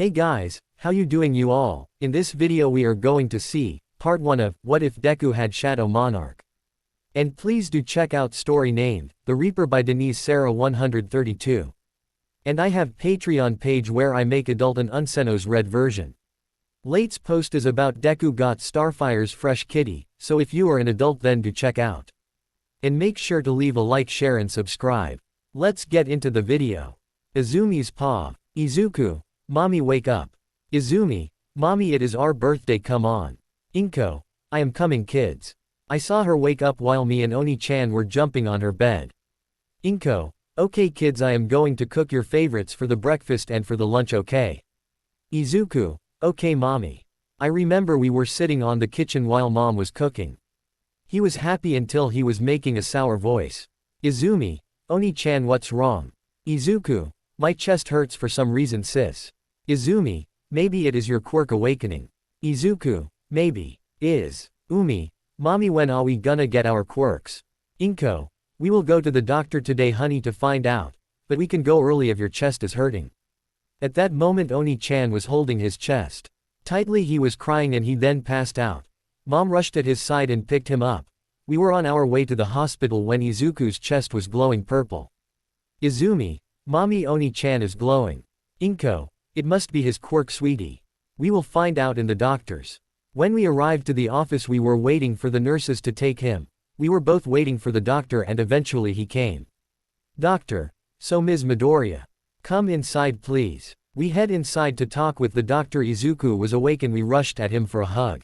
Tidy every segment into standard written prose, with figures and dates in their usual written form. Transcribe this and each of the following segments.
Hey guys, how you doing you all? In this video we are going to see, part 1 of, What If Deku Had Shadow Monarch. And please do check out story named, The Reaper by Denise Sarah 132. And I have Patreon page where I make adult and unsenos read version. Late's post is about Deku got Starfire's fresh kitty, so if you are an adult then do check out. And make sure to leave a like, share and subscribe. Let's get into the video. Izumi's paw. Izuku. Mommy wake up. Izumi. Mommy it is our birthday come on. Inko. I am coming kids. I saw her wake up while me and Oni-chan were jumping on her bed. Inko. Okay kids I am going to cook your favorites for the breakfast and for the lunch okay? Izuku. Okay mommy. I remember we were sitting on the kitchen while mom was cooking. He was happy until he was making a sour voice. Izumi. Oni-chan what's wrong? Izuku. My chest hurts for some reason sis. Izumi. Maybe it is your quirk awakening. Izuku. Maybe. Umi. Mommy when are we gonna get our quirks? Inko. We will go to the doctor today honey to find out, but we can go early if your chest is hurting. At that moment Oni-chan was holding his chest. Tightly he was crying and he then passed out. Mom rushed at his side and picked him up. We were on our way to the hospital when Izuku's chest was glowing purple. Izumi. Mommy Oni-chan is glowing. Inko. It must be his quirk sweetie. We will find out in the doctors. When we arrived to the office we were waiting for the nurses to take him. We were both waiting for the doctor and eventually he came. Doctor. So Ms. Midoriya. Come inside please. We head inside to talk with the doctor. Izuku was awake and we rushed at him for a hug.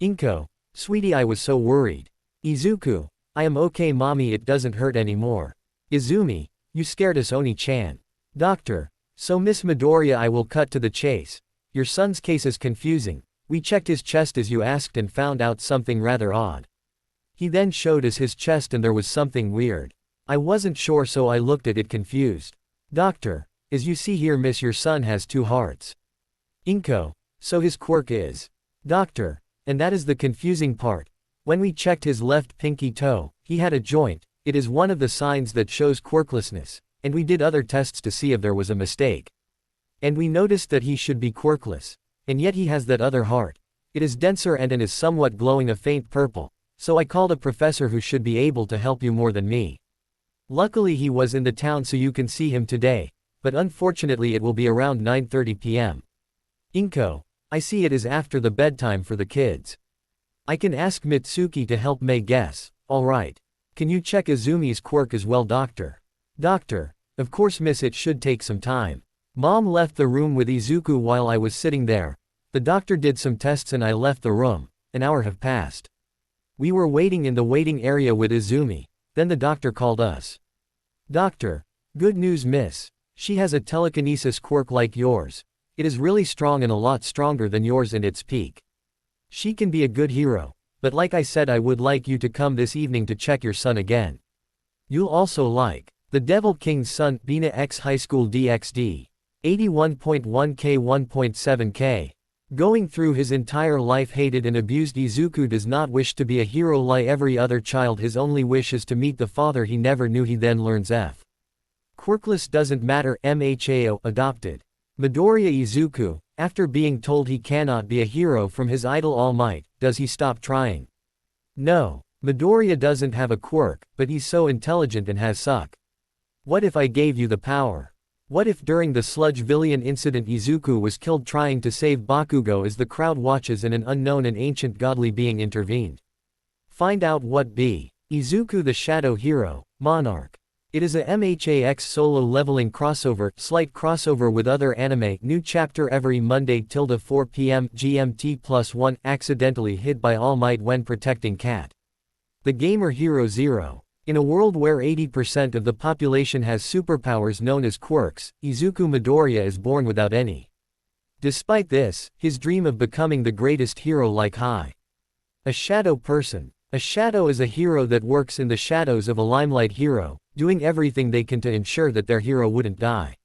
Inko. Sweetie I was so worried. Izuku. I am okay mommy it doesn't hurt anymore. Izumi. You scared us Oni-chan. Doctor. So Miss Midoriya I will cut to the chase. Your son's case is confusing. We checked his chest as you asked and found out something rather odd. He then showed us his chest and there was something weird. I wasn't sure so I looked at it confused. Doctor. As you see here miss your son has 2 hearts. Inko. So his quirk is. Doctor. And that is the confusing part. When we checked his left pinky toe, he had a joint. It is one of the signs that shows quirklessness. And we did other tests to see if there was a mistake. And we noticed that he should be quirkless. And yet he has that other heart. It is denser and is somewhat glowing a faint purple. So I called a professor who should be able to help you more than me. Luckily he was in the town so you can see him today. But unfortunately it will be around 9:30 p.m. Inko. I see it is after the bedtime for the kids. I can ask Mitsuki to help May guess. Alright. Can you check Izumi's quirk as well doctor? Doctor. Of course miss it should take some time. Mom left the room with Izuku while I was sitting there. The doctor did some tests and I left the room. An hour have passed. We were waiting in the waiting area with Izumi. Then the doctor called us. Doctor. Good news miss. She has a telekinesis quirk like yours. It is really strong and a lot stronger than yours in its peak. She can be a good hero. But like I said I would like you to come this evening to check your son again. You'll also like. The Devil King's son, Bina X High School DxD. 81.1k 1.7k. Going through his entire life hated and abused Izuku does not wish to be a hero like every other child his only wish is to meet the father he never knew he then learns F. Quirkless doesn't matter MHAO adopted. Midoriya Izuku, after being told he cannot be a hero from his idol All Might, does he stop trying? No. Midoriya doesn't have a quirk, but he's so intelligent and has suck. What if I gave you the power? What if during the sludge villain incident Izuku was killed trying to save Bakugo as the crowd watches and an unknown and ancient godly being intervened? Find out what B. Izuku the Shadow Hero, Monarch. It is a MHAX solo leveling crossover, slight crossover with other anime, new chapter every Monday / 4 p.m. GMT +1, accidentally hit by All Might when protecting Cat. The Gamer Hero Zero. In a world where 80% of the population has superpowers known as quirks, Izuku Midoriya is born without any. Despite this, his dream of becoming the greatest hero like high. A shadow person. A shadow is a hero that works in the shadows of a limelight hero, doing everything they can to ensure that their hero wouldn't die.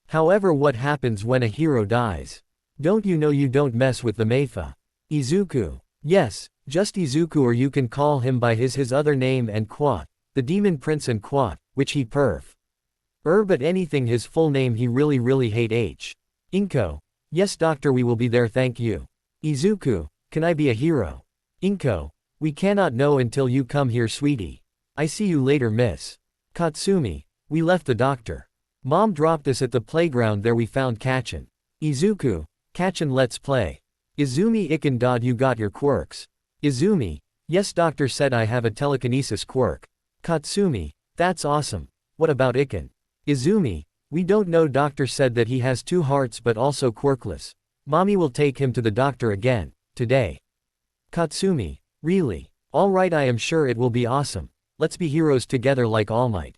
However, what happens when a hero dies? Don't you know you don't mess with the Meifa? Izuku. Yes, just Izuku or you can call him by his other name and Quat. The Demon Prince and Quat, which he perf. But anything his full name he really hate H. Inko. Yes doctor, we will be there, thank you. Izuku, can I be a hero? Inko, we cannot know until you come here sweetie. I see you later miss. Katsumi, we left the doctor. Mom dropped us at the playground, there we found Kachin. Izuku, Kachin, let's play. Izumi, Iken dod, you got your quirks. Izumi, yes doctor said I have a telekinesis quirk. Katsumi, that's awesome. What about Iken? Izumi, we don't know, doctor said that he has 2 hearts but also quirkless. Mommy will take him to the doctor again, today. Katsumi, really? Alright, I am sure it will be awesome. Let's be heroes together like All Might.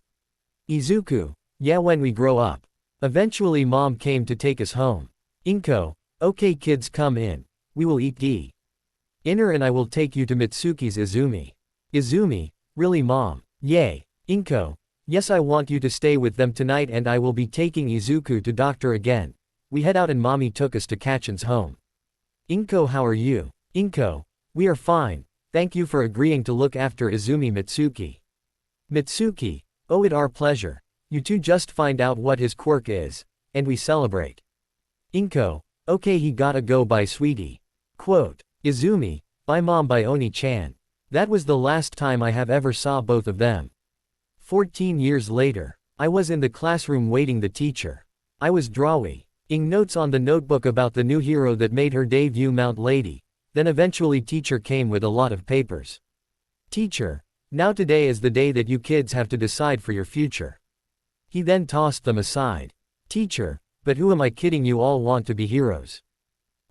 Izuku, yeah, when we grow up. Eventually mom came to take us home. Inko, okay kids, come in. We will eat dinner and I will take you to Mitsuki's. Izumi. Izumi, really mom? Yay. Inko, yes, I want you to stay with them tonight and I will be taking Izuku to doctor again. We head out and mommy took us to Kachin's home. Inko, how are you? Inko, we are fine. Thank you for agreeing to look after Izumi. Mitsuki. Mitsuki, oh, it our pleasure. You two just find out what his quirk is, and we celebrate. Inko, okay, he gotta go, bye sweetie. Quote, Izumi, bye mom, bye Oni-chan. That was the last time I have ever saw both of them. 14 years later, I was in the classroom waiting the teacher. I was drawing notes on the notebook about the new hero that made her debut, Mount Lady. Then eventually teacher came with a lot of papers. Teacher, now today is the day that you kids have to decide for your future. He then tossed them aside. Teacher, but who am I kidding, you all want to be heroes.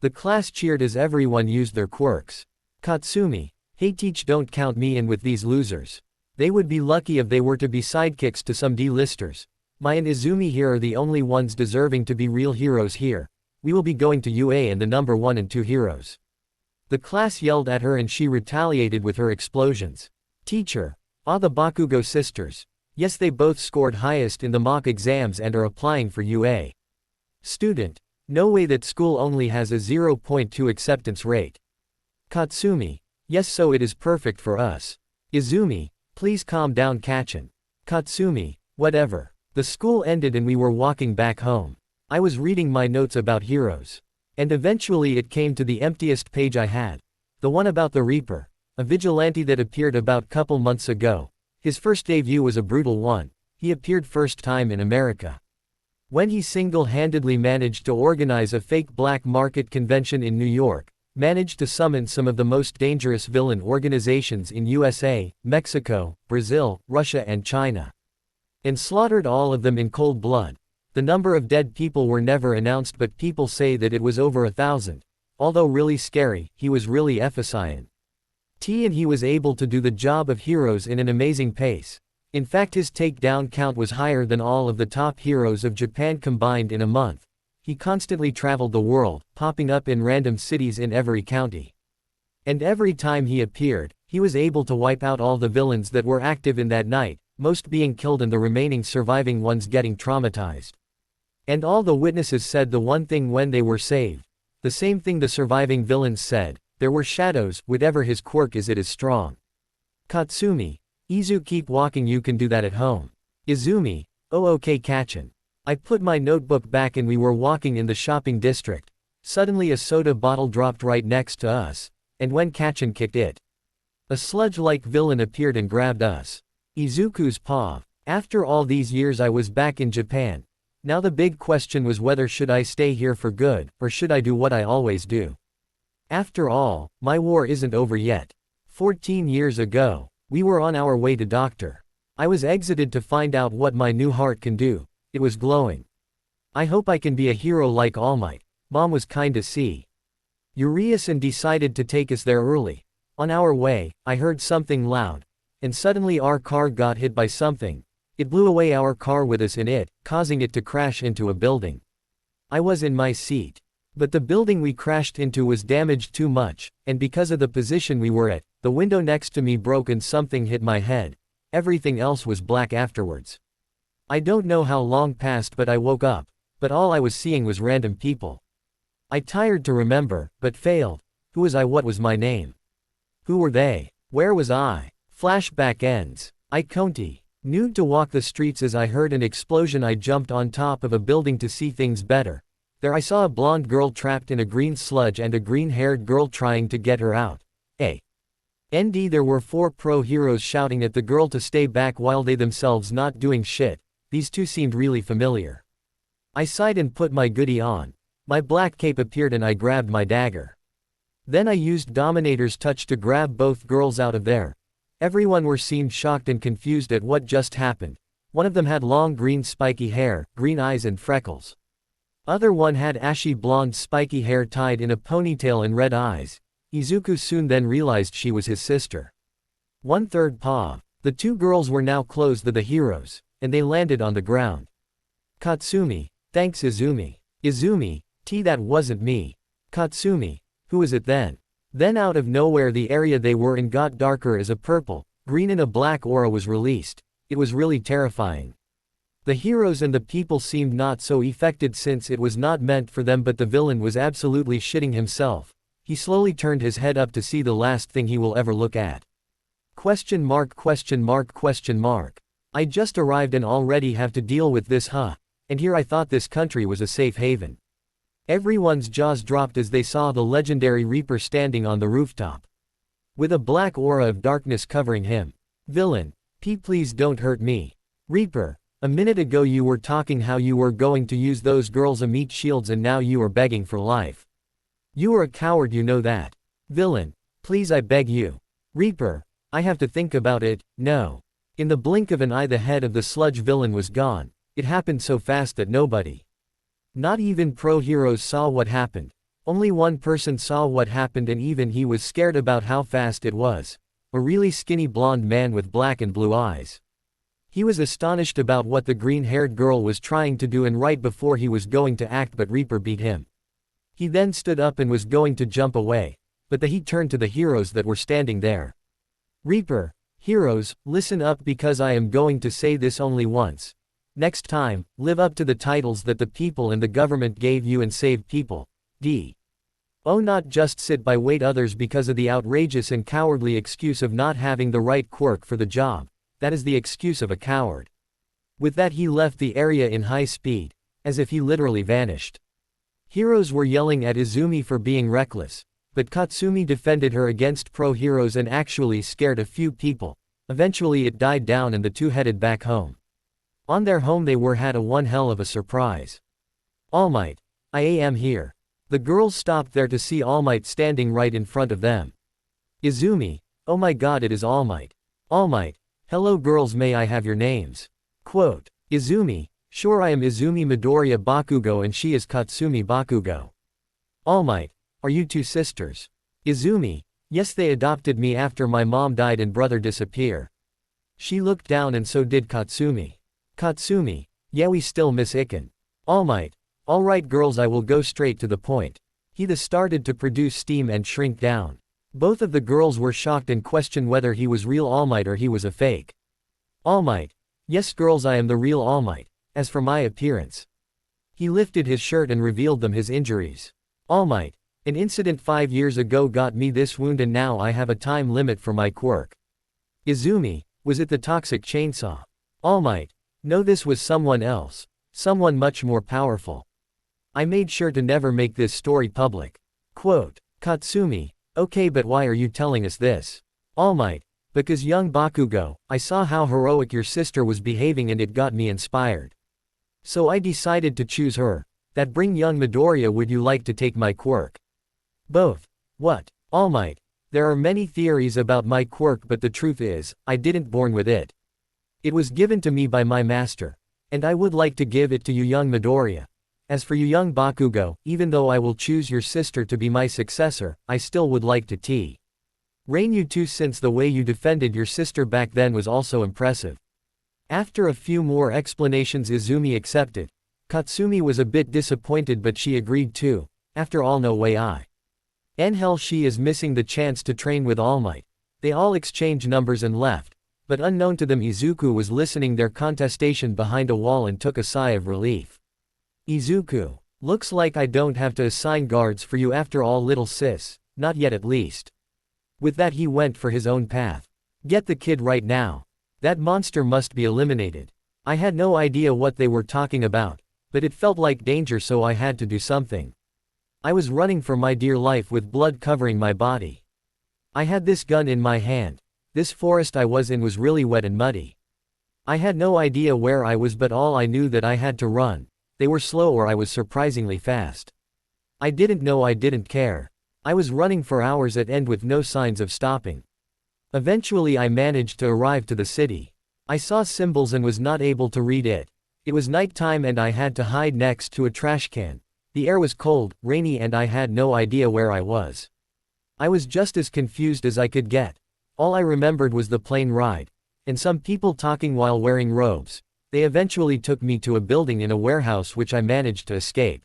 The class cheered as everyone used their quirks. Katsumi, hey teach, don't count me in with these losers. They would be lucky if they were to be sidekicks to some D-listers. Mai and Izumi here are the only ones deserving to be real heroes here. We will be going to UA and the number 1 and 2 heroes. The class yelled at her and she retaliated with her explosions. Teacher, the Bakugo sisters. Yes, they both scored highest in the mock exams and are applying for UA. Student, no way, that school only has a 0.2 acceptance rate. Katsumi, yes, so it is perfect for us. Izumi, please calm down Kachin. Katsumi, whatever. The school ended and we were walking back home. I was reading my notes about heroes. And eventually it came to the emptiest page I had. The one about the Reaper, a vigilante that appeared about couple months ago. His first debut was a brutal one. He appeared first time in America when he single-handedly managed to organize a fake black market convention in New York, managed to summon some of the most dangerous villain organizations in USA, Mexico, Brazil, Russia and China, and slaughtered all of them in cold blood. The number of dead people were never announced, but people say that it was over 1,000. Although really scary, he was really efficient. And he was able to do the job of heroes in an amazing pace. In fact, his takedown count was higher than all of the top heroes of Japan combined in a month. He constantly traveled the world, popping up in random cities in every county. And every time he appeared, he was able to wipe out all the villains that were active in that night, most being killed and the remaining surviving ones getting traumatized. And all the witnesses said the one thing when they were saved. The same thing the surviving villains said, there were shadows, whatever his quirk is, it is strong. Katsumi, Izu, keep walking, you can do that at home. Izumi, oh okay Kachin. I put my notebook back and we were walking in the shopping district. Suddenly a soda bottle dropped right next to us, and when Kachin kicked it, a sludge-like villain appeared and grabbed us. Izuku's paw. After all these years I was back in Japan. Now the big question was whether should I stay here for good, or should I do what I always do. After all, my war isn't over yet. 14 years ago, we were on our way to doctor. I was exited to find out what my new heart can do. It was glowing. I hope I can be a hero like All Might. Mom was kinda furious and decided to take us there early. On our way, I heard something loud. And suddenly our car got hit by something. It blew away our car with us in it, causing it to crash into a building. I was in my seat. But the building we crashed into was damaged too much, and because of the position we were at, the window next to me broke and something hit my head. Everything else was black afterwards. I don't know how long passed, but I woke up, but all I was seeing was random people. I tried to remember, but failed. Who was I? What was my name? Who were they? Where was I? Flashback ends. I continued to walk the streets as I heard an explosion. I jumped on top of a building to see things better. There I saw a blonde girl trapped in a green sludge and a green-haired girl trying to get her out. There were 4 pro heroes shouting at the girl to stay back while they themselves not doing shit. These two seemed really familiar. I sighed and put my goodie on. My black cape appeared and I grabbed my dagger. Then I used Dominator's touch to grab both girls out of there. Everyone seemed shocked and confused at what just happened. One of them had long green spiky hair, green eyes and freckles. Other one had ashy blonde spiky hair tied in a ponytail and red eyes. Izuku soon then realized she was his sister. 1/3 paw. The 2 girls were now close to the heroes, and they landed on the ground. Katsumi. Thanks Izumi. Izumi. That wasn't me. Katsumi. Who is it then? Then out of nowhere the area they were in got darker as a purple, green and a black aura was released. It was really terrifying. The heroes and the people seemed not so affected since it was not meant for them, but the villain was absolutely shitting himself. He slowly turned his head up to see the last thing he will ever look at. Question mark question mark question mark. I just arrived and already have to deal with this and here I thought this country was a safe haven. Everyone's jaws dropped as they saw the legendary Reaper standing on the rooftop. With a black aura of darkness covering him. Villain. Please don't hurt me. Reaper. A minute ago you were talking how you were going to use those girls' meat shields and now you are begging for life. You are a coward, you know that. Villain. Please I beg you. Reaper. I have to think about it. No. In the blink of an eye the head of the sludge villain was gone. It happened so fast that nobody, not even pro heroes, saw what happened. Only one person saw what happened and even he was scared about how fast it was. A really skinny blonde man with black and blue eyes. He was astonished about what the green-haired girl was trying to do, and right before he was going to act but Reaper beat him. He then stood up and was going to jump away, but he turned to the heroes that were standing there. Reaper. Heroes, listen up because I am going to say this only once. Next time, live up to the titles that the people and the government gave you and save people. Not just sit by wait others because of the outrageous and cowardly excuse of not having the right quirk for the job. That is the excuse of a coward. With that he left the area in high speed, as if he literally vanished. Heroes were yelling at Izumi for being reckless, but Katsumi defended her against pro heroes and actually scared a few people. Eventually it died down and the two headed back home. On their home they had one hell of a surprise. All Might. I am here. The girls stopped there to see All Might standing right in front of them. Izumi. Oh my god, it is All Might. All Might. Hello girls, may I have your names? Quote. Izumi. Sure, I am Izumi Midoriya Bakugo and she is Katsumi Bakugo. All Might. Are you 2 sisters? Izumi. Yes, they adopted me after my mom died and brother disappeared. She looked down and so did Katsumi. Katsumi. Yeah, we still miss Iken. All Might. Alright girls, I will go straight to the point. He started to produce steam and shrink down. Both of the girls were shocked and questioned whether he was real All Might or he was a fake. All Might. Yes girls, I am the real All Might. As for my appearance. He lifted his shirt and revealed them his injuries. All Might. An incident 5 years ago got me this wound and now I have a time limit for my quirk. Izumi. Was it the toxic chainsaw? All Might. No, this was someone else. Someone much more powerful. I made sure to never make this story public. Quote. Katsumi. Okay, but why are you telling us this? All Might. Because young Bakugo, I saw how heroic your sister was behaving and it got me inspired. So I decided to choose her. That bring young Midoriya, would you like to take my quirk? Both. What? All Might. There are many theories about my quirk, but the truth is, I didn't born with it. It was given to me by my master. And I would like to give it to you young Midoriya. As for you young Bakugo, even though I will choose your sister to be my successor, I still would like to train you too, since the way you defended your sister back then was also impressive. After a few more explanations Izumi accepted. Katsumi was a bit disappointed but she agreed too. After all, no way in hell she is missing the chance to train with All Might. They all exchanged numbers and left. But unknown to them Izuku was listening their contestation behind a wall and took a sigh of relief. Izuku. Looks like I don't have to assign guards for you after all, little sis, not yet at least. With that he went for his own path. Get the kid right now. That monster must be eliminated. I had no idea what they were talking about. But it felt like danger, so I had to do something. I was running for my dear life with blood covering my body. I had this gun in my hand. This forest I was in was really wet and muddy. I had no idea where I was, but all I knew that I had to run. They were slow or I was surprisingly fast. I didn't know, I didn't care. I was running for hours at end with no signs of stopping. Eventually I managed to arrive to the city. I saw symbols and was not able to read it. It was nighttime and I had to hide next to a trash can. The air was cold, rainy, and I had no idea where I was. I was just as confused as I could get. All I remembered was the plane ride. And some people talking while wearing robes. They eventually took me to a building in a warehouse which I managed to escape.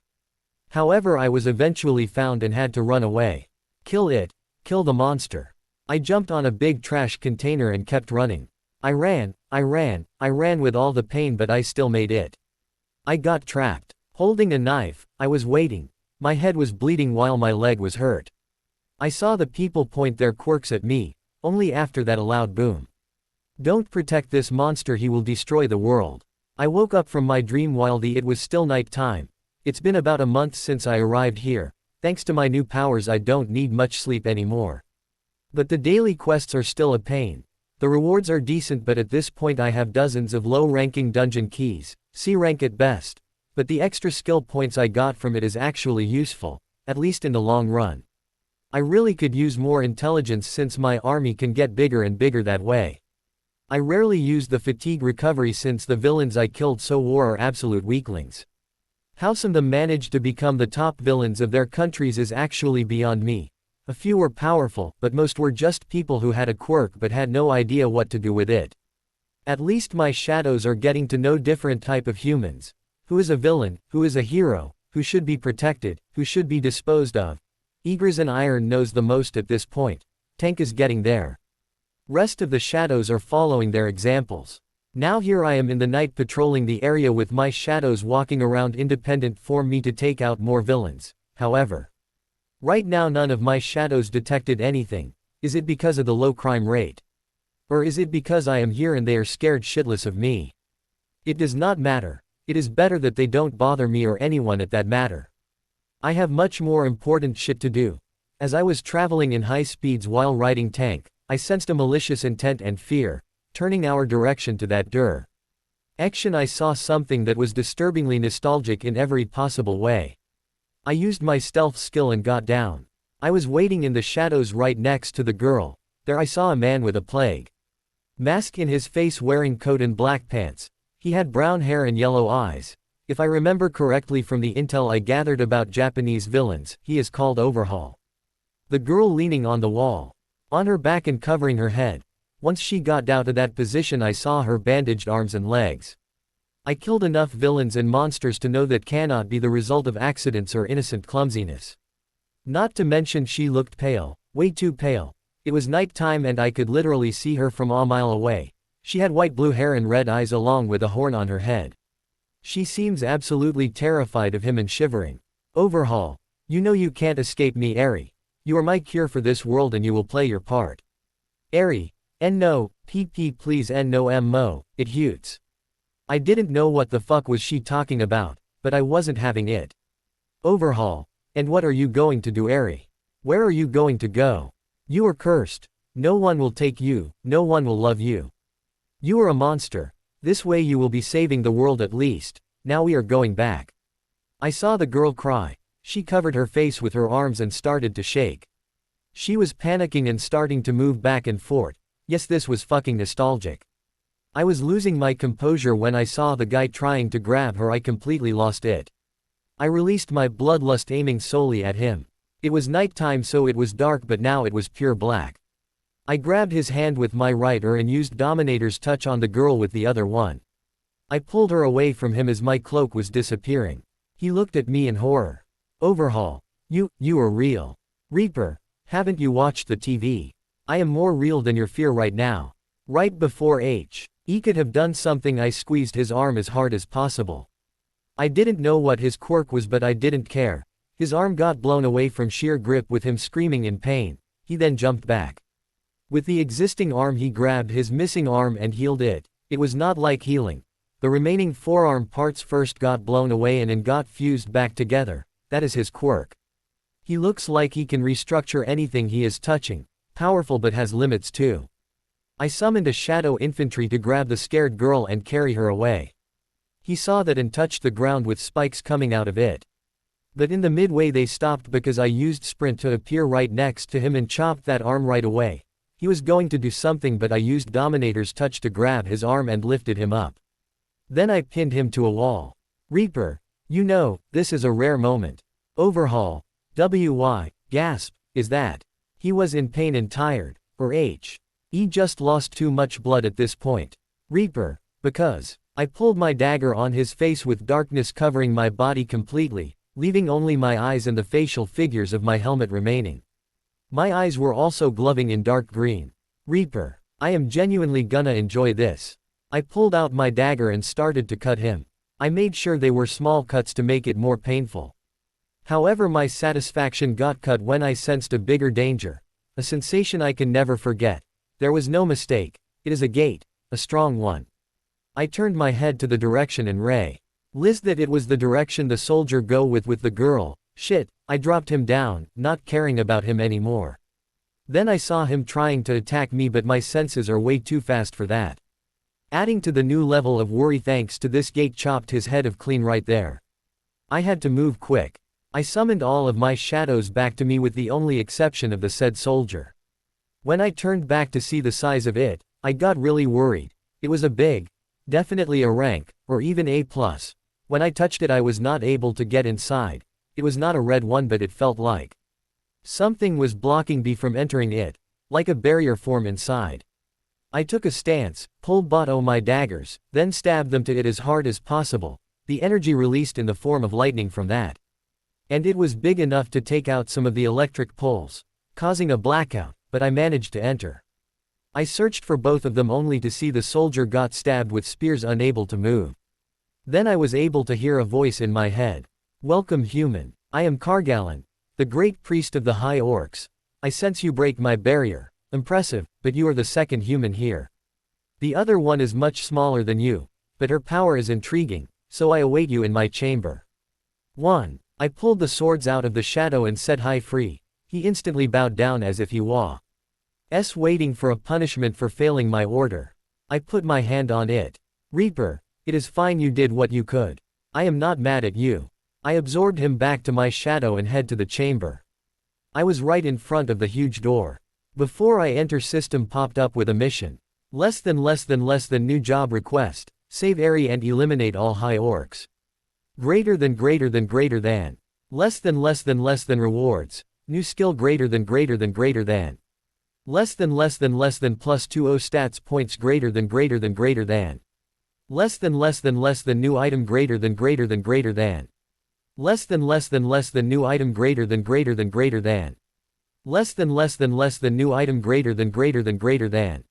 However, I was eventually found and had to run away. Kill it. Kill the monster. I jumped on a big trash container and kept running. I ran with all the pain, but I still made it. I got trapped. Holding a knife, I was waiting. My head was bleeding while my leg was hurt. I saw the people point their quirks at me, only after that a loud boom. Don't protect this monster, he will destroy the world. I woke up from my dream while it was still night time. It's been about a month since I arrived here. Thanks to my new powers I don't need much sleep anymore. But the daily quests are still a pain. The rewards are decent, but at this point I have dozens of low-ranking dungeon keys, C rank at best. But the extra skill points I got from it is actually useful, at least in the long run. I really could use more intelligence since my army can get bigger and bigger that way. I rarely use the fatigue recovery since the villains I killed so war are absolute weaklings. How some of them managed to become the top villains of their countries is actually beyond me. A few were powerful, but most were just people who had a quirk but had no idea what to do with it. At least my shadows are getting to know different type of humans. Who is a villain, who is a hero, who should be protected, who should be disposed of. Eagers and Iron knows the most at this point. Tank is getting there. Rest of the shadows are following their examples. Now here I am in the night patrolling the area with my shadows walking around independent for me to take out more villains. However, right now none of my shadows detected anything. Is it because of the low crime rate? Or is it because I am here and they are scared shitless of me? It does not matter. It is better that they don't bother me or anyone at that matter. I have much more important shit to do. As I was traveling in high speeds while riding tank, I sensed a malicious intent and fear, turning our direction to that action. I saw something that was disturbingly nostalgic in every possible way. I used my stealth skill and got down. I was waiting in the shadows right next to the girl. There I saw a man with a plague mask in his face, wearing coat and black pants. He had brown hair and yellow eyes. If I remember correctly from the intel I gathered about Japanese villains, he is called Overhaul. The girl leaning on the wall, on her back and covering her head. Once she got down to that position I saw her bandaged arms and legs. I killed enough villains and monsters to know that cannot be the result of accidents or innocent clumsiness. Not to mention she looked pale, way too pale. It was night time and I could literally see her from a mile away. She had white blue hair and red eyes along with a horn on her head. She seems absolutely terrified of him and shivering. Overhaul. You know you can't escape me, Eri. You are my cure for this world and you will play your part. Eri. No, PP please no mo, it hoots. I didn't know what the fuck was she talking about, but I wasn't having it. Overhaul. And what are you going to do, Eri? Where are you going to go? You are cursed. No one will take you, no one will love you. You are a monster. This way you will be saving the world at least. Now we are going back. I saw the girl cry. She covered her face with her arms and started to shake. She was panicking and starting to move back and forth. Yes, this was fucking nostalgic. I was losing my composure when I saw the guy trying to grab her. I completely lost it. I released my bloodlust, aiming solely at him. It was nighttime so it was dark, but now it was pure black. I grabbed his hand with my right and used Dominator's touch on the girl with the other one. I pulled her away from him as my cloak was disappearing. He looked at me in horror. Overhaul. You are real. Reaper. Haven't you watched the TV? I am more real than your fear right now. Right before he could have done something, I squeezed his arm as hard as possible. I didn't know what his quirk was, but I didn't care. His arm got blown away from sheer grip with him screaming in pain. He then jumped back. With the existing arm he grabbed his missing arm and healed it. It was not like healing. The remaining forearm parts first got blown away and then got fused back together. That is his quirk. He looks like he can restructure anything he is touching. Powerful but has limits too. I summoned a shadow infantry to grab the scared girl and carry her away. He saw that and touched the ground with spikes coming out of it. But in the midway they stopped because I used sprint to appear right next to him and chopped that arm right away. He was going to do something but I used Dominator's touch to grab his arm and lifted him up. Then I pinned him to a wall. Reaper. You know, this is a rare moment. Overhaul. WY. Gasp. Is that? He was in pain and tired. Or He just lost too much blood at this point. Reaper. Because. I pulled my dagger on his face with darkness covering my body completely, leaving only my eyes and the facial figures of my helmet remaining. My eyes were also gloving in dark green. Reaper. I am genuinely gonna enjoy this. I pulled out my dagger and started to cut him. I made sure they were small cuts to make it more painful. However, my satisfaction got cut when I sensed a bigger danger. A sensation I can never forget. There was no mistake. It is a gate. A strong one. I turned my head to the direction and realized that it was the direction the soldier go with the girl. Shit, I dropped him down, not caring about him anymore. Then I saw him trying to attack me but my senses are way too fast for that. Adding to the new level of worry thanks to this gate chopped his head of clean right there. I had to move quick. I summoned all of my shadows back to me with the only exception of the said soldier. When I turned back to see the size of it, I got really worried. It was a big, definitely a rank, or even A+. When I touched it I was not able to get inside. It was not a red one but it felt like something was blocking me from entering it, like a barrier form inside. I took a stance, pulled both my daggers, then stabbed them to it as hard as possible, the energy released in the form of lightning from that. And it was big enough to take out some of the electric poles, causing a blackout, but I managed to enter. I searched for both of them only to see the soldier got stabbed with spears unable to move. Then I was able to hear a voice in my head. Welcome human. I am Kargalan, the great priest of the High Orcs. I sense you break my barrier. Impressive, but you are the second human here. The other one is much smaller than you, but her power is intriguing, so I await you in my chamber. 1. I pulled the swords out of the shadow and set Hi free. He instantly bowed down as if he was waiting for a punishment for failing my order. I put my hand on it. Reaper, it is fine, you did what you could. I am not mad at you. I absorbed him back to my shadow and head to the chamber. I was right in front of the huge door. Before I enter, system popped up with a mission. Less than new job request. Save area and eliminate all high orcs. Greater than. Less than rewards. New skill greater than. Less than plus 20 stats points greater than. Less than new item greater than. Less than new item greater than. Less than new item greater than.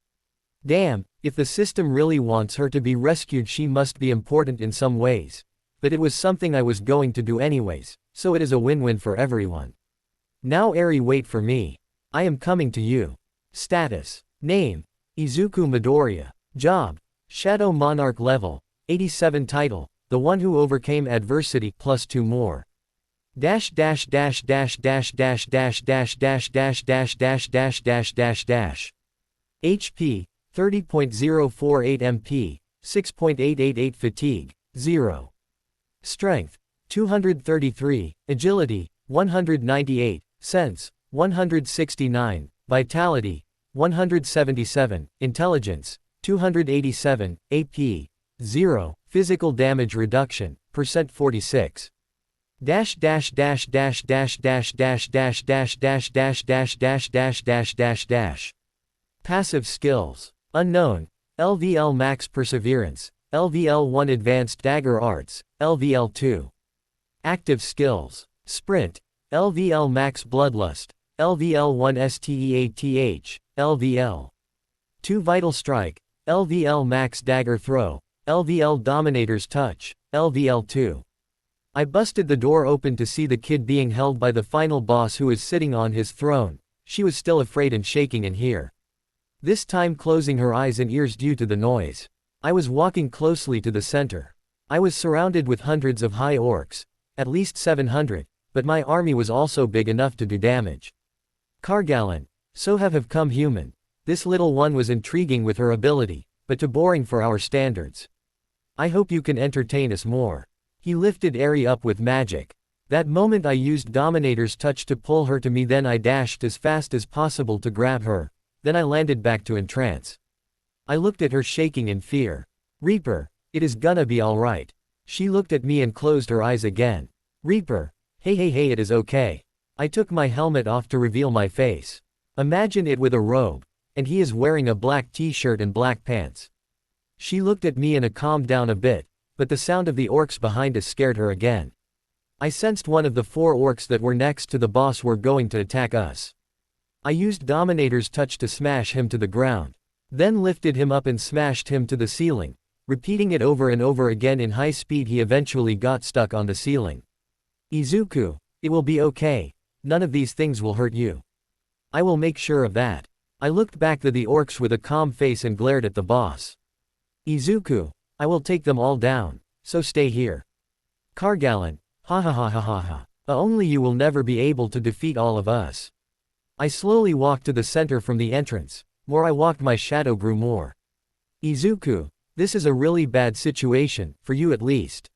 Damn, if the system really wants her to be rescued she must be important in some ways. But it was something I was going to do anyways, so it is a win-win for everyone. Now Eri, wait for me. I am coming to you. Status. Name. Izuku Midoriya. Job. Shadow Monarch level. 87 title. The one who overcame adversity plus 2 more. HP 30.048 MP. 6.888 fatigue. 0. Strength. 233. Agility. 198. Sense. 169. Vitality. 177. Intelligence. 287. AP. 0. Physical damage reduction. Percent 46. Passive skills. Unknown. LVL Max Perseverance. LVL 1 Advanced Dagger Arts. LVL 2. Active skills. Sprint. LVL Max Bloodlust. LVL 1 STEATH. LVL 2 Vital Strike. LVL Max Dagger Throw. LVL Dominator's Touch. LVL 2. I busted the door open to see the kid being held by the final boss who is sitting on his throne. She was still afraid and shaking in here. This time closing her eyes and ears due to the noise. I was walking closely to the center. I was surrounded with hundreds of high orcs, at least 700, but my army was also big enough to do damage. Kargalin, so have come human. This little one was intriguing with her ability, but too boring for our standards. I hope you can entertain us more. He lifted Eri up with magic. That moment I used Dominator's touch to pull her to me, then I dashed as fast as possible to grab her, then I landed back to entrance. I looked at her shaking in fear. Reaper, it is gonna be alright. She looked at me and closed her eyes again. Reaper, hey it is okay. I took my helmet off to reveal my face. Imagine it with a robe, and he is wearing a black t-shirt and black pants. She looked at me and calmed down a bit, but the sound of the orcs behind us scared her again. I sensed one of the 4 orcs that were next to the boss were going to attack us. I used Dominator's touch to smash him to the ground, then lifted him up and smashed him to the ceiling, repeating it over and over again in high speed. He eventually got stuck on the ceiling. Izuku, it will be okay. None of these things will hurt you. I will make sure of that. I looked back at the orcs with a calm face and glared at the boss. Izuku, I will take them all down, so stay here. Kargalin, ha. Only you will never be able to defeat all of us. I slowly walked to the center from the entrance. More I walked, my shadow grew more. Izuku, this is a really bad situation, for you at least.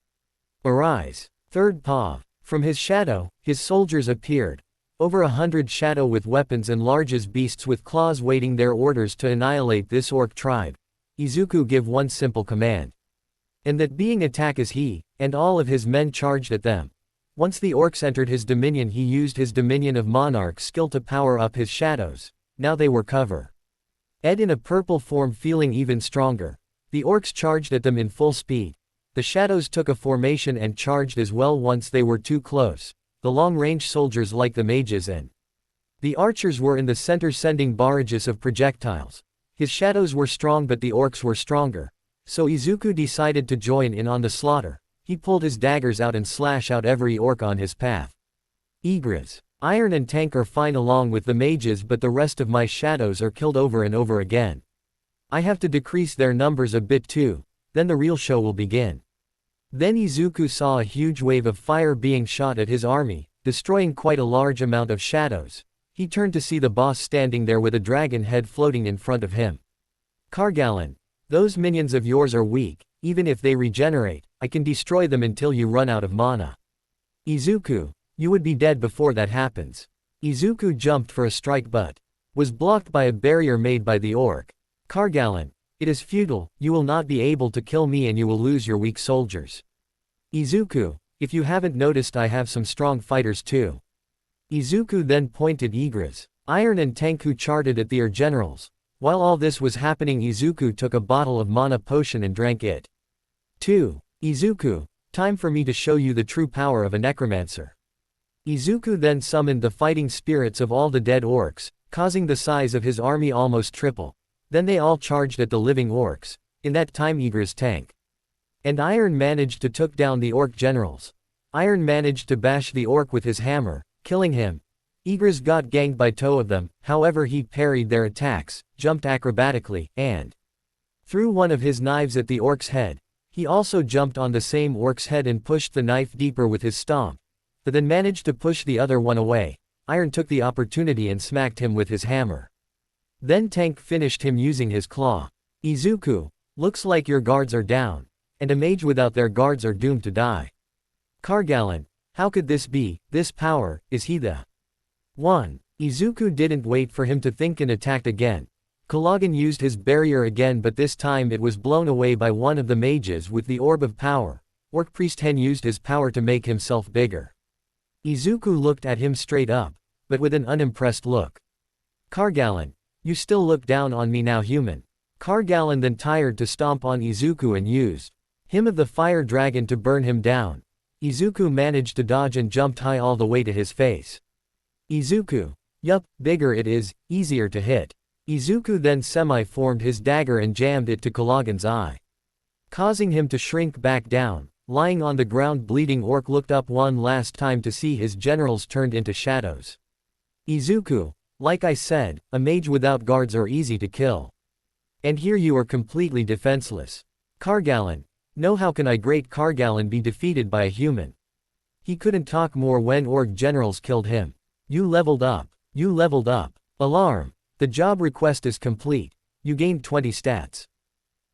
Arise. Third Pav. From his shadow, his soldiers appeared. Over 100 shadow with weapons and large as beasts with claws waiting their orders to annihilate this orc tribe. Izuku give one simple command. And that being attack as he, and all of his men charged at them. Once the orcs entered his dominion, he used his dominion of Monarch skill to power up his shadows. Now they were cover. Ed in a purple form feeling even stronger. The orcs charged at them in full speed. The shadows took a formation and charged as well once they were too close. The long-range soldiers like the mages and the archers were in the center sending barrages of projectiles. His shadows were strong but the orcs were stronger. So Izuku decided to join in on the slaughter. He pulled his daggers out and slash out every orc on his path. Igras, Iron and Tank are fine along with the mages, but the rest of my shadows are killed over and over again. I have to decrease their numbers a bit too, then the real show will begin. Then Izuku saw a huge wave of fire being shot at his army, destroying quite a large amount of shadows. He turned to see the boss standing there with a dragon head floating in front of him. Kargalin, those minions of yours are weak. Even if they regenerate, I can destroy them until you run out of mana. Izuku, you would be dead before that happens. Izuku jumped for a strike but was blocked by a barrier made by the orc. Kargalin, it is futile, you will not be able to kill me and you will lose your weak soldiers. Izuku, if you haven't noticed, I have some strong fighters too. Izuku then pointed Igras, Iron and Tank who charted at their generals. While all this was happening, Izuku took a bottle of mana potion and drank it. 2. Izuku, time for me to show you the true power of a necromancer. Izuku then summoned the fighting spirits of all the dead orcs, causing the size of his army almost triple. Then they all charged at the living orcs. In that time Igras Tank and Iron managed to took down the orc generals. Iron managed to bash the orc with his hammer, killing him. Igras got ganged by 2 of them, however he parried their attacks, jumped acrobatically, and threw one of his knives at the orc's head. He also jumped on the same orc's head and pushed the knife deeper with his stomp, but then managed to push the other one away. Iron took the opportunity and smacked him with his hammer. Then Tank finished him using his claw. Izuku, looks like your guards are down, and a mage without their guards are doomed to die. Kargalin, how could this be? This power, is he the one? Izuku didn't wait for him to think and attacked again. Kalagan used his barrier again, but this time it was blown away by one of the mages with the orb of power. Orc Priest Hen used his power to make himself bigger. Izuku looked at him straight up, but with an unimpressed look. Kargalin, you still look down on me now, human. Kargalin then tired to stomp on Izuku and used him of the fire dragon to burn him down. Izuku managed to dodge and jumped high all the way to his face. Izuku, yup, bigger it is, easier to hit. Izuku then semi-formed his dagger and jammed it to Kalagan's eye, causing him to shrink back down. Lying on the ground bleeding orc looked up one last time to see his generals turned into shadows. Izuku, like I said, a mage without guards are easy to kill. And here you are completely defenseless. Kargallan. No, how can I great Kargallan be defeated by a human? He couldn't talk more when orc generals killed him. You leveled up. You leveled up. Alarm. The job request is complete. You gained 20 stats.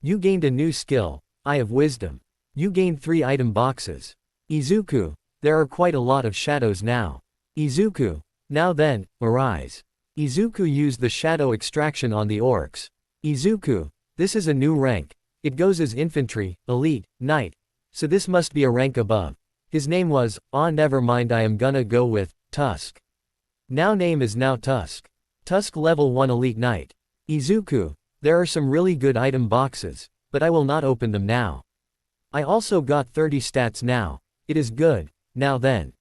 You gained a new skill, Eye of Wisdom. You gained 3 item boxes. Izuku. There are quite a lot of shadows now. Izuku. Now then, arise. Izuku used the shadow extraction on the orcs. Izuku. This is a new rank. It goes as infantry, elite, knight. So this must be a rank above. His name was, never mind, I am gonna go with, Tusk. Now name is now Tusk. Tusk level 1 elite knight. Izuku. There are some really good item boxes, but I will not open them now. I also got 30 stats now. It is good. Now then.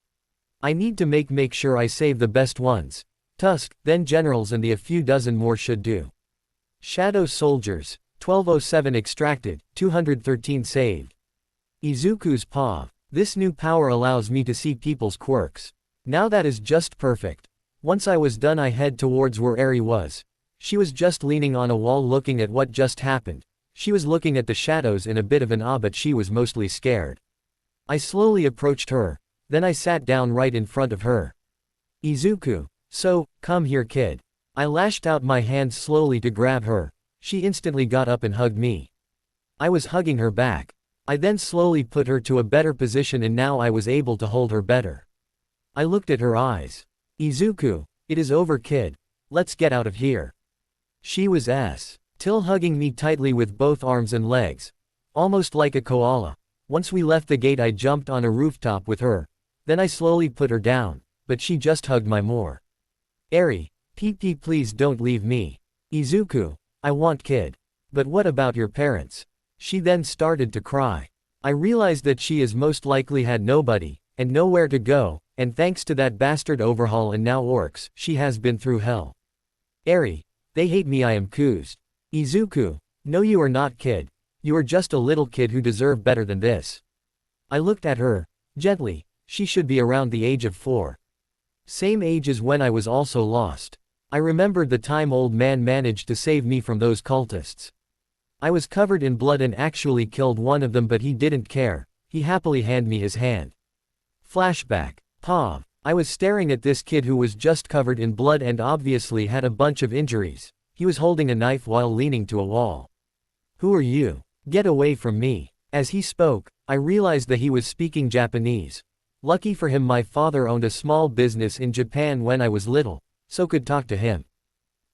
I need to make sure I save the best ones. Tusk, then generals and a few dozen more should do. Shadow soldiers. 1207 extracted, 213 saved. Izuku's paw. This new power allows me to see people's quirks. Now that is just perfect. Once I was done, I head towards where Eri was. She was just leaning on a wall looking at what just happened. She was looking at the shadows in a bit of an awe, but she was mostly scared. I slowly approached her. Then I sat down right in front of her. Izuku. So, come here, kid. I lashed out my hands slowly to grab her. She instantly got up and hugged me. I was hugging her back. I then slowly put her to a better position and now I was able to hold her better. I looked at her eyes. Izuku. It is over, kid. Let's get out of here. She was still hugging me tightly with both arms and legs. Almost like a koala. Once we left the gate, I jumped on a rooftop with her. Then I slowly put her down, but she just hugged me more. Eri. PP, please don't leave me. Izuku. I want, kid. But what about your parents? She then started to cry. I realized that she is most likely had nobody, and nowhere to go, and thanks to that bastard overhaul and now orcs, she has been through hell. Eri. They hate me, I am accused. Izuku. No, you are not, kid. You are just a little kid who deserve better than this. I looked at her. Gently. She should be around the age of 4. Same age as when I was also lost. I remembered the time old man managed to save me from those cultists. I was covered in blood and actually killed one of them, but he didn't care. He happily handed me his hand. Flashback. Pav. I was staring at this kid who was just covered in blood and obviously had a bunch of injuries. He was holding a knife while leaning to a wall. Who are you? Get away from me. As he spoke, I realized that he was speaking Japanese. Lucky for him, my father owned a small business in Japan when I was little, so could talk to him.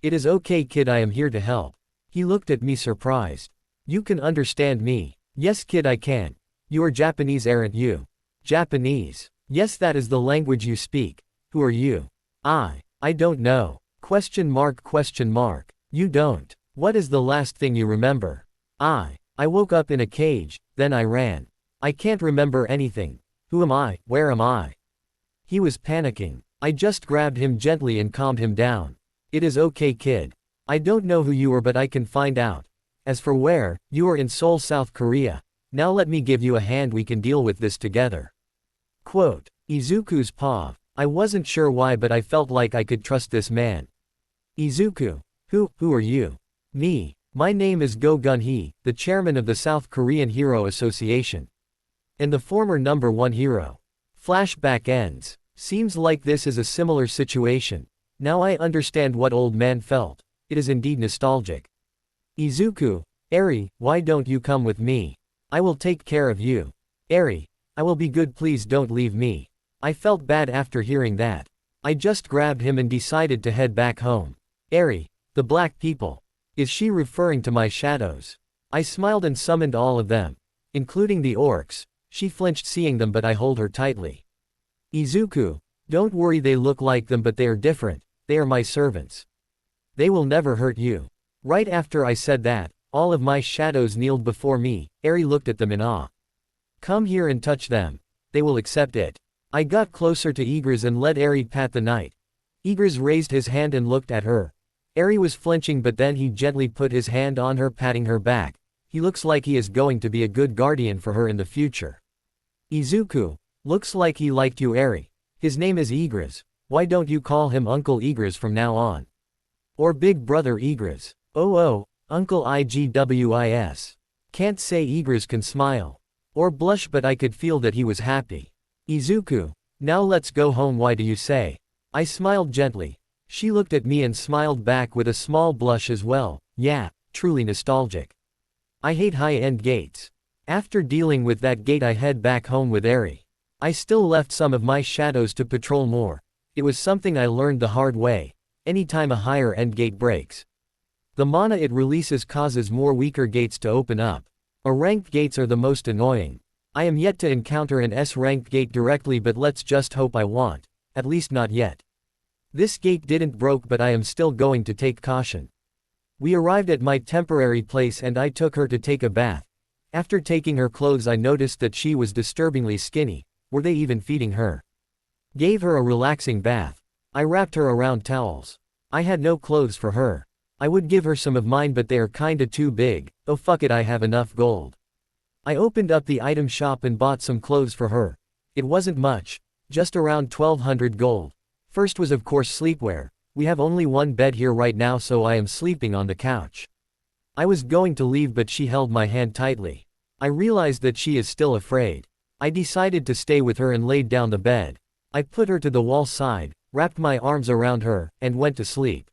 It is okay, kid, I am here to help. He looked at me surprised. You can understand me? Yes, kid, I can. You are Japanese, aren't you? Japanese. Yes, that is the language you speak. Who are you? I don't know. Question mark. You don't. What is the last thing you remember? I woke up in a cage, then I ran. I can't remember anything. Who am I? Where am I? He was panicking. I just grabbed him gently and calmed him down. It is okay, kid. I don't know who you are, but I can find out. As for where, you are in Seoul, South Korea. Now let me give you a hand, we can deal with this together. Quote. Izuku's paw. I wasn't sure why, but I felt like I could trust this man. Izuku. Who are you? Me. My name is Go Gun-hee, the chairman of the South Korean Hero Association. And the former #1 hero. Flashback ends. Seems like this is a similar situation. Now I understand what old man felt. It is indeed nostalgic. Izuku. Eri, why don't you come with me? I will take care of you. Eri. I will be good, please don't leave me. I felt bad after hearing that. I just grabbed him and decided to head back home. Eri. The black people. Is she referring to my shadows? I smiled and summoned all of them, including the orcs. She flinched seeing them, but I hold her tightly. Izuku. Don't worry, they look like them, but they are different. They are my servants. They will never hurt you. Right after I said that, all of my shadows kneeled before me. Eri looked at them in awe. Come here and touch them. They will accept it. I got closer to Igris and let Eri pat the knight. Igris raised his hand and looked at her. Eri was flinching, but then he gently put his hand on her, patting her back. He looks like he is going to be a good guardian for her in the future. Izuku. Looks like he liked you, Eri. His name is Igris. Why don't you call him Uncle Igris from now on? Or Big Brother Igris. Oh, Uncle Igwis. Can't say Igris can smile. Or blush, but I could feel that he was happy. Izuku, now let's go home, why do you say? I smiled gently. She looked at me and smiled back with a small blush as well. Yeah, truly nostalgic. I hate high-end gates. After dealing with that gate I head back home with Eri. I still left some of my shadows to patrol more. It was something I learned the hard way. Anytime a higher-end gate breaks, the mana it releases causes more weaker gates to open up. A-ranked gates are the most annoying. I am yet to encounter an S-ranked gate directly, but let's just hope I won't. At least not yet. This gate didn't broke, but I am still going to take caution. We arrived at my temporary place and I took her to take a bath. After taking her clothes I noticed that she was disturbingly skinny. Were they even feeding her? Gave her a relaxing bath. I wrapped her around towels. I had no clothes for her. I would give her some of mine, but they are kinda too big. Oh fuck it, I have enough gold. I opened up the item shop and bought some clothes for her. It wasn't much, just around 1200 gold. First was of course sleepwear. We have only one bed here right now, so I am sleeping on the couch. I was going to leave, but she held my hand tightly. I realized that she is still afraid. I decided to stay with her and laid down the bed. I put her to the wall side, wrapped my arms around her, and went to sleep.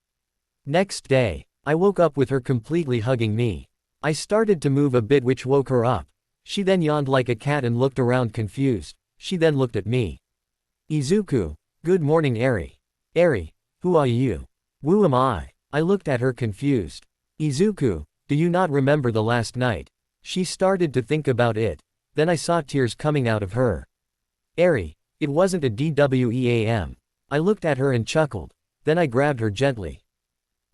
Next day, I woke up with her completely hugging me. I started to move a bit, which woke her up. She then yawned like a cat and looked around confused. She then looked at me. Izuku, good morning Eri. Eri, who are you? Who am I? I looked at her confused. Izuku, do you not remember the last night? She started to think about it. Then I saw tears coming out of her. Eri, it wasn't a DWEAM. I looked at her and chuckled. Then I grabbed her gently.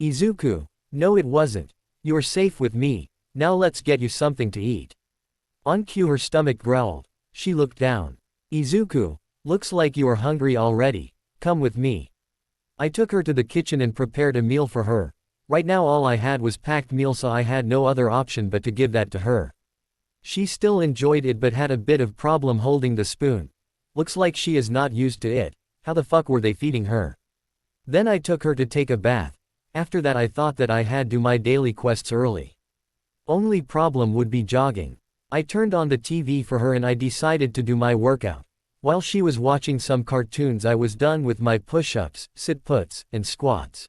Izuku, no it wasn't. You are safe with me. Now let's get you something to eat. On cue her stomach growled. She looked down. Izuku, looks like you are hungry already. Come with me. I took her to the kitchen and prepared a meal for her. Right now all I had was packed meal, so I had no other option but to give that to her. She still enjoyed it but had a bit of problem holding the spoon. Looks like she is not used to it. How the fuck were they feeding her? Then I took her to take a bath. After that I thought that I had do my daily quests early. Only problem would be jogging. I turned on the TV for her and I decided to do my workout. While she was watching some cartoons I was done with my push-ups, sit-puts, and squats.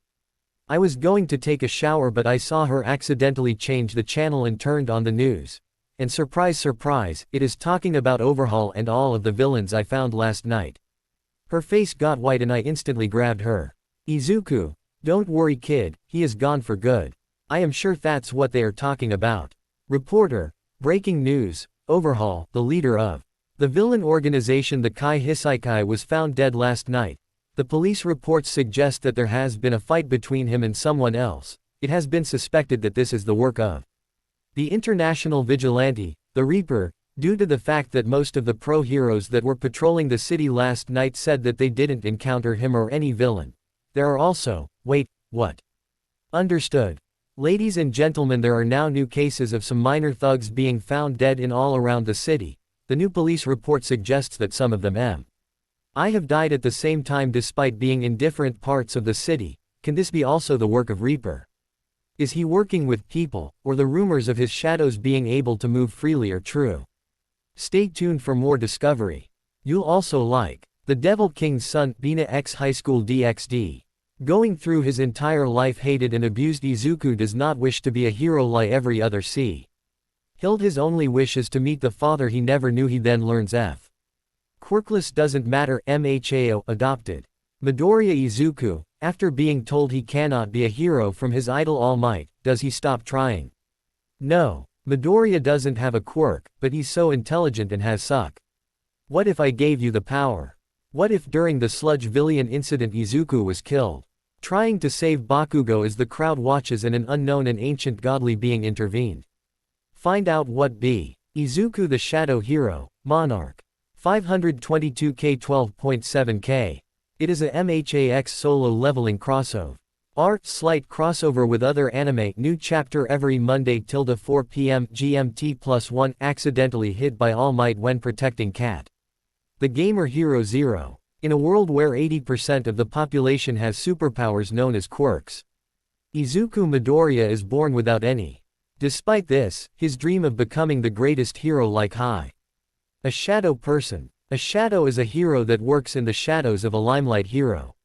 I was going to take a shower but I saw her accidentally change the channel and turned on the news. And surprise surprise, it is talking about Overhaul and all of the villains I found last night. Her face got white and I instantly grabbed her. Izuku, don't worry kid, he is gone for good. I am sure that's what they are talking about. Reporter, breaking news, Overhaul, the leader of the villain organization the Kai Hisaikai, was found dead last night. The police reports suggest that there has been a fight between him and someone else. It has been suspected that this is the work of the international vigilante, the Reaper, due to the fact that most of the pro-heroes that were patrolling the city last night said that they didn't encounter him or any villain. There are also, wait, what? Understood. Ladies and gentlemen, there are now new cases of some minor thugs being found dead in all around the city. The new police report suggests that some of them I have died at the same time despite being in different parts of the city. Can this be also the work of Reaper? Is he working with people, or the rumors of his shadows being able to move freely are true? Stay tuned for more discovery. You'll also like the Devil King's son, Bina X High School DxD. Going through his entire life hated and abused, Izuku does not wish to be a hero like every other Hild. His only wish is to meet the father he never knew. He then learns Quirkless doesn't matter. Mhao adopted Midoriya. Izuku, after being told he cannot be a hero from his idol All Might, does he stop trying? No. Midoriya doesn't have a quirk, but he's so intelligent and has suck. What if I gave you the power? What if during the sludge villain incident Izuku was killed trying to save Bakugo as the crowd watches and an unknown and ancient godly being intervened? Find out what B. Izuku the Shadow Hero, Monarch. 522k 12.7k. It is a MHAX solo leveling crossover. Slight crossover with other anime. New chapter every Monday 4 p.m. GMT+1. Accidentally hit by All Might when protecting Cat, the gamer hero Zero. In a world where 80% of the population has superpowers known as quirks, Izuku Midoriya is born without any. Despite this, his dream of becoming the greatest hero like high. A shadow person. A shadow is a hero that works in the shadows of a limelight hero,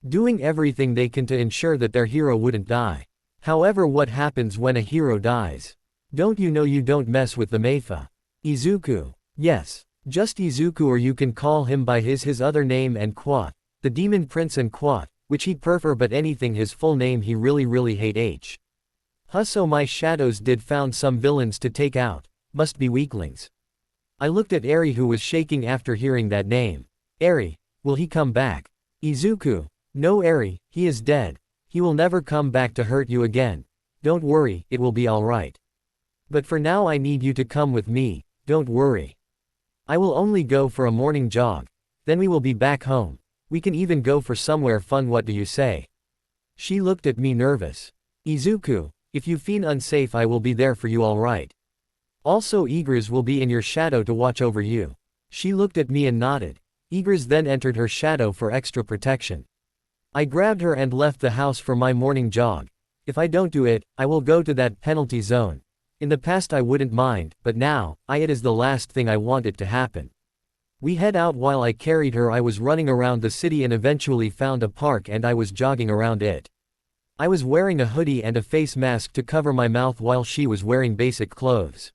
doing everything they can to ensure that their hero wouldn't die. However, what happens when a hero dies? Don't you know you don't mess with the Meifa? Izuku. Yes, just Izuku, or you can call him by his other name and Quat, the demon prince, and Quat, which he prefer, but anything his full name he really hate h. So my shadows did found some villains to take out, must be weaklings. I looked at Eri, who was shaking after hearing that name. Eri, will he come back? Izuku. No Eri, he is dead. He will never come back to hurt you again. Don't worry, it will be alright. But for now I need you to come with me, don't worry. I will only go for a morning jog. Then we will be back home. We can even go for somewhere fun, what do you say? She looked at me nervous. Izuku, if you feel unsafe I will be there for you, alright. Also Igris will be in your shadow to watch over you. She looked at me and nodded. Igris then entered her shadow for extra protection. I grabbed her and left the house for my morning jog. If I don't do it, I will go to that penalty zone. In the past I wouldn't mind, but now, it is the last thing I want it to happen. We head out. While I carried her I was running around the city and eventually found a park and I was jogging around it. I was wearing a hoodie and a face mask to cover my mouth while she was wearing basic clothes.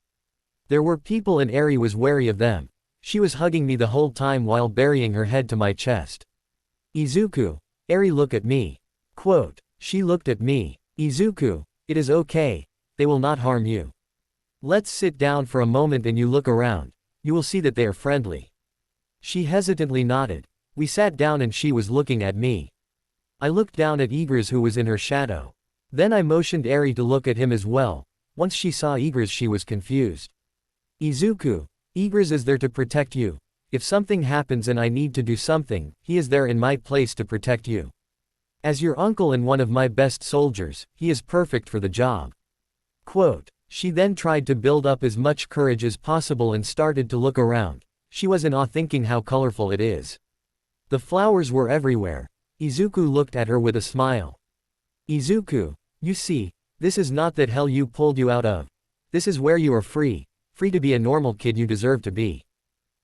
There were people and Eri was wary of them. She was hugging me the whole time while burying her head to my chest. Izuku. Eri, look at me. Quote. She looked at me. Izuku. It is okay. They will not harm you. Let's sit down for a moment and you look around. You will see that they are friendly. She hesitantly nodded. We sat down and she was looking at me. I looked down at Igris, who was in her shadow. Then I motioned Eri to look at him as well. Once she saw Igris she was confused. Izuku. Igris is there to protect you. If something happens and I need to do something, he is there in my place to protect you. As your uncle and one of my best soldiers, he is perfect for the job. Quote. She then tried to build up as much courage as possible and started to look around. She was in awe, thinking how colorful it is. The flowers were everywhere. Izuku looked at her with a smile. Izuku. You see, this is not that hell you pulled you out of. This is where you are free. Free to be a normal kid you deserve to be.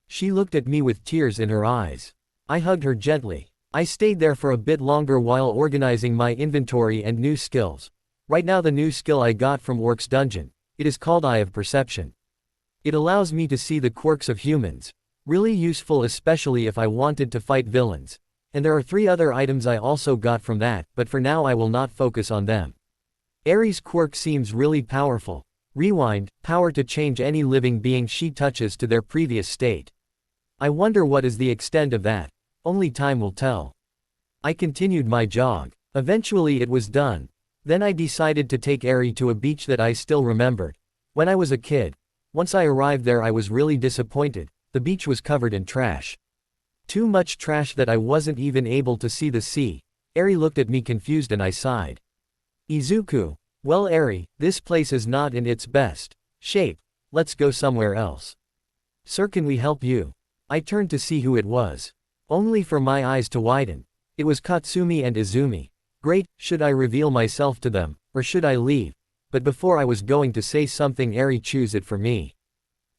She looked at me with tears in her eyes. I hugged her gently. I stayed there for a bit longer while organizing my inventory and new skills. Right now the new skill I got from Orc's dungeon. It is called Eye of Perception. It allows me to see the quirks of humans. Really useful, especially if I wanted to fight villains. And there are 3 other items I also got from that, but for now I will not focus on them. Eri's quirk seems really powerful. Rewind, power to change any living being she touches to their previous state. I wonder what is the extent of that. Only time will tell. I continued my jog. Eventually it was done. Then I decided to take Eri to a beach that I still remembered. When I was a kid. Once I arrived there I was really disappointed. The beach was covered in trash. Too much trash that I wasn't even able to see the sea. Eri looked at me confused and I sighed. Izuku. Well Eri, this place is not in its best shape. Let's go somewhere else. Sir, can we help you? I turned to see who it was. Only for my eyes to widen. It was Katsumi and Izumi. Great, should I reveal myself to them, or should I leave? But before I was going to say something, Eri chose it for me.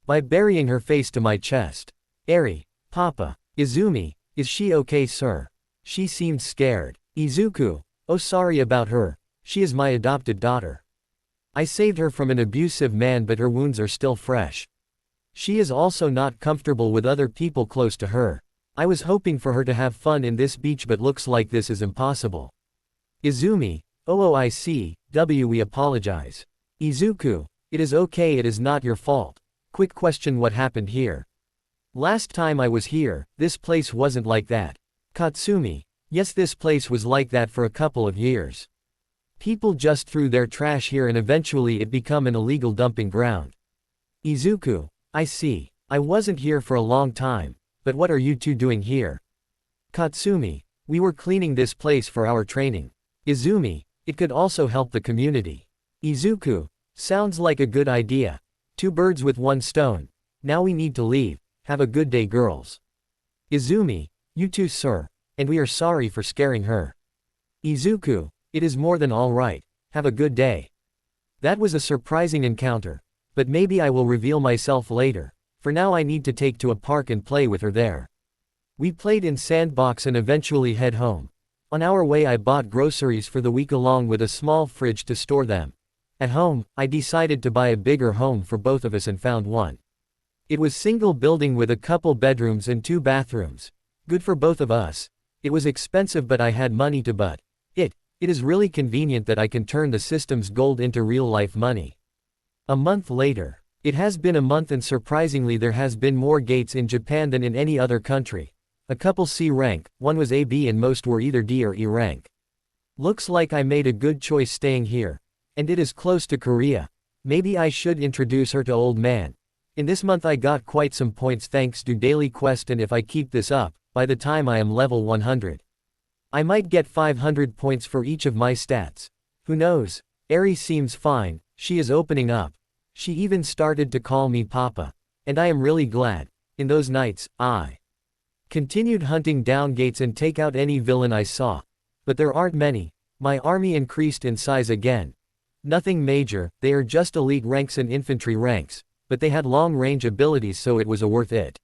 By burying her face to my chest. Eri. Papa. Izumi. Is she okay, sir? She seemed scared. Izuku. Oh, sorry about her. She is my adopted daughter. I saved her from an abusive man, but her wounds are still fresh. She is also not comfortable with other people close to her. I was hoping for her to have fun in this beach, but looks like this is impossible. Izumi. Oh, I see. We apologize. Izuku. It is okay, it is not your fault. Quick question, what happened here? Last time I was here, this place wasn't like that. Katsumi. Yes, this place was like that for a couple of years. People just threw their trash here and eventually it became an illegal dumping ground. Izuku. I see. I wasn't here for a long time, but what are you two doing here? Katsumi. We were cleaning this place for our training. Izumi. It could also help the community. Izuku. Sounds like a good idea. 2 birds with 1 stone. Now we need to leave. Have a good day, girls. Izumi. You too, sir. And we are sorry for scaring her. Izuku. It is more than all right. Have a good day. That was a surprising encounter. But maybe I will reveal myself later. For now I need to take to a park and play with her there. We played in sandbox and eventually head home. On our way I bought groceries for the week along with a small fridge to store them. At home, I decided to buy a bigger home for both of us and found one. It was single building with a couple bedrooms and 2 bathrooms. Good for both of us. It was expensive but I had money to butt. It is really convenient that I can turn the system's gold into real-life money. A month later. It has been a month and surprisingly there has been more gates in Japan than in any other country. A couple C rank, one was AB and most were either D or E rank. Looks like I made a good choice staying here. And it is close to Korea. Maybe I should introduce her to old man. In this month I got quite some points thanks to daily quest, and if I keep this up, by the time I am level 100. I might get 500 points for each of my stats. Who knows? Eri seems fine, she is opening up. She even started to call me Papa. And I am really glad. In those nights, I continued hunting down gates and take out any villain I saw. But there aren't many. My army increased in size again. Nothing major, they are just elite ranks and infantry ranks. But they had long range abilities so it was worth it.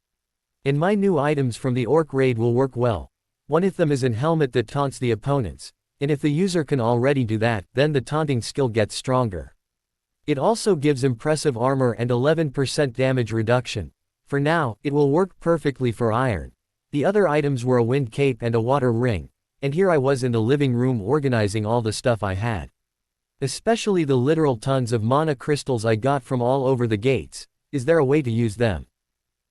And my new items from the orc raid will work well. One of them is an helmet that taunts the opponents. And if the user can already do that, then the taunting skill gets stronger. It also gives impressive armor and 11% damage reduction. For now, it will work perfectly for iron. The other items were a wind cape and a water ring. And here I was in the living room organizing all the stuff I had. Especially the literal tons of mana crystals I got from all over the gates. Is there a way to use them?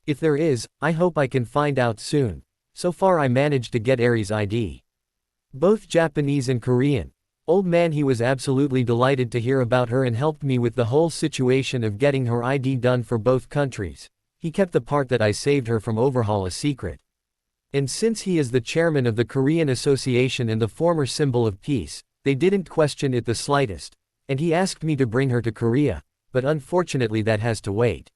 If there is, I hope I can find out soon. So far I managed to get Eri's ID. Both Japanese and Korean. Old man he was absolutely delighted to hear about her and helped me with the whole situation of getting her ID done for both countries. He kept the part that I saved her from overhaul a secret. And since he is the chairman of the Korean Association and the former symbol of peace, they didn't question it the slightest. And he asked me to bring her to Korea, but unfortunately that has to wait.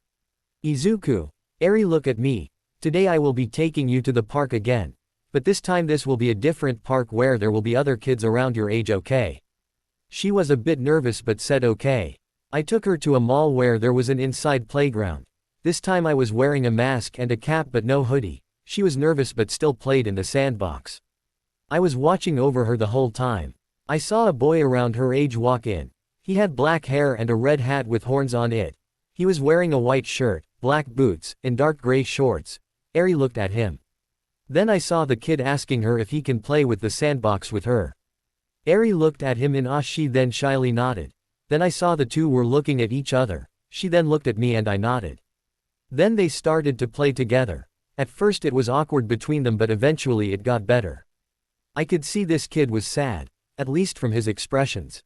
Izuku. Eri, look at me. Today I will be taking you to the park again. But this time this will be a different park where there will be other kids around your age, okay? She was a bit nervous but said okay. I took her to a mall where there was an inside playground. This time I was wearing a mask and a cap but no hoodie. She was nervous but still played in the sandbox. I was watching over her the whole time. I saw a boy around her age walk in. He had black hair and a red hat with horns on it. He was wearing a white shirt, black boots, and dark gray shorts. Eri looked at him. Then I saw the kid asking her if he can play with the sandbox with her. Eri looked at him in awe. She then shyly nodded. Then I saw the two were looking at each other. She then looked at me and I nodded. Then they started to play together. At first it was awkward between them but eventually it got better. I could see this kid was sad, at least from his expressions.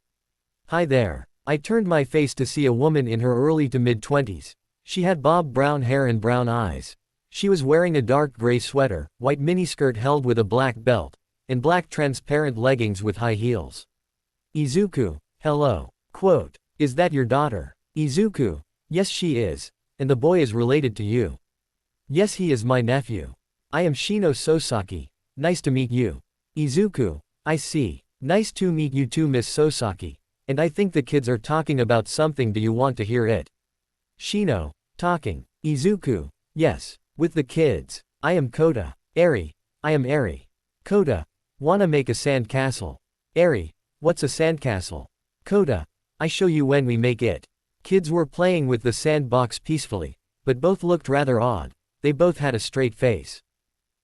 Hi there. I turned my face to see a woman in her early to mid-20s. She had bob brown hair and brown eyes. She was wearing a dark gray sweater, white miniskirt held with a black belt, and black transparent leggings with high heels. Izuku, hello. Quote, is that your daughter? Izuku, yes she is. And the boy is related to you. Yes he is my nephew. I am Shino Sosaki. Nice to meet you. Izuku, I see. Nice to meet you too Miss Sosaki. And I think the kids are talking about something, do you want to hear it? Shino, talking. Izuku, yes. With the kids. I am Kota. Eri. I am Eri. Kota. Wanna make a sand castle. Eri. What's a sandcastle? Kota. I show you when we make it. Kids were playing with the sandbox peacefully. But both looked rather odd. They both had a straight face.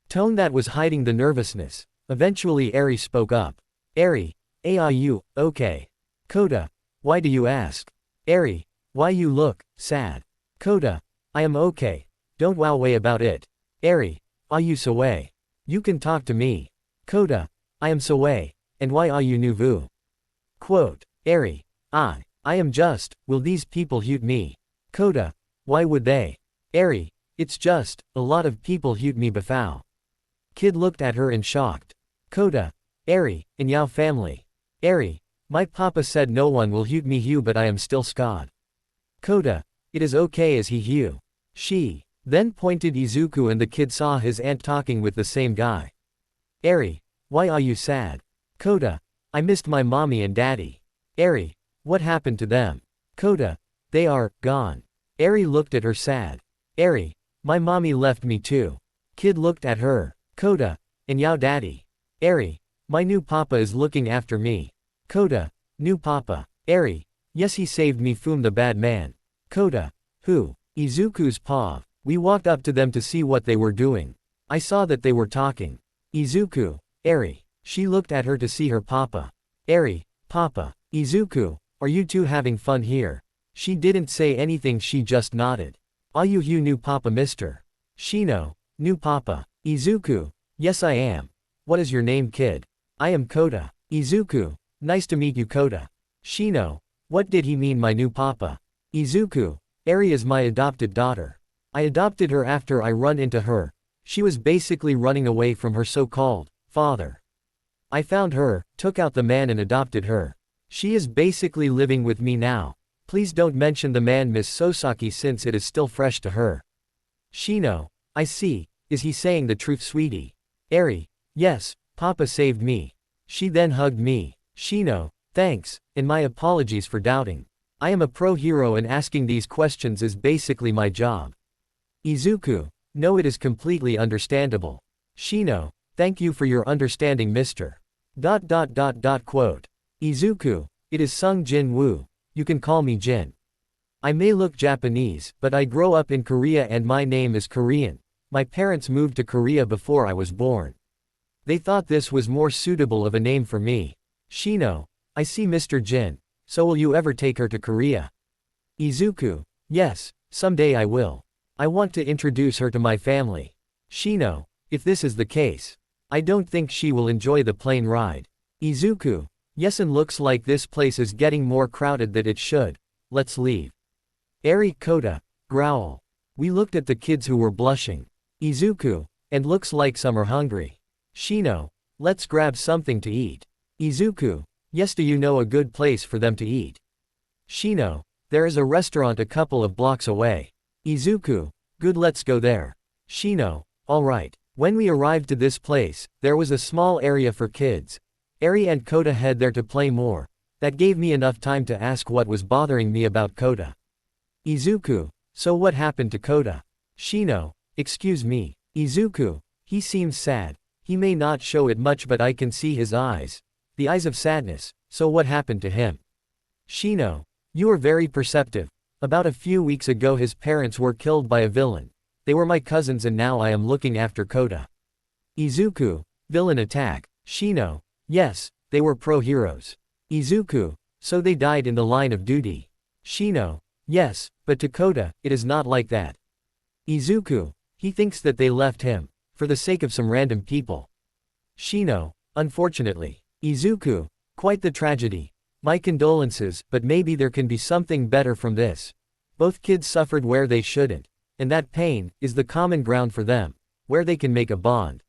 Tone that was hiding the nervousness. Eventually Eri spoke up. Eri. You, okay. Kota. Why do you ask? Eri. Why you look sad? Kota. I am okay. Don't worry about it. Eri. Are you so way? You can talk to me. Kota. I am so way. And why are you nouveau? Quote. Eri. I am just, will these people hate me? Kota. Why would they? Eri. It's just, a lot of people hate me before. Kid looked at her in shocked. Kota. Eri, in your family. Eri. My papa said no one will hate me but I am still scared. Kota. It is okay as he hue. She. Then pointed Izuku and the kid saw his aunt talking with the same guy. Eri. Why are you sad? Kota. I missed my mommy and daddy. Eri. What happened to them? Kota, they are gone. Eri looked at her sad. Eri, my mommy left me too. Kid looked at her. Kota, and Yao daddy. Eri, my new papa is looking after me. Kota, new papa. Eri, yes he saved me from the bad man. Kota, who? Izuku's pa. We walked up to them to see what they were doing. I saw that they were talking. Izuku, Eri. She looked at her to see her papa. Eri, papa. Izuku, are you two having fun here? She didn't say anything, she just nodded. Are you new papa mister? Shino, new papa. Izuku, yes I am. What is your name kid? I am Kota. Izuku, nice to meet you Kota. Shino, what did he mean my new papa? Izuku, Eri is my adopted daughter. I adopted her after I run into her. She was basically running away from her so-called father. I found her, took out the man and adopted her. She is basically living with me now. Please don't mention the man Miss Sosaki since it is still fresh to her. Shino, I see, is he saying the truth sweetie? Eri, yes, papa saved me. She then hugged me. Shino, thanks, and my apologies for doubting. I am a pro hero and asking these questions is basically my job. Izuku, no it is completely understandable. Shino, thank you for your understanding Mr. Quote. Izuku, it is Sung Jin Woo, you can call me Jin. I may look Japanese, but I grow up in Korea and my name is Korean. My parents moved to Korea before I was born. They thought this was more suitable of a name for me. Shino, I see Mr. Jin, so will you ever take her to Korea? Izuku, yes, someday I will. I want to introduce her to my family. Shino, if this is the case, I don't think she will enjoy the plane ride. Izuku, yes and looks like this place is getting more crowded than it should. Let's leave. Eri Kota, growl. We looked at the kids who were blushing. Izuku, and looks like some are hungry. Shino, let's grab something to eat. Izuku, yes do you know a good place for them to eat? Shino, there is a restaurant a couple of blocks away. Izuku, good let's go there. Shino, alright. When we arrived to this place, there was a small area for kids. Eri and Kota head there to play more. That gave me enough time to ask what was bothering me about Kota. Izuku, so what happened to Kota? Shino, excuse me. Izuku, he seems sad. He may not show it much but I can see his eyes. The eyes of sadness, so what happened to him? Shino, you are very perceptive. About a few weeks ago his parents were killed by a villain. They were my cousins and now I am looking after Kota. Izuku, villain attack. Shino, yes, they were pro-heroes. Izuku, so they died in the line of duty. Shino, yes, but to Kota, it is not like that. Izuku, he thinks that they left him, for the sake of some random people. Shino, unfortunately. Izuku, quite the tragedy. My condolences, but maybe there can be something better from this. Both kids suffered where they shouldn't, and that pain is the common ground for them, where they can make a bond.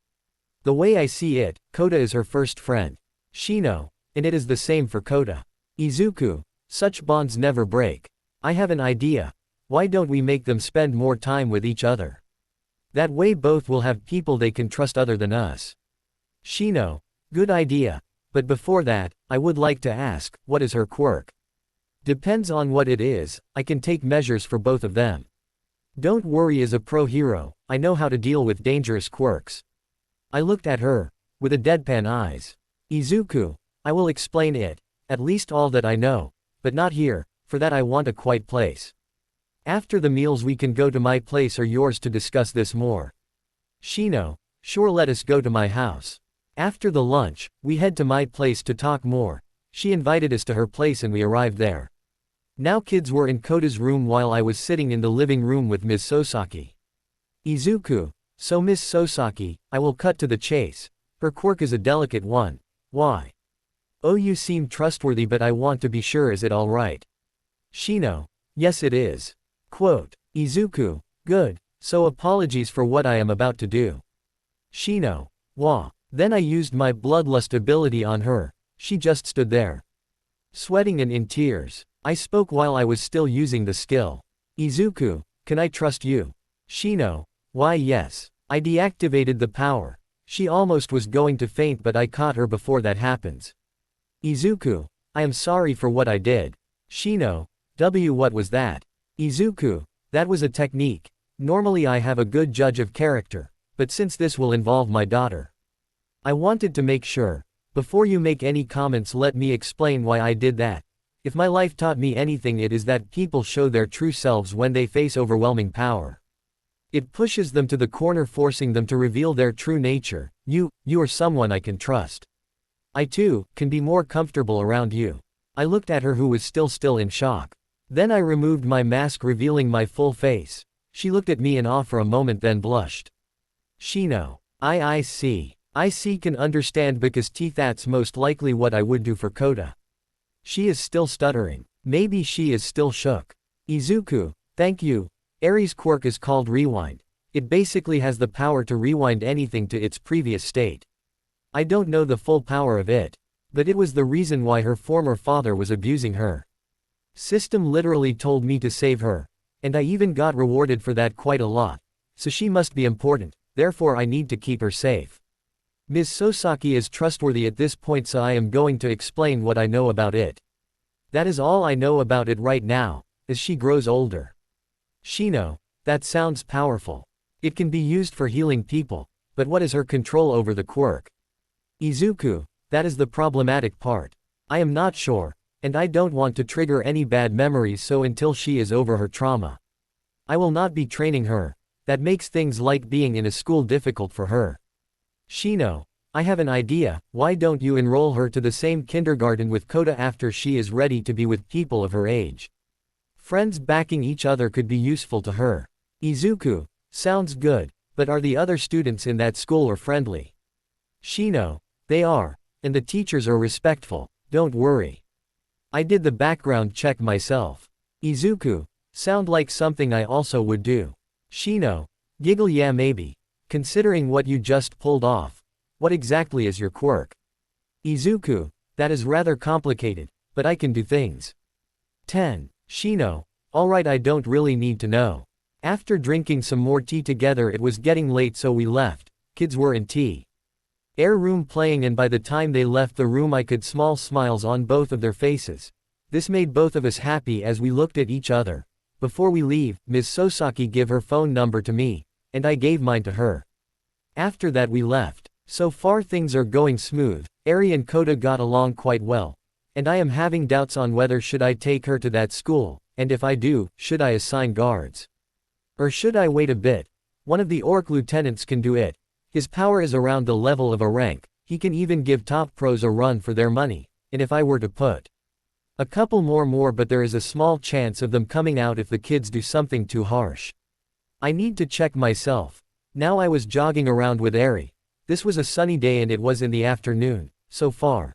The way I see it, Kota is her first friend. Shino, and it is the same for Kota. Izuku, such bonds never break. I have an idea. Why don't we make them spend more time with each other? That way both will have people they can trust other than us. Shino, good idea. But before that, I would like to ask, what is her quirk? Depends on what it is, I can take measures for both of them. Don't worry as a pro-hero, I know how to deal with dangerous quirks. I looked at her, with a deadpan eyes. Izuku, I will explain it, at least all that I know, but not here, for that I want a quiet place. After the meals we can go to my place or yours to discuss this more. Shino, sure let us go to my house. After the lunch, we head to my place to talk more. She invited us to her place and we arrived there. Now kids were in Kota's room while I was sitting in the living room with Ms. Sosaki. Izuku, so Miss Sosaki, I will cut to the chase. Her quirk is a delicate one. Why? Oh you seem trustworthy but I want to be sure is it alright? Shino, yes it is. Quote, Izuku, good, so apologies for what I am about to do. Shino, wah. Then I used my bloodlust ability on her. She just stood there, sweating and in tears. I spoke while I was still using the skill. Izuku, can I trust you? Shino, why yes. I deactivated the power. She almost was going to faint but I caught her before that happens. Izuku, I am sorry for what I did. Shino, What was that? Izuku, that was a technique. Normally I have a good judge of character, but since this will involve my daughter, I wanted to make sure. Before you make any comments, let me explain why I did that. If my life taught me anything, it is that people show their true selves when they face overwhelming power. It pushes them to the corner, forcing them to reveal their true nature. You are someone I can trust. I too can be more comfortable around you. I looked at her, who was still in shock. Then I removed my mask, revealing my full face. She looked at me in awe for a moment, then blushed. Shino. I see. I see, can understand, because that's most likely what I would do for Kota. She is still stuttering. Maybe she is still shook. Izuku, thank you. Eri's quirk is called Rewind. It basically has the power to rewind anything to its previous state. I don't know the full power of it, but it was the reason why her former father was abusing her. System literally told me to save her, and I even got rewarded for that quite a lot. So she must be important, therefore I need to keep her safe. Ms. Sosaki is trustworthy at this point, so I am going to explain what I know about it. That is all I know about it right now, as she grows older. Shino, that sounds powerful. It can be used for healing people, but what is her control over the quirk? Izuku, that is the problematic part. I am not sure, and I don't want to trigger any bad memories, so until she is over her trauma, I will not be training her. That makes things like being in a school difficult for her. Shino, I have an idea. Why don't you enroll her to the same kindergarten with Kota after she is ready to be with people of her age? Friends backing each other could be useful to her. Izuku, sounds good, but are the other students in that school or friendly? Shino, they are, and the teachers are respectful, don't worry. I did the background check myself. Izuku, sound like something I also would do. Shino, giggle, yeah maybe. Considering what you just pulled off, what exactly is your quirk? Izuku, that is rather complicated, but I can do things. 10. Shino, alright, I don't really need to know. After drinking some more tea together, it was getting late, so we left. Kids were in tea air room playing, and by the time they left the room I could small smiles on both of their faces. This made both of us happy as we looked at each other. Before we leave, Ms. Sosaki gave her phone number to me, and I gave mine to her. After that we left. So far things are going smooth. Eri and Kota got along quite well, and I am having doubts on whether should I take her to that school, and if I do, should I assign guards? Or should I wait a bit? One of the orc lieutenants can do it. His power is around the level of a rank. He can even give top pros a run for their money, and if I were to put a couple more, but there is a small chance of them coming out if the kids do something too harsh. I need to check myself. Now I was jogging around with Eri. This was a sunny day and it was in the afternoon. So far,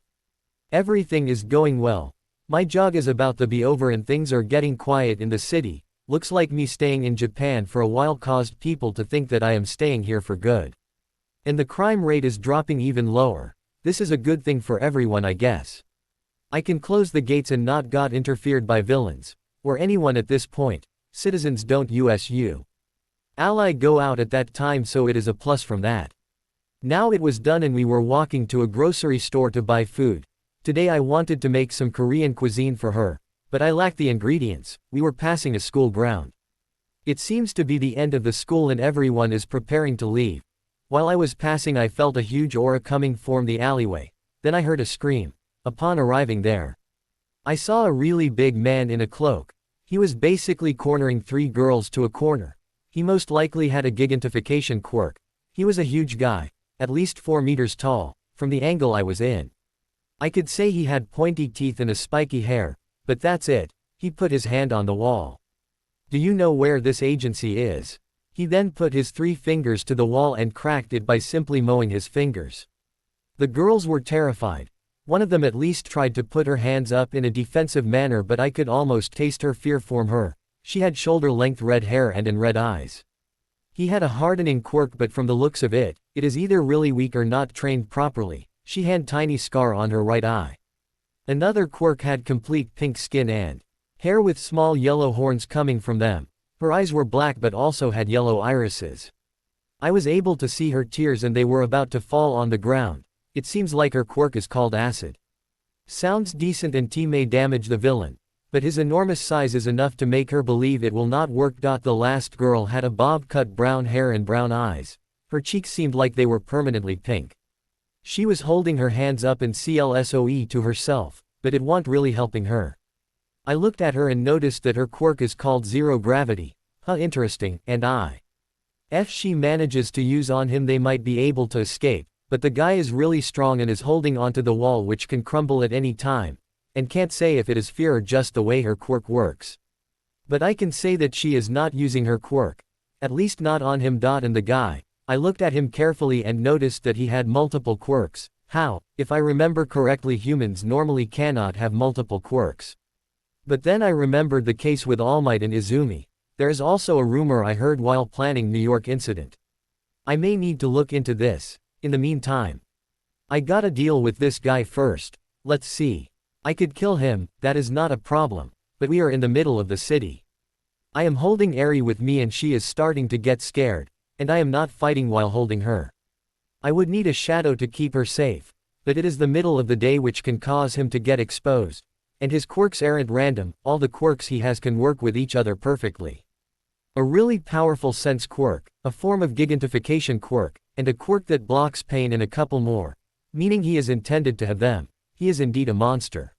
everything is going well. My jog is about to be over and things are getting quiet in the city. Looks like me staying in Japan for a while caused people to think that I am staying here for good. And the crime rate is dropping even lower. This is a good thing for everyone, I guess. I can close the gates and not got interfered by villains, or anyone at this point. Citizens don't usu ally go out at that time, so it is a plus from that. Now it was done and we were walking to a grocery store to buy food. Today I wanted to make some Korean cuisine for her, but I lacked the ingredients. We were passing a school ground. It seems to be the end of the school and everyone is preparing to leave. While I was passing I felt a huge aura coming from the alleyway. Then I heard a scream. Upon arriving there, I saw a really big man in a cloak. He was basically cornering 3 girls to a corner. He most likely had a gigantification quirk. He was a huge guy, at least 4 meters tall, from the angle I was in. I could say he had pointy teeth and a spiky hair, but that's it. He put his hand on the wall. Do you know where this agency is? He then put his 3 fingers to the wall and cracked it by simply mowing his fingers. The girls were terrified. One of them at least tried to put her hands up in a defensive manner, but I could almost taste her fear from her. She had shoulder-length red hair and red eyes. He had a hardening quirk, but from the looks of it, it is either really weak or not trained properly. She had tiny scar on her right eye. Another quirk had complete pink skin and hair with small yellow horns coming from them. Her eyes were black but also had yellow irises. I was able to see her tears and they were about to fall on the ground. It seems like her quirk is called acid. Sounds decent and tea may damage the villain. but his enormous size is enough to make her believe it will not work. The last girl had a bob-cut brown hair and brown eyes. Her cheeks seemed like they were permanently pink. She was holding her hands up in CLSOE to herself, but it wasn't really helping her. I looked at her and noticed that her quirk is called zero gravity. Huh, interesting. And if she manages to use on him, they might be able to escape, but the guy is really strong and is holding onto the wall, which can crumble at any time, and can't say if it is fear or just the way her quirk works. But I can say that she is not using her quirk. At least not on him. And the guy, I looked at him carefully and noticed that he had multiple quirks. How? If I remember correctly, humans normally cannot have multiple quirks. But then I remembered the case with All Might and Izumi. There is also a rumor I heard while planning New York incident. I may need to look into this. In the meantime, I gotta deal with this guy first. Let's see. I could kill him, that is not a problem, but we are in the middle of the city. I am holding Eri with me and she is starting to get scared, and I am not fighting while holding her. I would need a shadow to keep her safe, but it is the middle of the day, which can cause him to get exposed, and his quirks aren't random. All the quirks he has can work with each other perfectly. A really powerful sense quirk, a form of gigantification quirk, and a quirk that blocks pain, and a couple more, meaning he is intended to have them. He is indeed a monster.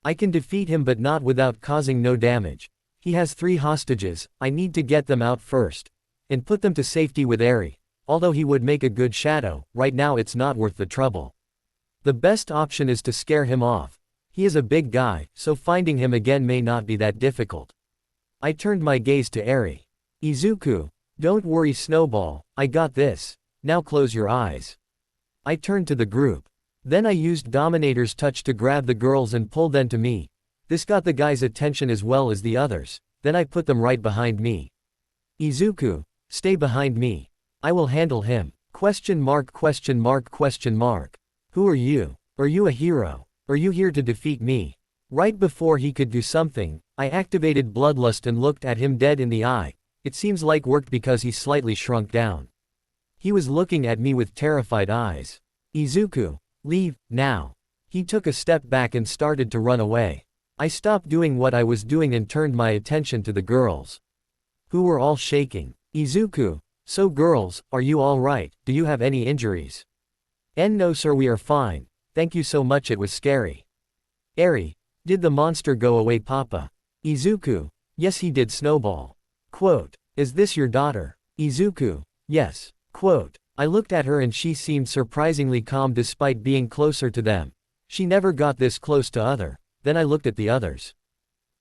I can defeat him, but not without causing no damage. He has 3 hostages, I need to get them out first, and put them to safety with Eri. Although he would make a good shadow, right now it's not worth the trouble. The best option is to scare him off. He is a big guy, so finding him again may not be that difficult. I turned my gaze to Eri. Izuku, don't worry Snowball, I got this. Now close your eyes. I turned to the group. Then I used Dominator's touch to grab the girls and pull them to me. This got the guy's attention as well as the others. Then I put them right behind me. Izuku, stay behind me. I will handle him. Question mark, question mark, question mark. Who are you? Are you a hero? Are you here to defeat me? Right before he could do something, I activated Bloodlust and looked at him dead in the eye. It seems like worked because he slightly shrunk down. He was looking at me with terrified eyes. Izuku, leave, now. He took a step back and started to run away. I stopped doing what I was doing and turned my attention to the girls, who were all shaking. Izuku, so girls, are you all right? Do you have any injuries? No sir, we are fine. Thank you so much, it was scary. Eri, did the monster go away, Papa? Izuku, yes he did. Snowball. Quote, is this your daughter? Izuku, yes. Quote, I looked at her and she seemed surprisingly calm despite being closer to them. She never got this close to other. Then I looked at the others.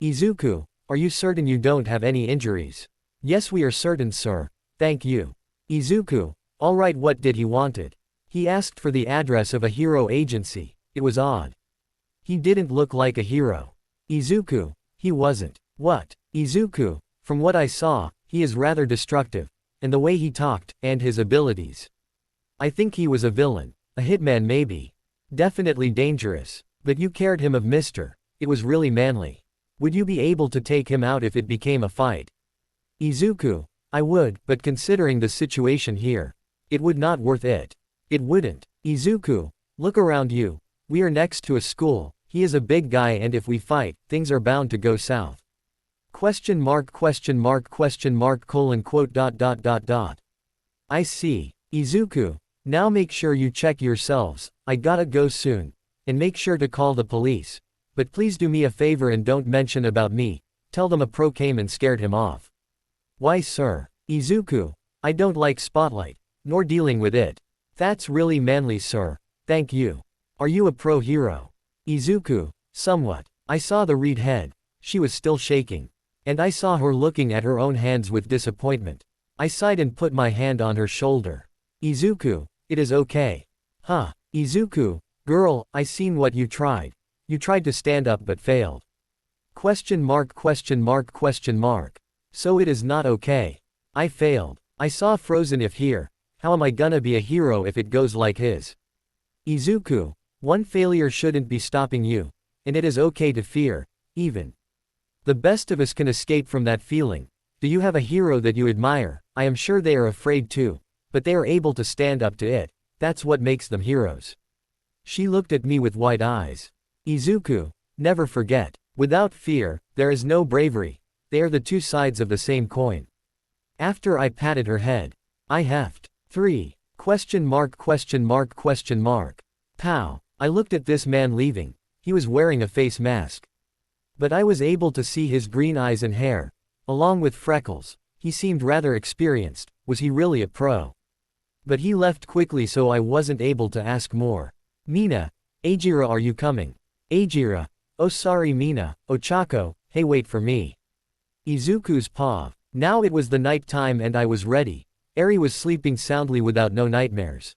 Izuku, are you certain you don't have any injuries? Yes, we are certain, sir. Thank you. Izuku, alright, what did he wanted? He asked for the address of a hero agency. It was odd. He didn't look like a hero. Izuku, he wasn't. What? Izuku, from what I saw, he is rather destructive, and the way he talked, and his abilities. I think he was a villain, a hitman maybe. Definitely dangerous, but you cared him of Mr. It was really manly. Would you be able to take him out if it became a fight? Izuku, I would, but considering the situation here, it would not worth it. It wouldn't. Izuku, look around you. We are next to a school. He is a big guy and if we fight, things are bound to go south. Question mark, question mark, question mark, colon, quote, ... I see. Izuku, now make sure you check yourselves. I gotta go soon. And make sure to call the police. But please do me a favor and don't mention about me. Tell them a pro came and scared him off. Why sir? Izuku, I don't like spotlight, nor dealing with it. That's really manly sir. Thank you. Are you a pro hero? Izuku, somewhat. I saw the reed head. She was still shaking. And I saw her looking at her own hands with disappointment. I sighed and put my hand on her shoulder. Izuku, it is okay. Huh, Izuku, girl, I seen what you tried. You tried to stand up but failed. Question mark, question mark, question mark. So it is not okay. I failed. I saw Frozen if here. How am I gonna be a hero if it goes like his? Izuku, one failure shouldn't be stopping you. And it is okay to fear, even. The best of us can escape from that feeling. Do you have a hero that you admire? I am sure they are afraid too. But they are able to stand up to it. That's what makes them heroes. She looked at me with wide eyes. Izuku, never forget. Without fear, there is no bravery. They are the two sides of the same coin. After I patted her head, I heft. 3. Question mark question mark question mark. Pow. I looked at this man leaving. He was wearing a face mask. But I was able to see his green eyes and hair, along with freckles. He seemed rather experienced. Was he really a pro? But he left quickly, so I wasn't able to ask more. Mina. Ajira, are you coming? Ajira. Oh sorry Mina. Ochako. Hey, wait for me. Izuku's paw. Now it was the night time and I was ready. Eri was sleeping soundly without no nightmares.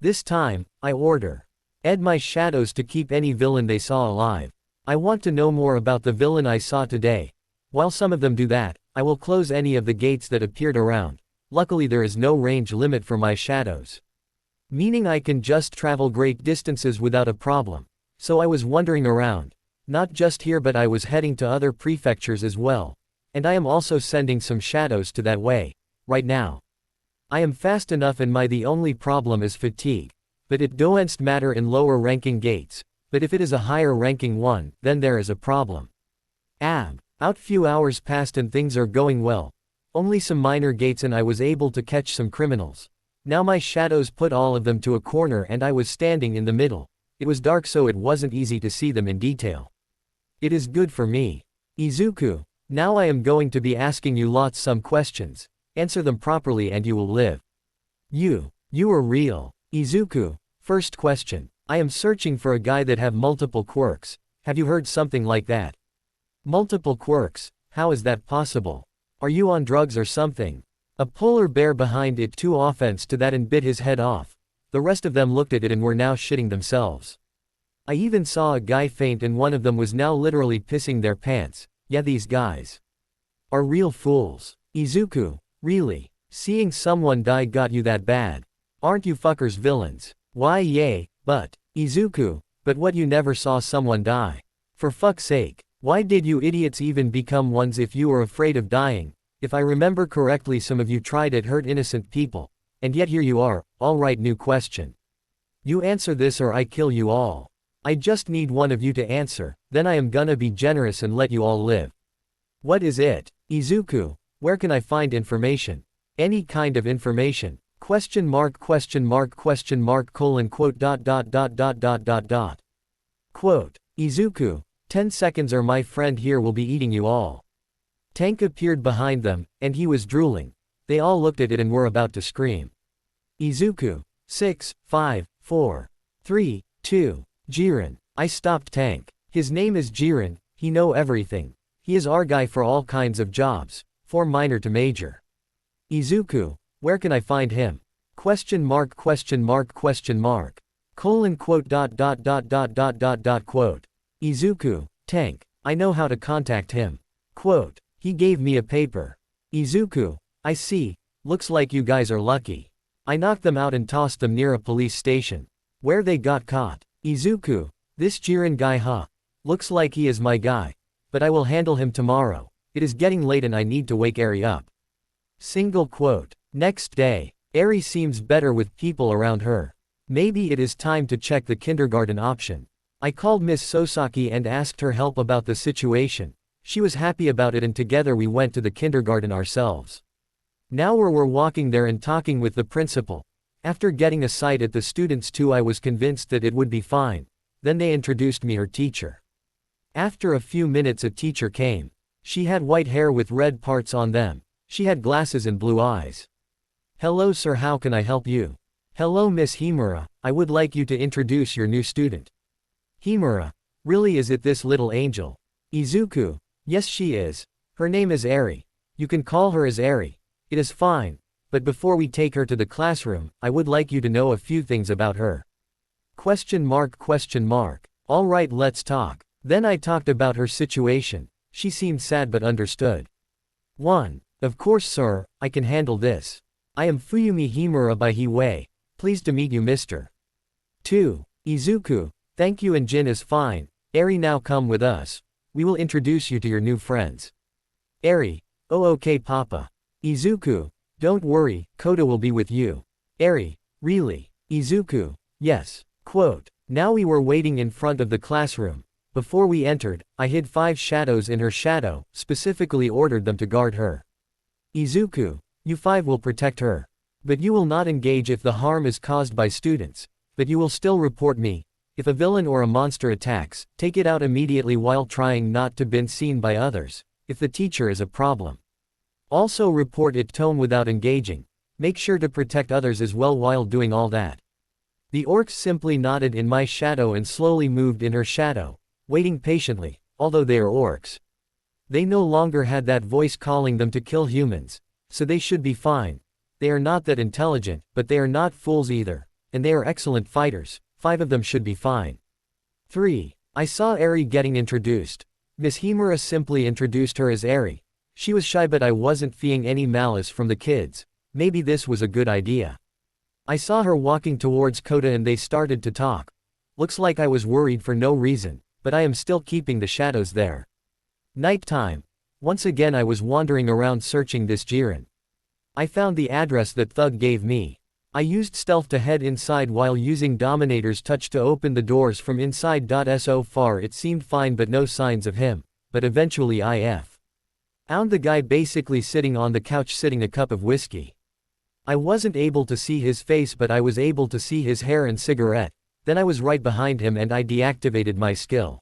This time, I order. Ed my shadows to keep any villain they saw alive. I want to know more about the villain I saw today. While some of them do that, I will close any of the gates that appeared around. Luckily there is no range limit for my shadows. Meaning I can just travel great distances without a problem. So I was wandering around. Not just here, but I was heading to other prefectures as well. And I am also sending some shadows to that way. Right now. I am fast enough and the only problem is fatigue. But it doesn't matter in lower ranking gates. But if it is a higher ranking one, then there is a problem. Out few hours passed and things are going well. Only some minor gates and I was able to catch some criminals. Now my shadows put all of them to a corner and I was standing in the middle. It was dark so it wasn't easy to see them in detail. It is good for me. Izuku. Now I am going to be asking you some questions. Answer them properly and you will live. You are real. Izuku. First question. I am searching for a guy that have multiple quirks. Have you heard something like that? Multiple quirks? How is that possible? Are you on drugs or something? A polar bear behind it took offense to that and bit his head off. The rest of them looked at it and were now shitting themselves. I even saw a guy faint and one of them was now literally pissing their pants. Yeah, these guys are real fools. Izuku. Really? Seeing someone die got you that bad? Aren't you fuckers villains? Why yay, but, Izuku, but what, you never saw someone die? For fuck's sake, why did you idiots even become ones if you were afraid of dying? If I remember correctly, some of you tried to hurt innocent people. And yet here you are. Alright, new question. You answer this or I kill you all. I just need one of you to answer, then I am gonna be generous and let you all live. What is it? Izuku. Where can I find information? Any kind of information. Question mark question mark question mark colon quote dot dot dot dot dot dot dot. Quote. Izuku. 10 seconds or my friend here will be eating you all. Tank appeared behind them, and he was drooling. They all looked at it and were about to scream. Izuku. 6, 5, 4, 3, 2. Jiren. I stopped Tank. His name is Jiren, he know everything. He is our guy for all kinds of jobs, from minor to major. Izuku. Where can I find him? Question mark question mark question mark. Colon quote dot dot dot dot dot dot dot quote. Izuku. Tank. I know how to contact him. Quote. He gave me a paper. Izuku. I see. Looks like you guys are lucky. I knocked them out and tossed them near a police station. Where they got caught. Izuku. This Jiren guy, huh? Looks like he is my guy. But I will handle him tomorrow. It is getting late and I need to wake Eri up. Single quote. Next day. Eri seems better with people around her. Maybe it is time to check the kindergarten option. I called Miss Sosaki and asked her help about the situation. She was happy about it and together we went to the kindergarten ourselves. Now we're walking there and talking with the principal. After getting a sight at the students too, I was convinced that it would be fine. Then they introduced me her teacher. After a few minutes a teacher came. She had white hair with red parts on them. She had glasses and blue eyes. Hello sir, how can I help you? Hello Miss Himura, I would like you to introduce your new student. Himura. Really, is it this little angel? Izuku. Yes she is. Her name is Eri. You can call her as Eri. It is fine. But before we take her to the classroom, I would like you to know a few things about her. Question mark question mark. Alright, let's talk. Then I talked about her situation. She seemed sad but understood. 1. Of course sir, I can handle this. I am Fuyumi Himura by Hiwei. Pleased to meet you Mr. 2. Izuku. Thank you and Jin is fine. Eri, now come with us. We will introduce you to your new friends. Eri. Oh okay papa. Izuku. Don't worry, Koda will be with you. Eri. Really? Izuku. Yes. Quote. Now we were waiting in front of the classroom. Before we entered, I hid 5 shadows in her shadow, specifically ordered them to guard her. Izuku, you 5 will protect her. But you will not engage if the harm is caused by students, but you will still report me. If a villain or a monster attacks, take it out immediately while trying not to be seen by others, if the teacher is a problem. Also report it tone without engaging. Make sure to protect others as well while doing all that. The orcs simply nodded in my shadow and slowly moved in her shadow, waiting patiently, although they are orcs. They no longer had that voice calling them to kill humans, so they should be fine. They are not that intelligent, but they are not fools either, and they are excellent fighters. 5 of them should be fine. 3. I saw Eri getting introduced. Miss Himura simply introduced her as Eri. She was shy but I wasn't feeling any malice from the kids. Maybe this was a good idea. I saw her walking towards Kota and they started to talk. Looks like I was worried for no reason, but I am still keeping the shadows there. Night time. Once again I was wandering around searching this Jiren. I found the address that Thug gave me. I used stealth to head inside while using Dominator's touch to open the doors from inside. So far it seemed fine but no signs of him, but eventually I found the guy basically sitting on the couch sipping a cup of whiskey. I wasn't able to see his face but I was able to see his hair and cigarette, then I was right behind him and I deactivated my skill.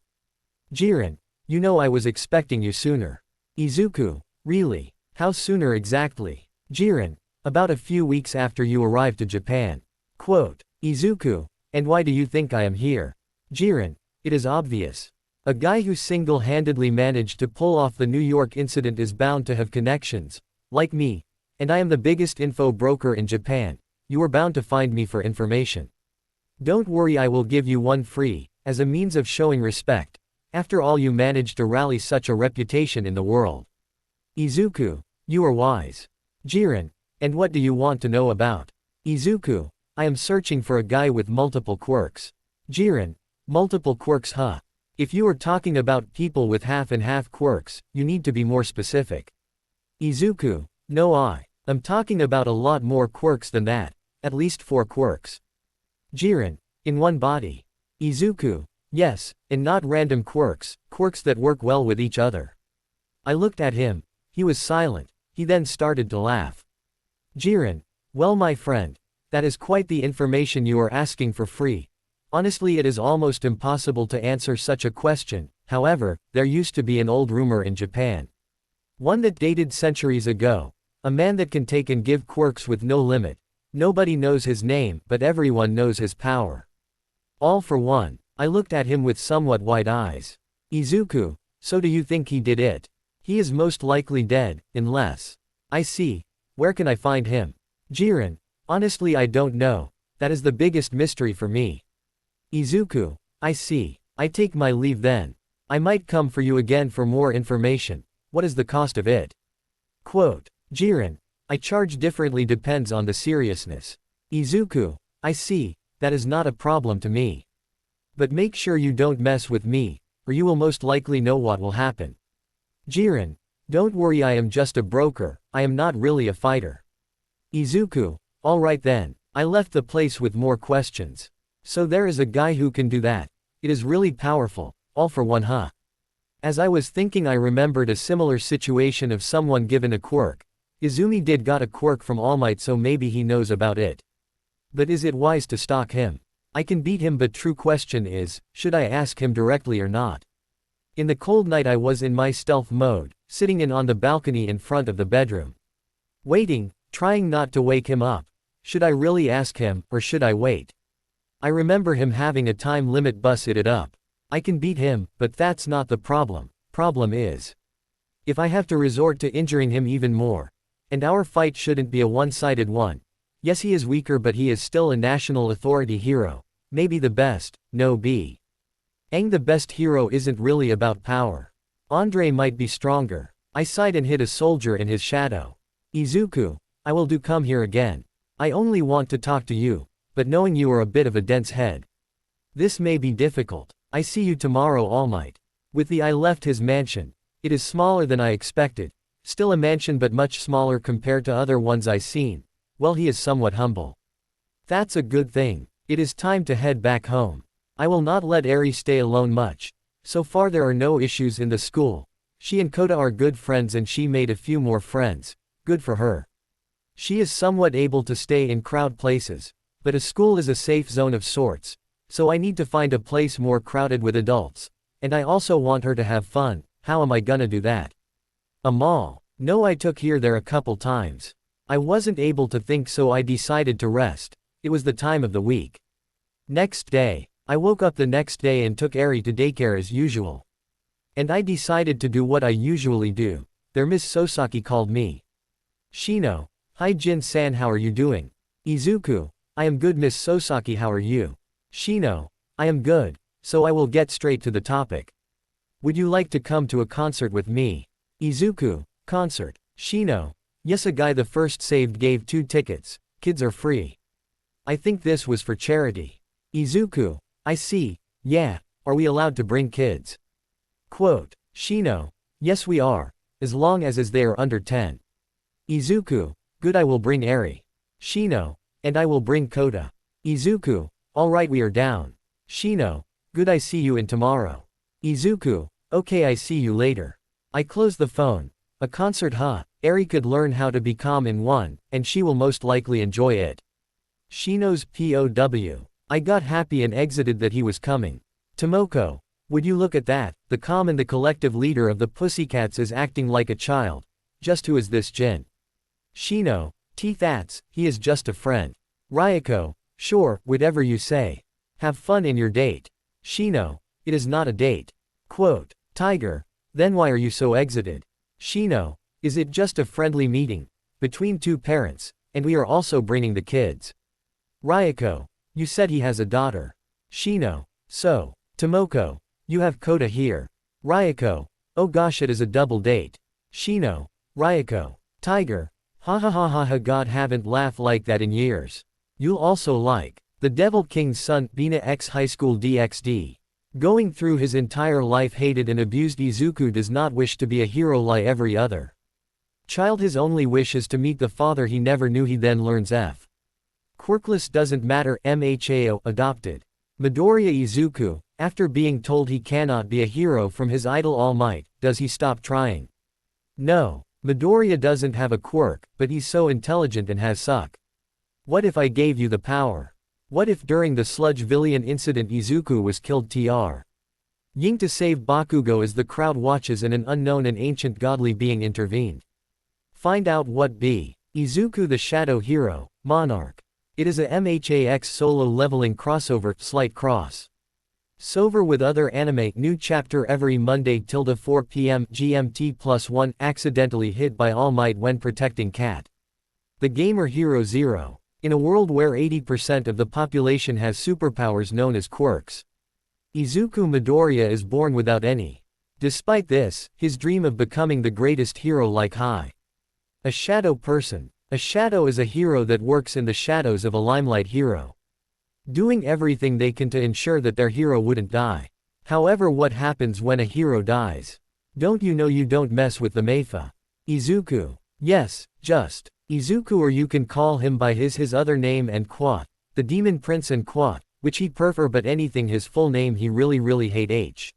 Jiren, you know I was expecting you sooner. Izuku, really? How sooner exactly? Jiren, about a few weeks after you arrived to Japan. Quote, Izuku, and why do you think I am here? Jiren, it is obvious. A guy who single-handedly managed to pull off the New York incident is bound to have connections, like me, and I am the biggest info broker in Japan. You are bound to find me for information. Don't worry, I will give you one free, as a means of showing respect. After all, you managed to rally such a reputation in the world. Izuku, you are wise. Jiren, and what do you want to know about? Izuku, I am searching for a guy with multiple quirks. Jiren, multiple quirks, huh? If you are talking about people with half and half quirks, you need to be more specific. Izuku, no, I'm talking about a lot more quirks than that, at least 4 quirks. Jiren, in one body. Izuku, yes, and not random quirks, quirks that work well with each other. I looked at him, he was silent, he then started to laugh. Jiren, well my friend, that is quite the information you are asking for free. Honestly, it is almost impossible to answer such a question. However, there used to be an old rumor in Japan. One that dated centuries ago. A man that can take and give quirks with no limit. Nobody knows his name, but everyone knows his power. All for one. I looked at him with somewhat wide eyes. Izuku, so do you think he did it? He is most likely dead, unless. I see. Where can I find him? Jiren, honestly I don't know. That is the biggest mystery for me. Izuku, I see. I take my leave then. I might come for you again for more information. What is the cost of it? Quote, Jiren, I charge differently depends on the seriousness. Izuku, I see, that is not a problem to me. But make sure you don't mess with me, or you will most likely know what will happen. Jiren, don't worry, I am just a broker, I am not really a fighter. Izuku, alright then. I left the place with more questions. So there is a guy who can do that. It is really powerful, all for one, huh? As I was thinking, I remembered a similar situation of someone given a quirk. Izumi did got a quirk from All Might, so maybe he knows about it. But is it wise to stalk him? I can beat him, but true question is, should I ask him directly or not? In the cold night I was in my stealth mode, sitting on the balcony in front of the bedroom. Waiting, trying not to wake him up. Should I really ask him, or should I wait? I remember him having a time limit, busted it up. I can beat him, but that's not the problem. Problem is, if I have to resort to injuring him even more. And our fight shouldn't be a one-sided one. Yes, he is weaker, but he is still a national authority hero. Maybe the best, no B. Aang, the best hero isn't really about power. Andre might be stronger. I sighed and hit a soldier in his shadow. Izuku, I will do come here again. I only want to talk to you, but knowing you are a bit of a dense head. This may be difficult. I see you tomorrow, All Might. With the I left his mansion. It is smaller than I expected. Still a mansion, but much smaller compared to other ones I seen. Well, he is somewhat humble. That's a good thing. It is time to head back home. I will not let Eri stay alone much. So far there are no issues in the school. She and Kota are good friends and she made a few more friends. Good for her. She is somewhat able to stay in crowd places. But a school is a safe zone of sorts. So I need to find a place more crowded with adults. And I also want her to have fun. How am I gonna do that? A mall. No, I took her there a couple times. I wasn't able to think, so I decided to rest. It was the time of the week. Next day. I woke up the next day and took Eri to daycare as usual. And I decided to do what I usually do. There Miss Sosaki called me. Shino. Hi Jin-san, how are you doing? Izuku. I am good Miss Sosaki, how are you? Shino. I am good. So I will get straight to the topic. Would you like to come to a concert with me? Izuku. Concert. Shino. Yes, a guy the first saved gave 2 tickets. Kids are free. I think this was for charity. Izuku. I see. Yeah. Are we allowed to bring kids? Quote. Shino. Yes we are. As long as they are under 10. Izuku. Good, I will bring Eri. Shino. And I will bring Kota. Izuku. Alright, we are down. Shino. Good, I see you in tomorrow. Izuku. Okay, I see you later. I close the phone. A concert, huh? Eri could learn how to be calm in one, and she will most likely enjoy it. Shino's POW. I got happy and exited that he was coming. Tomoko. Would you look at that, the calm and the collective leader of the Pussycats is acting like a child. Just who is this Jin? Shino. That's, he is just a friend. Ryoko. Sure, whatever you say. Have fun in your date. Shino. It is not a date. Quote. Tiger. Then why are you so exited? Shino. Is it just a friendly meeting? Between 2 parents, and we are also bringing the kids. Ryoko. You said he has a daughter. Shino. So. Tomoko. You have Kota here. Ryoko. Oh gosh, it is a double date. Shino. Ryoko. Tiger. Ha ha ha ha ha, God, haven't laughed like that in years. You'll also like. The Devil King's son, Bina X High School DxD. Going through his entire life hated and abused, Izuku does not wish to be a hero like every other child. His only wish is to meet the father he never knew. He then learns F. Quirkless doesn't matter, MHAO, adopted. Midoriya. Izuku, after being told he cannot be a hero from his idol All Might, does he stop trying? No. Midoriya doesn't have a quirk, but he's so intelligent and has suck. What if I gave you the power? What if during the sludge villain incident Izuku was killed? Tr. Ying to save Bakugo as the crowd watches and an unknown and ancient godly being intervened. Find out what B. Izuku the Shadow Hero, Monarch. It is a MHAX solo leveling crossover, slight cross. Sover with other anime. New chapter every Monday 4 p.m. GMT+1. Accidentally hit by All Might when protecting Cat. The gamer Hero Zero. In a world where 80% of the population has superpowers known as quirks, Izuku Midoriya is born without any. Despite this, his dream of becoming the greatest hero like high. A shadow person. A shadow is a hero that works in the shadows of a limelight hero, doing everything they can to ensure that their hero wouldn't die. However, what happens when a hero dies? Don't you know you don't mess with the Meifa? Izuku. Yes, just Izuku, or you can call him by his other name and Quat, the Demon Prince and Quat, which he prefer, but anything his full name he really hate H.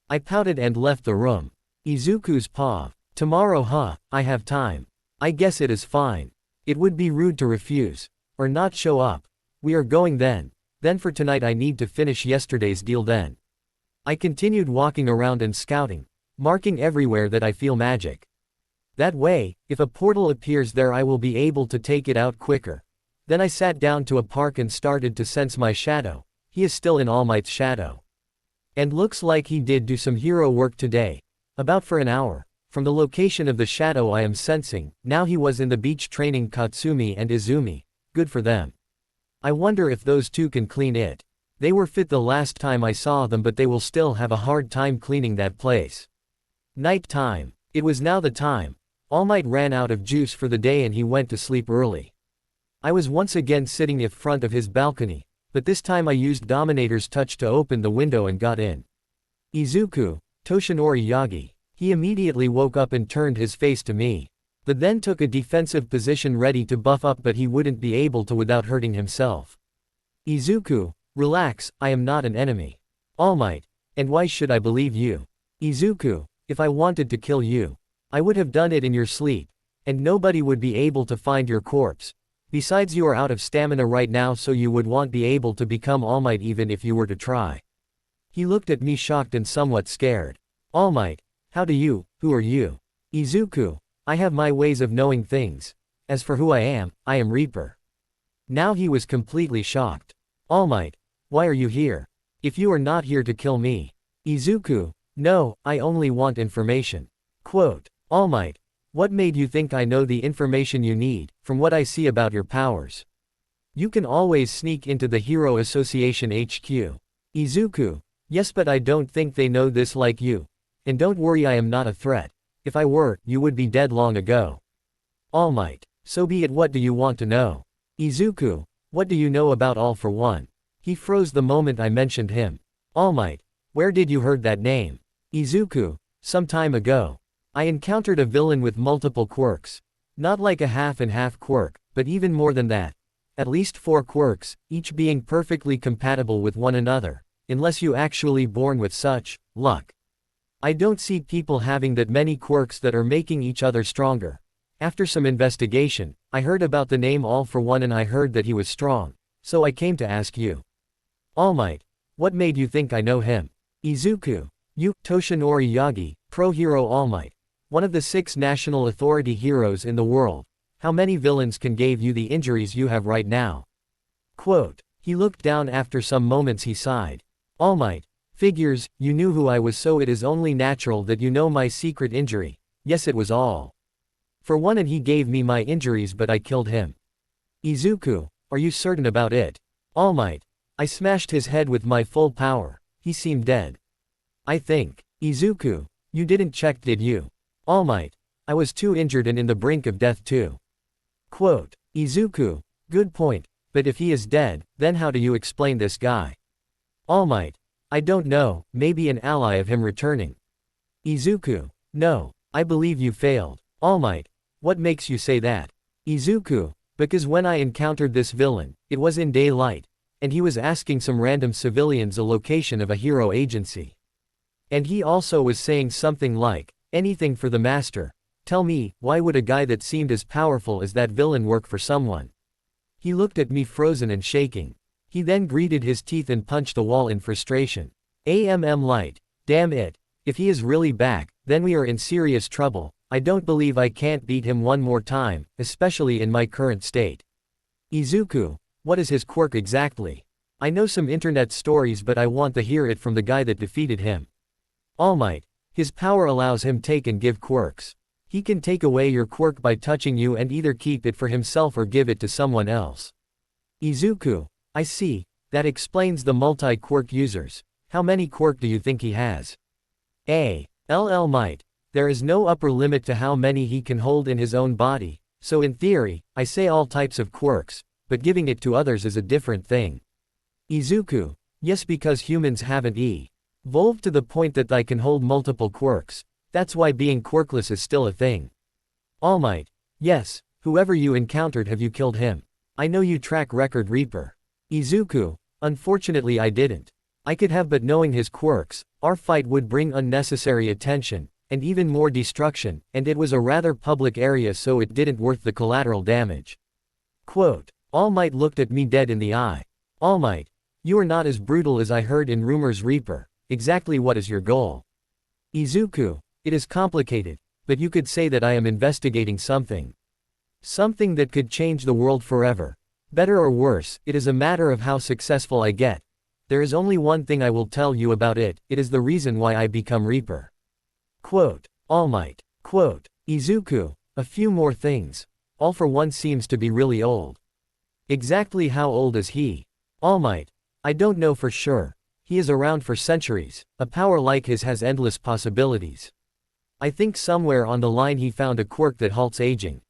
I pouted and left the room. Izuku's paw. Tomorrow, huh? I have time. I guess it is fine. It would be rude to refuse. Or not show up. We are going then. Then for tonight I need to finish yesterday's deal then. I continued walking around and scouting, marking everywhere that I feel magic. That way, if a portal appears there I will be able to take it out quicker. Then I sat down to a park and started to sense my shadow. He is still in All Might's shadow. And looks like he did do some hero work today. About for an hour. From the location of the shadow I am sensing, now he was in the beach training Katsumi and Izumi. Good for them. I wonder if those two can clean it. They were fit the last time I saw them, but they will still have a hard time cleaning that place. Night time. It was now the time. All Might ran out of juice for the day and he went to sleep early. I was once again sitting in front of his balcony, but this time I used Dominator's touch to open the window and got in. Izuku, Toshinori Yagi. He immediately woke up and turned his face to me. The then took a defensive position ready to buff up, but he wouldn't be able to without hurting himself. Izuku, relax, I am not an enemy. All Might, And why should I believe you? Izuku, if I wanted to kill you, I would have done it in your sleep, and nobody would be able to find your corpse. Besides, you are out of stamina right now, so you won't be able to become All Might even if you were to try. He looked at me shocked and somewhat scared. All Might? Who are you? Izuku, I have my ways of knowing things. As for who I am Reaper. Now he was completely shocked. All Might, why are you here? If you are not here to kill me. Izuku, no, I only want information. Quote, All Might, what made you think I know the information you need, from what I see about your powers? You can always sneak into the Hero Association HQ. Izuku, yes, but I don't think they know this like you. And don't worry, I am not a threat. If I were, you would be dead long ago. All Might, so be it. What do you want to know? Izuku, what do you know about All for One? He froze the moment I mentioned him. All Might, where did you heard that name? Izuku, some time ago. I encountered a villain with multiple quirks. Not like a half and half quirk, but even more than that. At least 4 quirks, each being perfectly compatible with one another, unless you actually born with such luck. I don't see people having that many quirks that are making each other stronger. After some investigation, I heard about the name All for One and I heard that he was strong, so I came to ask you. All Might, what made you think I know him? Izuku, you, Toshinori Yagi, pro hero All Might, one of the 6 national authority heroes in the world. How many villains can give you the injuries you have right now? Quote, he looked down. After some moments he sighed. All Might, figures, you knew who I was, so it is only natural that you know my secret injury. Yes, it was All for One and he gave me my injuries, but I killed him. Izuku, are you certain about it? All Might, I smashed his head with my full power. He seemed dead. I think. Izuku, you didn't check, did you? All Might, I was too injured and in the brink of death too. Quote, Izuku, good point, but if he is dead, then how do you explain this guy? All Might, I don't know, maybe an ally of him returning. Izuku, no, I believe you failed. All Might, what makes you say that? Izuku, because when I encountered this villain, it was in daylight, and he was asking some random civilians a location of a hero agency. And he also was saying something like, anything for the master. Tell me, why would a guy that seemed as powerful as that villain work for someone? He looked at me frozen and shaking. He then gritted his teeth and punched the wall in frustration. Light, damn it. If he is really back, then we are in serious trouble. I don't believe I can't beat him one more time, especially in my current state. Izuku, what is his quirk exactly? I know some internet stories, but I want to hear it from the guy that defeated him. All Might, his power allows him take and give quirks. He can take away your quirk by touching you and either keep it for himself or give it to someone else. Izuku, I see, that explains the multi-quirk users. How many quirk do you think he has? Might, there is no upper limit to how many he can hold in his own body, so in theory, I say all types of quirks, but giving it to others is a different thing. Izuku, yes, because humans haven't evolved to the point that I can hold multiple quirks. That's why being quirkless is still a thing. All Might, yes, whoever you encountered, have you killed him? I know you track record Reaper. Izuku, unfortunately I didn't. I could have, but knowing his quirks, our fight would bring unnecessary attention, and even more destruction, and it was a rather public area, so it didn't worth the collateral damage. Quote, All Might looked at me dead in the eye. All Might, you are not as brutal as I heard in rumors, Reaper. Exactly what is your goal? Izuku, it is complicated, but you could say that I am investigating something. Something that could change the world forever. Better or worse, it is a matter of how successful I get. There is only one thing I will tell you about it, it is the reason why I become Reaper. Quote, All Might. Quote, Izuku, a few more things. All for One seems to be really old. Exactly how old is he? All Might, I don't know for sure. He is around for centuries. A power like his has endless possibilities. I think somewhere on the line he found a quirk that halts aging.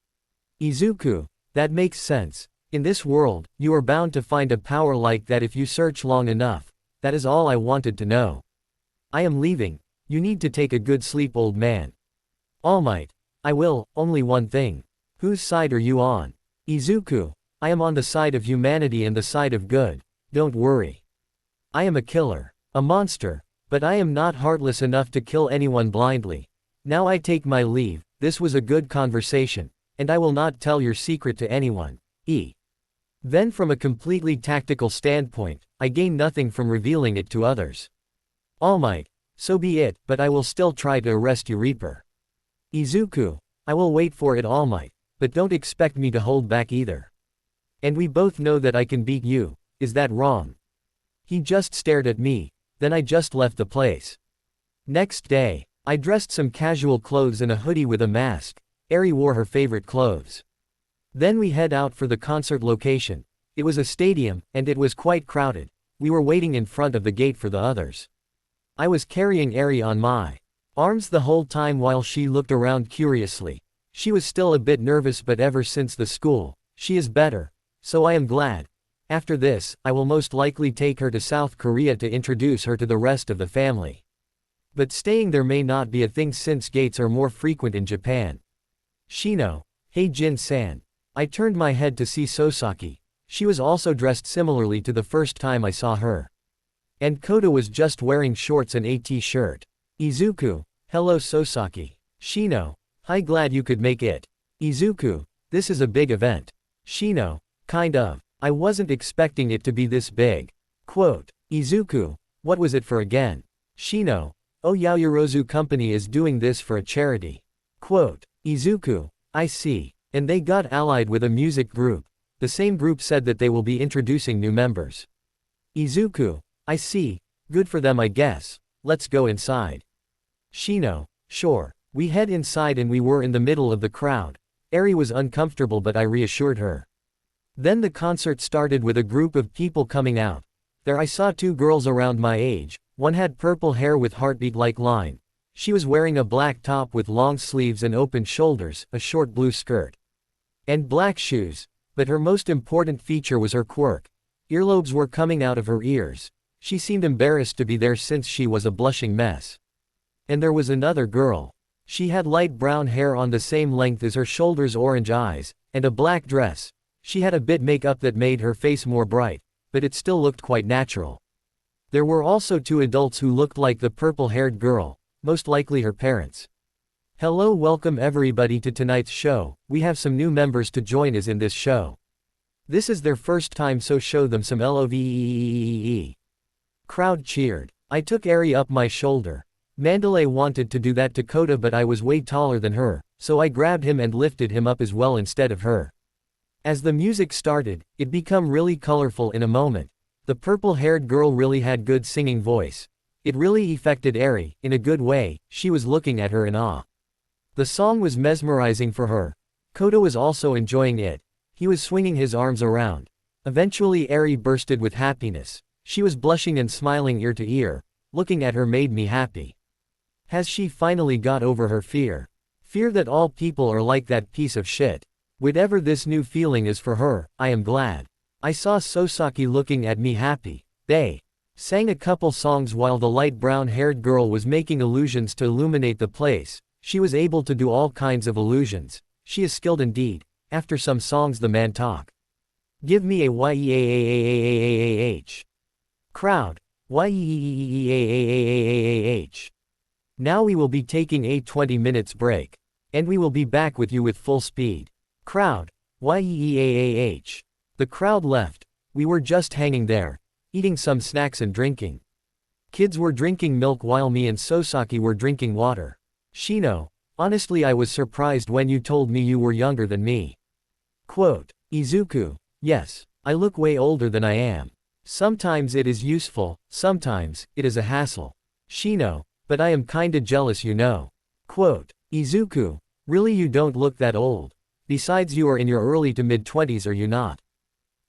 Izuku, that makes sense. In this world, you are bound to find a power like that if you search long enough. That is all I wanted to know. I am leaving. You need to take a good sleep, old man. All Might, I will. Only one thing. Whose side are you on? Izuku, I am on the side of humanity and the side of good. Don't worry. I am a killer. A monster. But I am not heartless enough to kill anyone blindly. Now I take my leave, this was a good conversation, and I will not tell your secret to anyone. Then from a completely tactical standpoint, I gain nothing from revealing it to others. All Might, so be it, but I will still try to arrest you, Reaper. Izuku, I will wait for it, All Might, but don't expect me to hold back either. And we both know that I can beat you, is that wrong? He just stared at me, then I just left the place. Next day, I dressed some casual clothes and a hoodie with a mask. Eri wore her favorite clothes. Then we head out for the concert location. It was a stadium, and it was quite crowded. We were waiting in front of the gate for the others. I was carrying Eri on my arms the whole time while she looked around curiously. She was still a bit nervous, but ever since the school, she is better, so I am glad. After this, I will most likely take her to South Korea to introduce her to the rest of the family. But staying there may not be a thing since gates are more frequent in Japan. Shino, hey Jin-san. I turned my head to see Sosaki. She was also dressed similarly to the first time I saw her. And Koda was just wearing shorts and a t-shirt. Izuku, hello Sosaki. Shino, hi, glad you could make it. Izuku, this is a big event. Shino, kind of. I wasn't expecting it to be this big. Quote, Izuku, what was it for again? Shino, oh, Yaoyorozu company is doing this for a charity. Quote, Izuku, I see. And they got allied with a music group. The same group said that they will be introducing new members. Izuku, I see. Good for them, I guess. Let's go inside. Shino, sure. We head inside and we were in the middle of the crowd. Eri was uncomfortable, but I reassured her. Then the concert started with a group of people coming out. There I saw two girls around my age. One had purple hair with heartbeat-like line. She was wearing a black top with long sleeves and open shoulders, a short blue skirt, and black shoes. But her most important feature was her quirk. Earlobes were coming out of her ears. She seemed embarrassed to be there since she was a blushing mess. And there was another girl. She had light brown hair on the same length as her shoulders, orange eyes, and a black dress. She had a bit makeup that made her face more bright, but it still looked quite natural. There were also two adults who looked like the purple-haired girl, most likely her parents. Hello, welcome everybody to tonight's show. We have some new members to join us in this show. This is their first time, so show them some love. Crowd cheered. I took Eri up my shoulder. Mandalay wanted to do that to Koda, but I was way taller than her, so I grabbed him and lifted him up as well instead of her. As the music started, it became really colorful in a moment. The purple-haired girl really had good singing voice. It really affected Eri, in a good way. She was looking at her in awe. The song was mesmerizing for her. Koda was also enjoying it. He was swinging his arms around. Eventually Eri bursted with happiness. She was blushing and smiling ear to ear. Looking at her made me happy. Has she finally got over her fear? Fear that all people are like that piece of shit. Whatever this new feeling is for her, I am glad. I saw Sosaki looking at me happy. They sang a couple songs while the light brown-haired girl was making illusions to illuminate the place. She was able to do all kinds of illusions. She is skilled indeed. After some songs the man talk. Give me a yeaaaah. Crowd. Yeaaaah. Now we will be taking a 20 minutes break. And we will be back with you with full speed. Crowd. Yeaaaah. The crowd left. We were just hanging there, eating some snacks and drinking. Kids were drinking milk while me and Sosaki were drinking water. Shino, honestly I was surprised when you told me you were younger than me. Quote, Izuku, yes, I look way older than I am. Sometimes it is useful, sometimes it is a hassle. Shino, but I am kinda jealous, you know. Quote, Izuku, really you don't look that old. Besides you are in your early to mid-20s, are you not?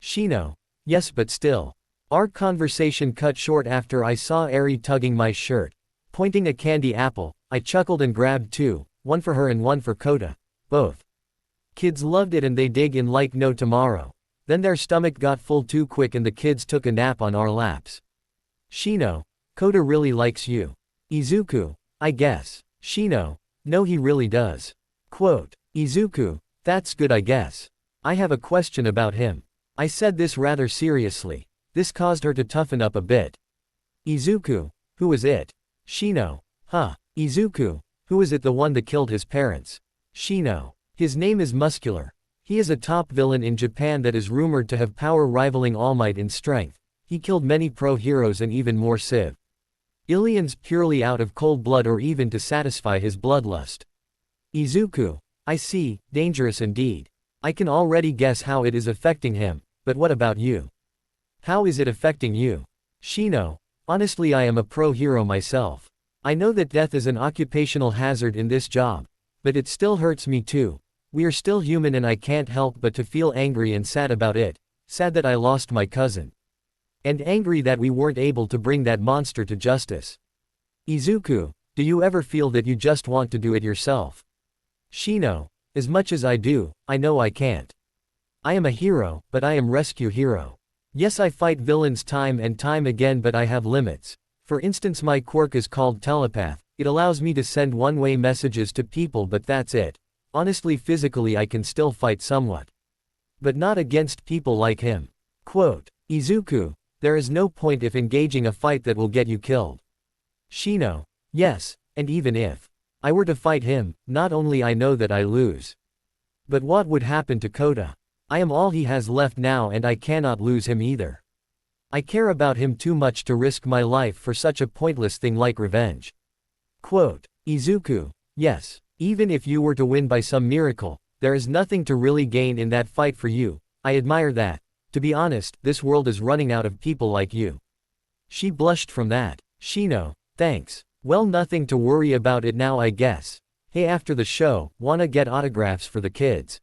Shino, yes, but still. Our conversation cut short after I saw Eri tugging my shirt. Pointing a candy apple, I chuckled and grabbed two, one for her and one for Koda. Both kids loved it and they dig in like no tomorrow. Then their stomach got full too quick and the kids took a nap on our laps. Shino, Koda really likes you. Izuku, I guess. Shino, no he really does. Quote, Izuku, that's good I guess. I have a question about him. I said this rather seriously. This caused her to toughen up a bit. Izuku, Who is it? Shino. Huh. Izuku. Who is it, the one that killed his parents? Shino. His name is Muscular. He is a top villain in Japan that is rumored to have power rivaling All Might in strength. He killed many pro heroes and even more civilians purely out of cold blood or even to satisfy his bloodlust. Izuku. I see, dangerous indeed. I can already guess how it is affecting him, but what about you? How is it affecting you? Shino. Honestly, I am a pro hero myself. I know that death is an occupational hazard in this job, but it still hurts me too. We are still human and I can't help but to feel angry and sad about it. Sad that I lost my cousin. And angry that we weren't able to bring that monster to justice. Izuku, do you ever feel that you just want to do it yourself? Shino. As much as I do, I know I can't. I am a hero, but I am rescue hero. Yes, I fight villains time and time again, but I have limits. For instance, my quirk is called telepath. It allows me to send one-way messages to people, but that's it. Honestly, physically I can still fight somewhat. But not against people like him. Quote. Izuku. There is no point if engaging a fight that will get you killed. Shino. Yes, and even if I were to fight him, not only I know that I lose. But what would happen to Kota? I am all he has left now and I cannot lose him either. I care about him too much to risk my life for such a pointless thing like revenge. Quote. Izuku. Yes. Even if you were to win by some miracle, there is nothing to really gain in that fight for you. I admire that. To be honest, this world is running out of people like you. She blushed from that. Shino. Thanks. Well, nothing to worry about it now, I guess. Hey, after the show, wanna get autographs for the kids?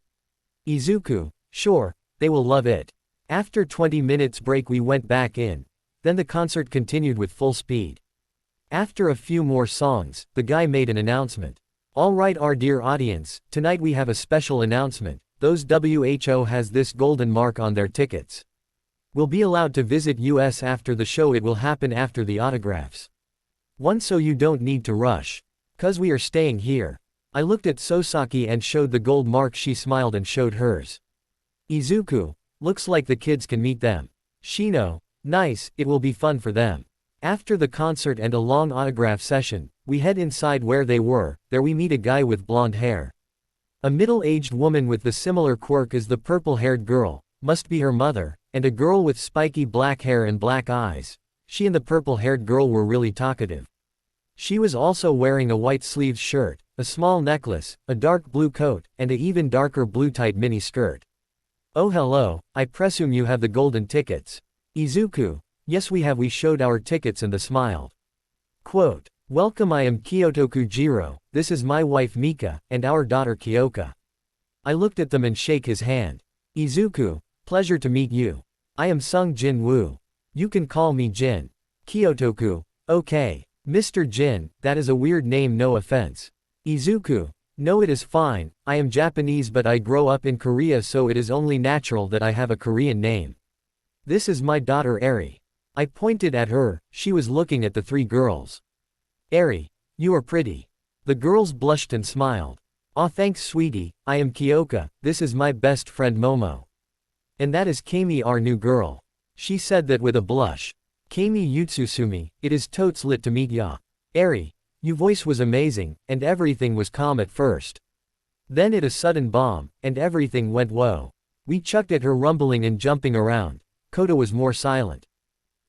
Izuku. Sure, they will love it. After 20 minutes break we went back in. Then the concert continued with full speed. After a few more songs, the guy made an announcement. Alright, our dear audience, tonight we have a special announcement. Those WHO has this golden mark on their tickets will be allowed to visit US after the show. It will happen after the autographs. One, so you don't need to rush. Cause we are staying here. I looked at Sosaki and showed the gold mark. She smiled and showed hers. Izuku. Looks like the kids can meet them. Shino. Nice, it will be fun for them. After the concert and a long autograph session, we head inside where they were. There we meet a guy with blonde hair. A middle-aged woman with the similar quirk as the purple-haired girl, must be her mother, and a girl with spiky black hair and black eyes. She and the purple-haired girl were really talkative. She was also wearing a white sleeves shirt, a small necklace, a dark blue coat, and a even darker blue tight mini skirt. Oh hello, I presume you have the golden tickets. Izuku. Yes, we have. We showed our tickets and they smiled. Quote. Welcome, I am Kyotoku Jiro, this is my wife Mika, and our daughter Kyoka. I looked at them and shake his hand. Izuku. Pleasure to meet you. I am Sung Jin Woo. You can call me Jin. Kyotoku. Okay. Mr. Jin, that is a weird name, no offense. Izuku. No, it is fine. I am Japanese but I grow up in Korea, so it is only natural that I have a Korean name. This is my daughter Eri. I pointed at her. She was looking at the three girls. Eri, you are pretty. The girls blushed and smiled. Aw, thanks sweetie. I am Kyoka, this is my best friend Momo. And that is Kami, our new girl. She said that with a blush. Kami Yutsusumi, it is totes lit to meet ya. Eri, your voice was amazing, and everything was calm at first. Then it a sudden bomb, and everything went whoa. We chucked at her rumbling and jumping around. Kota was more silent.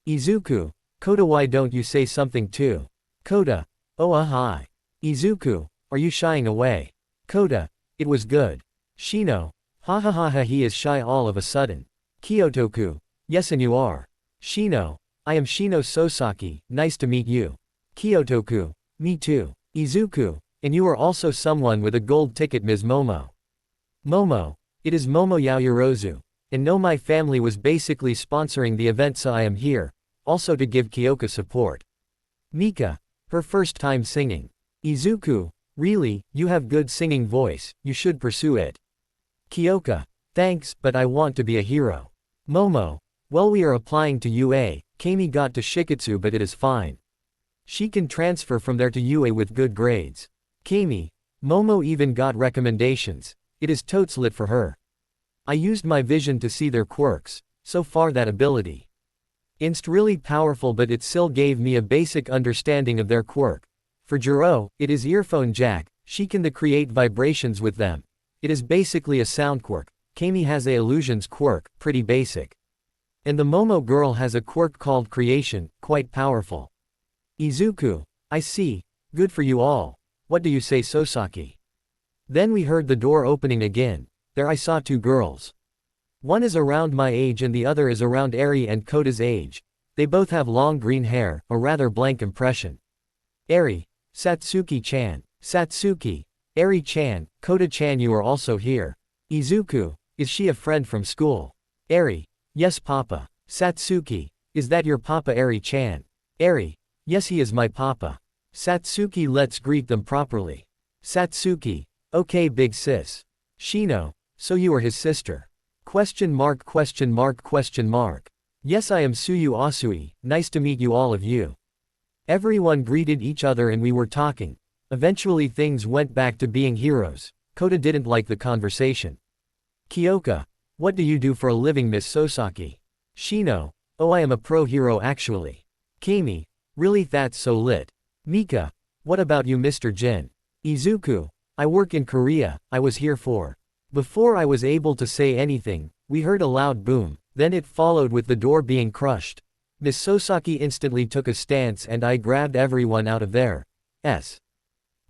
Izuku. Kota, why don't you say something too? Kota. Oh hi. Izuku. Are you shying away? Kota. It was good. Shino. Ha ha ha ha, he is shy all of a sudden. Kyotoku. Yes, and you are. Shino. I am Shino Sosaki, nice to meet you. Kyotoku. Me too. Izuku. And you are also someone with a gold ticket, Ms. Momo. Momo. It is Momo Yaoyorozu. And no, my family was basically sponsoring the event, so I am here, also to give Kyoka support. Mika. Her first time singing. Izuku. Really, you have good singing voice, you should pursue it. Kyoka. Thanks, but I want to be a hero. Momo. Well, we are applying to UA, Kami got to Shiketsu but it is fine. She can transfer from there to UA with good grades. Kami. Momo even got recommendations, it is totes lit for her. I used my vision to see their quirks, so far that ability. Inst really powerful, but it still gave me a basic understanding of their quirk. For Jiro, it is earphone jack, she can create vibrations with them. It is basically a sound quirk. Kami has a illusions quirk, pretty basic. And the Momo girl has a quirk called creation, quite powerful. Izuku, I see, good for you all. What do you say, Sosaki? Then we heard the door opening again. There I saw two girls. One is around my age and the other is around Eri and Kota's age. They both have long green hair, a rather blank impression. Eri, Satsuki-chan, Satsuki, Eri-chan, Kota-chan, you are also here. Izuku, is she a friend from school? Eri, yes papa. Satsuki, is that your papa Eri-chan? Eri, yes he is my papa. Satsuki, let's greet them properly. Satsuki, okay big sis. Shino, so you are his sister? Question mark question mark question mark. Yes I am Suyu Asui, nice to meet you all of you. Everyone greeted each other and we were talking. Eventually things went back to being heroes. Kota didn't like the conversation. Kyoka, what do you do for a living, Miss Sosaki? Shino, oh I am a pro hero actually. Kami, really that's so lit. Mika, what about you Mr. Jin? Izuku, I work in Korea, I was here for. Before I was able to say anything, we heard a loud boom, then it followed with the door being crushed. Miss Sosaki instantly took a stance and I grabbed everyone out of there.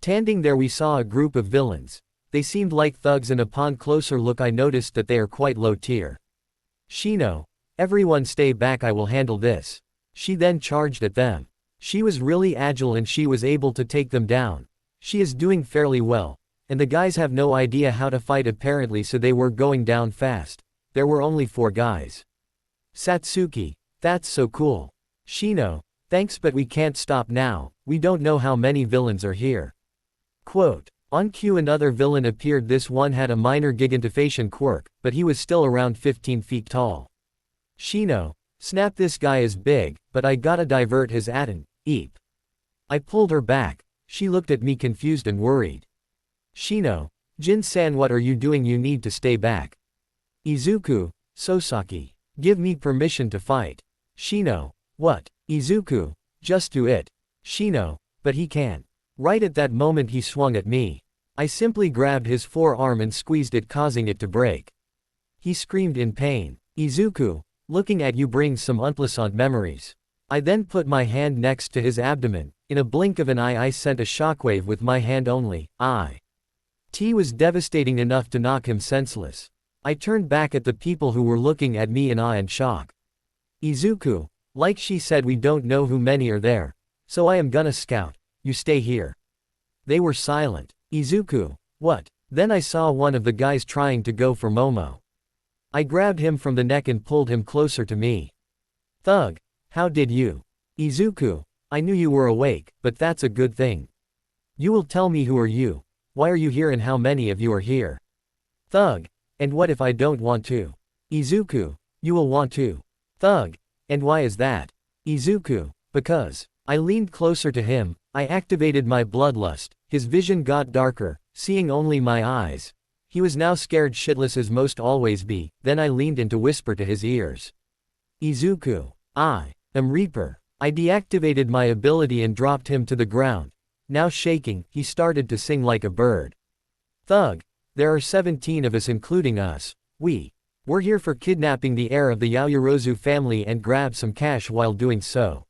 Standing there we saw a group of villains. They seemed like thugs and upon closer look I noticed that they are quite low tier. Shino, everyone stay back, I will handle this. She then charged at them. She was really agile and she was able to take them down. She is doing fairly well. And the guys have no idea how to fight apparently, so they were going down fast. There were only 4 guys. Satsuki, that's so cool. Shino, thanks but we can't stop now, we don't know how many villains are here. Quote, on cue another villain appeared. This one had a minor gigantification quirk, but he was still around 15 feet tall. Shino, snap, this guy is big, but I gotta divert his atten, eep. I pulled her back. She looked at me confused and worried. Shino, Jin-san, what are you doing? You need to stay back. Izuku, Sosaki, give me permission to fight. Shino, what? Izuku, just do it. Shino, but he can't. Right at that moment he swung at me. I simply grabbed his forearm and squeezed it, causing it to break. He screamed in pain. Izuku, looking at you brings some unpleasant memories. I then put my hand next to his abdomen. In a blink of an eye I sent a shockwave with my hand only. It was devastating enough to knock him senseless. I turned back at the people who were looking at me in awe and shock. Izuku, like she said, we don't know who many are there. So I am gonna scout. You stay here. They were silent. Izuku, what? Then I saw one of the guys trying to go for Momo. I grabbed him from the neck and pulled him closer to me. Thug, how did you? Izuku, I knew you were awake, but that's a good thing. You will tell me, who are you? Why are you here and how many of you are here? Thug, and what if I don't want to? Izuku, you will want to. Thug, and why is that? Izuku, because. I leaned closer to him, I activated my bloodlust, his vision got darker, seeing only my eyes. He was now scared shitless as most always be, then I leaned in to whisper to his ears. Izuku, I am Reaper. I deactivated my ability and dropped him to the ground. Now shaking, he started to sing like a bird. Thug, there are 17 of us including us. We're here for kidnapping the heir of the Yaoyorozu family and grab some cash while doing so.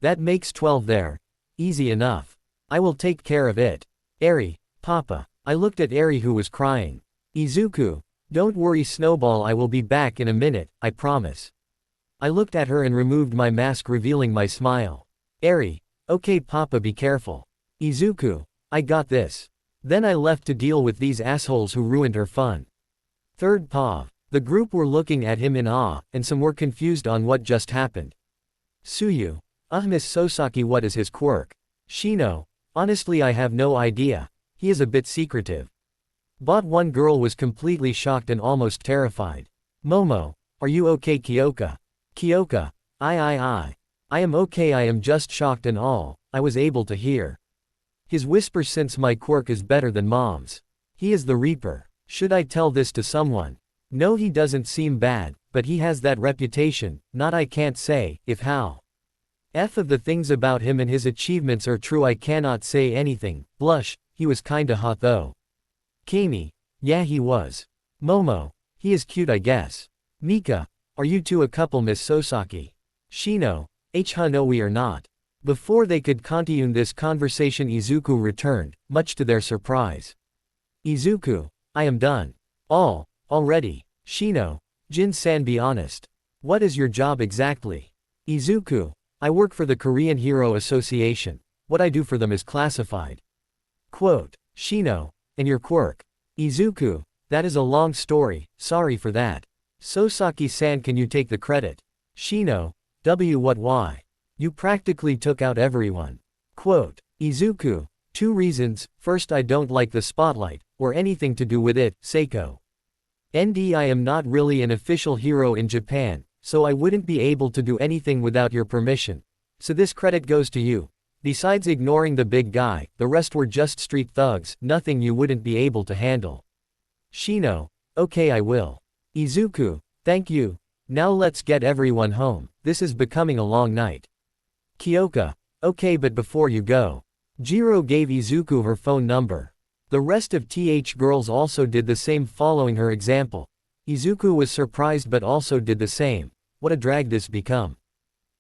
That makes 12 there. Easy enough. I will take care of it. Eri, Papa. I looked at Eri who was crying. Izuku, don't worry Snowball, I will be back in a minute, I promise. I looked at her and removed my mask, revealing my smile. Eri, okay Papa, be careful. Izuku, I got this. Then I left to deal with these assholes who ruined her fun. Third Pav. The group were looking at him in awe, and some were confused on what just happened. Suyu, Miss Sosaki, what is his quirk? Shino, honestly I have no idea. He is a bit secretive. But one girl was completely shocked and almost terrified. Momo, are you okay Kyoka? Kyoka, I am okay, I am just shocked and all I was able to hear. His whisper, since my quirk is better than Mom's. He is the Reaper. Should I tell this to someone? No, he doesn't seem bad, but he has that reputation, not I can't say, if how. F of the things about him and his achievements are true I cannot say anything, blush, he was kinda hot though. Kami, yeah he was. Momo, he is cute I guess. Mika, are you two a couple Miss Sosaki? Shino, no we are not. Before they could continue this conversation Izuku returned, much to their surprise. Izuku, I am done. Already. Shino, Jin-san be honest. What is your job exactly? Izuku, I work for the Korean Hero Association. What I do for them is classified. Quote, Shino, and your quirk. Izuku, that is a long story, sorry for that. Sosaki-san can you take the credit? Shino, why? You practically took out everyone. Quote, Izuku, 2 reasons, first I don't like the spotlight, or anything to do with it, Seiko. I am not really an official hero in Japan, so I wouldn't be able to do anything without your permission. So this credit goes to you. Besides ignoring the big guy, the rest were just street thugs, nothing you wouldn't be able to handle. Shino, okay I will. Izuku, thank you. Now let's get everyone home, this is becoming a long night. Kyoka, okay but before you go. Jiro gave Izuku her phone number. The rest of TH girls also did the same following her example. Izuku was surprised but also did the same. What a drag this become.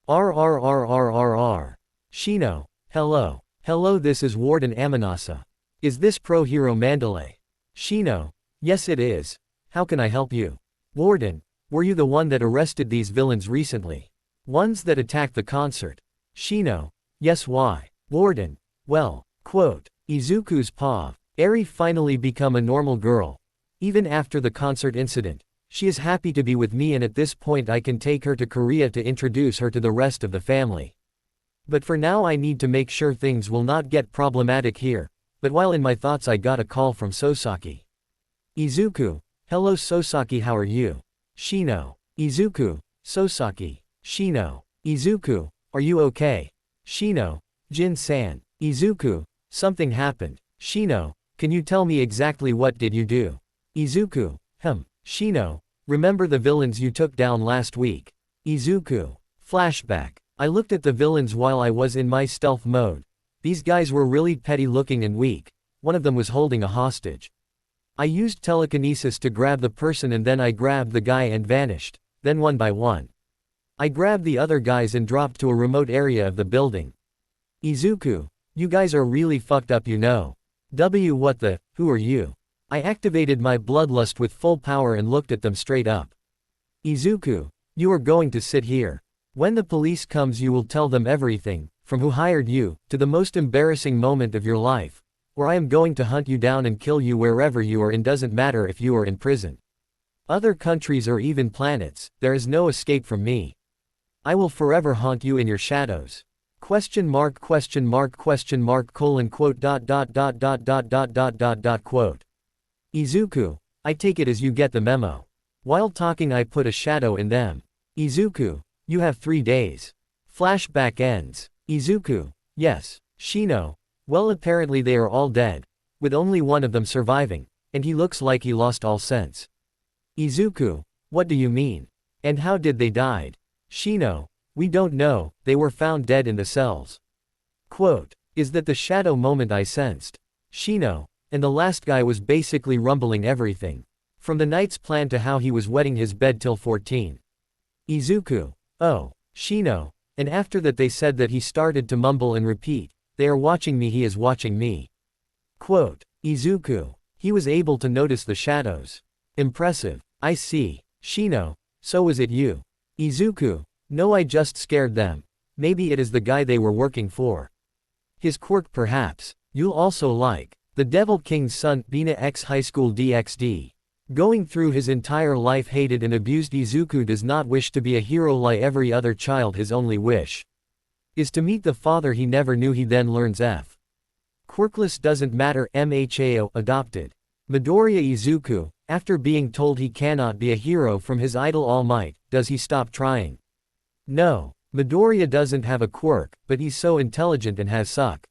RRRRRR. Shino, hello. Hello this is Warden Amanasa. Is this Pro Hero Mandalay? Shino, yes it is. How can I help you? Warden, were you the one that arrested these villains recently? Ones that attacked the concert? Shino, yes why? Warden, well, quote, Izuku's paw. Eri finally become a normal girl. Even after the concert incident, she is happy to be with me and at this point I can take her to Korea to introduce her to the rest of the family. But for now I need to make sure things will not get problematic here, but while in my thoughts I got a call from Sosaki. Izuku, hello Sosaki how are you? Shino, Izuku, Sosaki, Shino, Izuku, are you okay? Shino, Jin-san, Izuku, something happened. Shino, can you tell me exactly what did you do? Izuku, Shino, remember the villains you took down last week? Izuku, flashback. I looked at the villains while I was in my stealth mode. These guys were really petty looking and weak. One of them was holding a hostage. I used telekinesis to grab the person and then I grabbed the guy and vanished, then one by one. I grabbed the other guys and dropped to a remote area of the building. Izuku, you guys are really fucked up you know. What the, who are you? I activated my bloodlust with full power and looked at them straight up. Izuku, you are going to sit here. When the police comes you will tell them everything, from who hired you, to the most embarrassing moment of your life, where I am going to hunt you down and kill you wherever you are and doesn't matter if you are in prison. Other countries or even planets, there is no escape from me. I will forever haunt you in your shadows. Question mark quote. Izuku, I take it as you get the memo. While talking I put a shadow in them. Izuku, you have 3 days. Flashback ends. Izuku, yes. Shino, well apparently they are all dead, with only one of them surviving, and he looks like he lost all sense. Izuku, what do you mean? And how did they died? Shino, we don't know, they were found dead in the cells. Quote, is that the shadow moment I sensed? Shino, and the last guy was basically rumbling everything. From the night's plan to how he was wetting his bed till 14. Izuku, oh, Shino, and after that they said that he started to mumble and repeat, they are watching me he is watching me. Quote, Izuku, he was able to notice the shadows. Impressive, I see. Shino, so was it you? Izuku, no I just scared them. Maybe it is the guy they were working for. His quirk perhaps. You'll also like. The Devil King's son, Bina X High School DxD. Going through his entire life hated and abused Izuku does not wish to be a hero like every other child his only wish is to meet the father he never knew he then learns F. Quirkless doesn't matter MHAO adopted. Midoriya Izuku, after being told he cannot be a hero from his idol All Might, does he stop trying? No. Midoriya doesn't have a quirk, but he's so intelligent and has suck.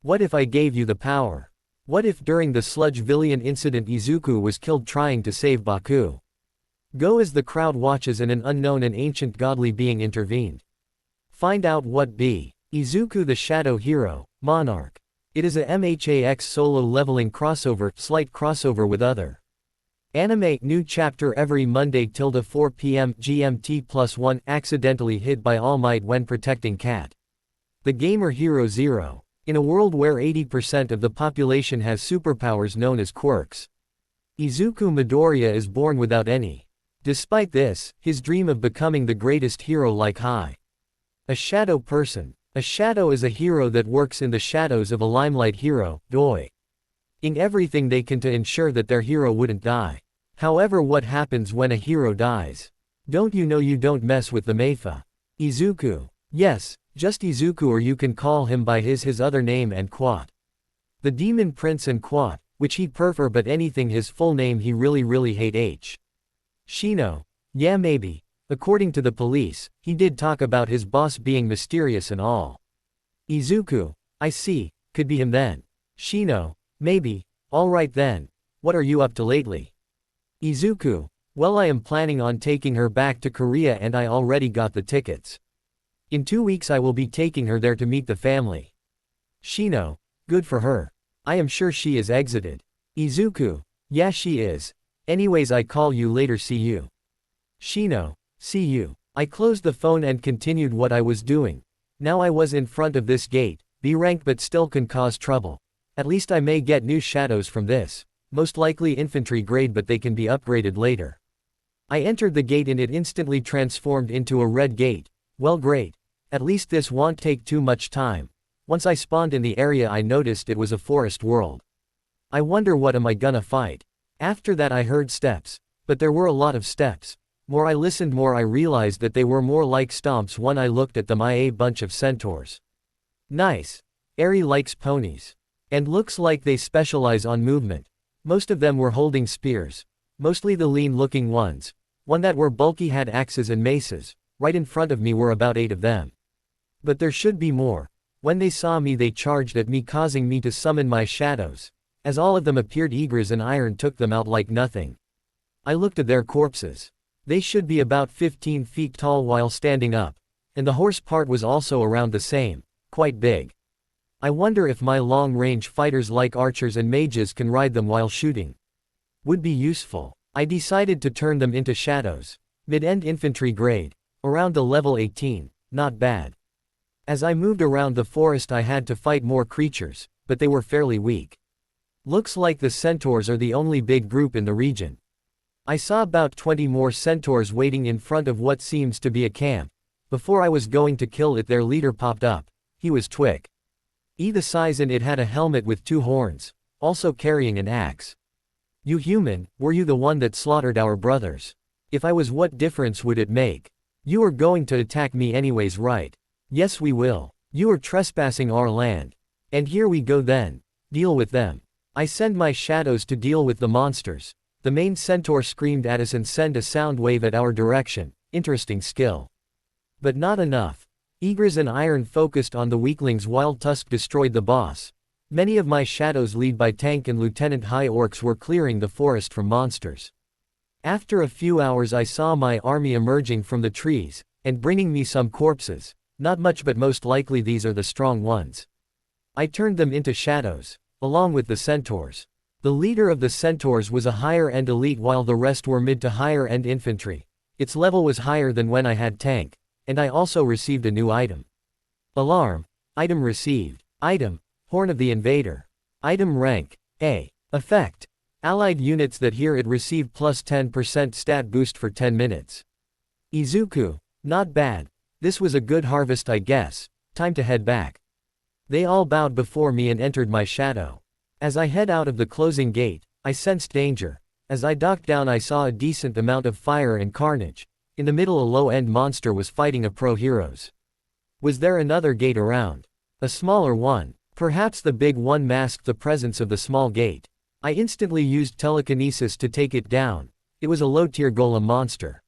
What if I gave you the power? What if during the sludge villain incident Izuku was killed trying to save Baku? Go as the crowd watches and an unknown and ancient godly being intervened. Find out what be. Izuku the Shadow Hero, Monarch. It is a MHAX solo leveling crossover, slight crossover with other anime. New chapter every Monday 4 p.m. GMT+1. Accidentally hit by All Might when protecting Cat. The Gamer Hero Zero. In a world where 80% of the population has superpowers known as quirks, Izuku Midoriya is born without any. Despite this, his dream of becoming the greatest hero like high. A shadow person. A shadow is a hero that works in the shadows of a limelight hero, doing everything they can to ensure that their hero wouldn't die. However, what happens when a hero dies? Don't you know you don't mess with the Meifa. Izuku. Yes, just Izuku, or you can call him by his other name and Quat. The Demon Prince and Quat, which he'd prefer, but anything his full name he really hate. Shino. Yeah, maybe. According to the police, he did talk about his boss being mysterious and all. Izuku. I see, could be him then. Shino. Maybe. Alright then. What are you up to lately? Izuku. Well, I am planning on taking her back to Korea and I already got the tickets. In 2 weeks I will be taking her there to meet the family. Shino. Good for her. I am sure she is exited. Izuku. Yeah, she is. Anyways, I call you later, see you. Shino. See you. I closed the phone and continued what I was doing. Now I was in front of this gate, B rank but still can cause trouble. At least I may get new shadows from this. Most likely infantry grade, but they can be upgraded later. I entered the gate and it instantly transformed into a red gate. Well, great. At least this won't take too much time. Once I spawned in the area I noticed it was a forest world. I wonder what am I gonna fight. After that I heard steps. But there were a lot of steps. More I listened, more I realized that they were more like stomps when I looked at them. A bunch of centaurs. Nice. Eri likes ponies. And looks like they specialize on movement. Most of them were holding spears. Mostly the lean looking ones. One that were bulky had axes and maces. Right in front of me were about 8 of them. But there should be more. When they saw me they charged at me, causing me to summon my shadows. As all of them appeared, eagers and iron took them out like nothing. I looked at their corpses. They should be about 15 feet tall while standing up. And the horse part was also around the same. Quite big. I wonder if my long-range fighters like archers and mages can ride them while shooting. Would be useful. I decided to turn them into shadows. Mid-end infantry grade. Around the level 18. Not bad. As I moved around the forest I had to fight more creatures, but they were fairly weak. Looks like the centaurs are the only big group in the region. I saw about 20 more centaurs waiting in front of what seems to be a camp. Before I was going to kill it, their leader popped up. He was Twick. The size, and it had a helmet with 2 horns, also carrying an axe. You human, were you the one that slaughtered our brothers? If I was, what difference would it make? You are going to attack me anyways, right? Yes, we will. You are trespassing our land. And here we go then. Deal with them. I send my shadows to deal with the monsters. The main centaur screamed at us and sent a sound wave at our direction. Interesting skill. But not enough. Eagers and Iron focused on the weaklings while Tusk destroyed the boss. Many of my shadows, led by Tank and Lieutenant High Orcs, were clearing the forest from monsters. After a few hours I saw my army emerging from the trees, and bringing me some corpses. Not much, but most likely these are the strong ones. I turned them into shadows, along with the centaurs. The leader of the centaurs was a higher-end elite while the rest were mid to higher-end infantry. Its level was higher than when I had Tank. And I also received a new item. Alarm. Item received. Item. Horn of the Invader. Item rank. A. Effect. Allied units that hear it receive plus 10% stat boost for 10 minutes. Izuku. Not bad. This was a good harvest, I guess. Time to head back. They all bowed before me and entered my shadow. As I head out of the closing gate, I sensed danger. As I docked down I saw a decent amount of fire and carnage. In the middle a low-end monster was fighting a pro heroes. Was there another gate around? A smaller one. Perhaps the big one masked the presence of the small gate. I instantly used telekinesis to take it down. It was a low-tier golem monster.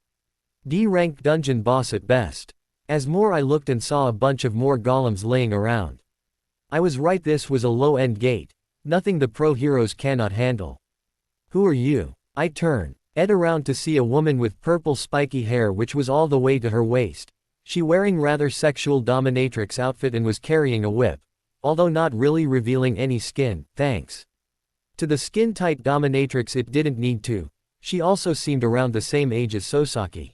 D-ranked dungeon boss at best. As more I looked and saw a bunch of more golems laying around. I was right, this was a low-end gate. Nothing the pro heroes cannot handle. Who are you? I turn. Ed around to see a woman with purple spiky hair which was all the way to her waist. She wearing rather sexual dominatrix outfit and was carrying a whip. Although not really revealing any skin, thanks to the skin-tight dominatrix it didn't need to. She also seemed around the same age as Sosaki.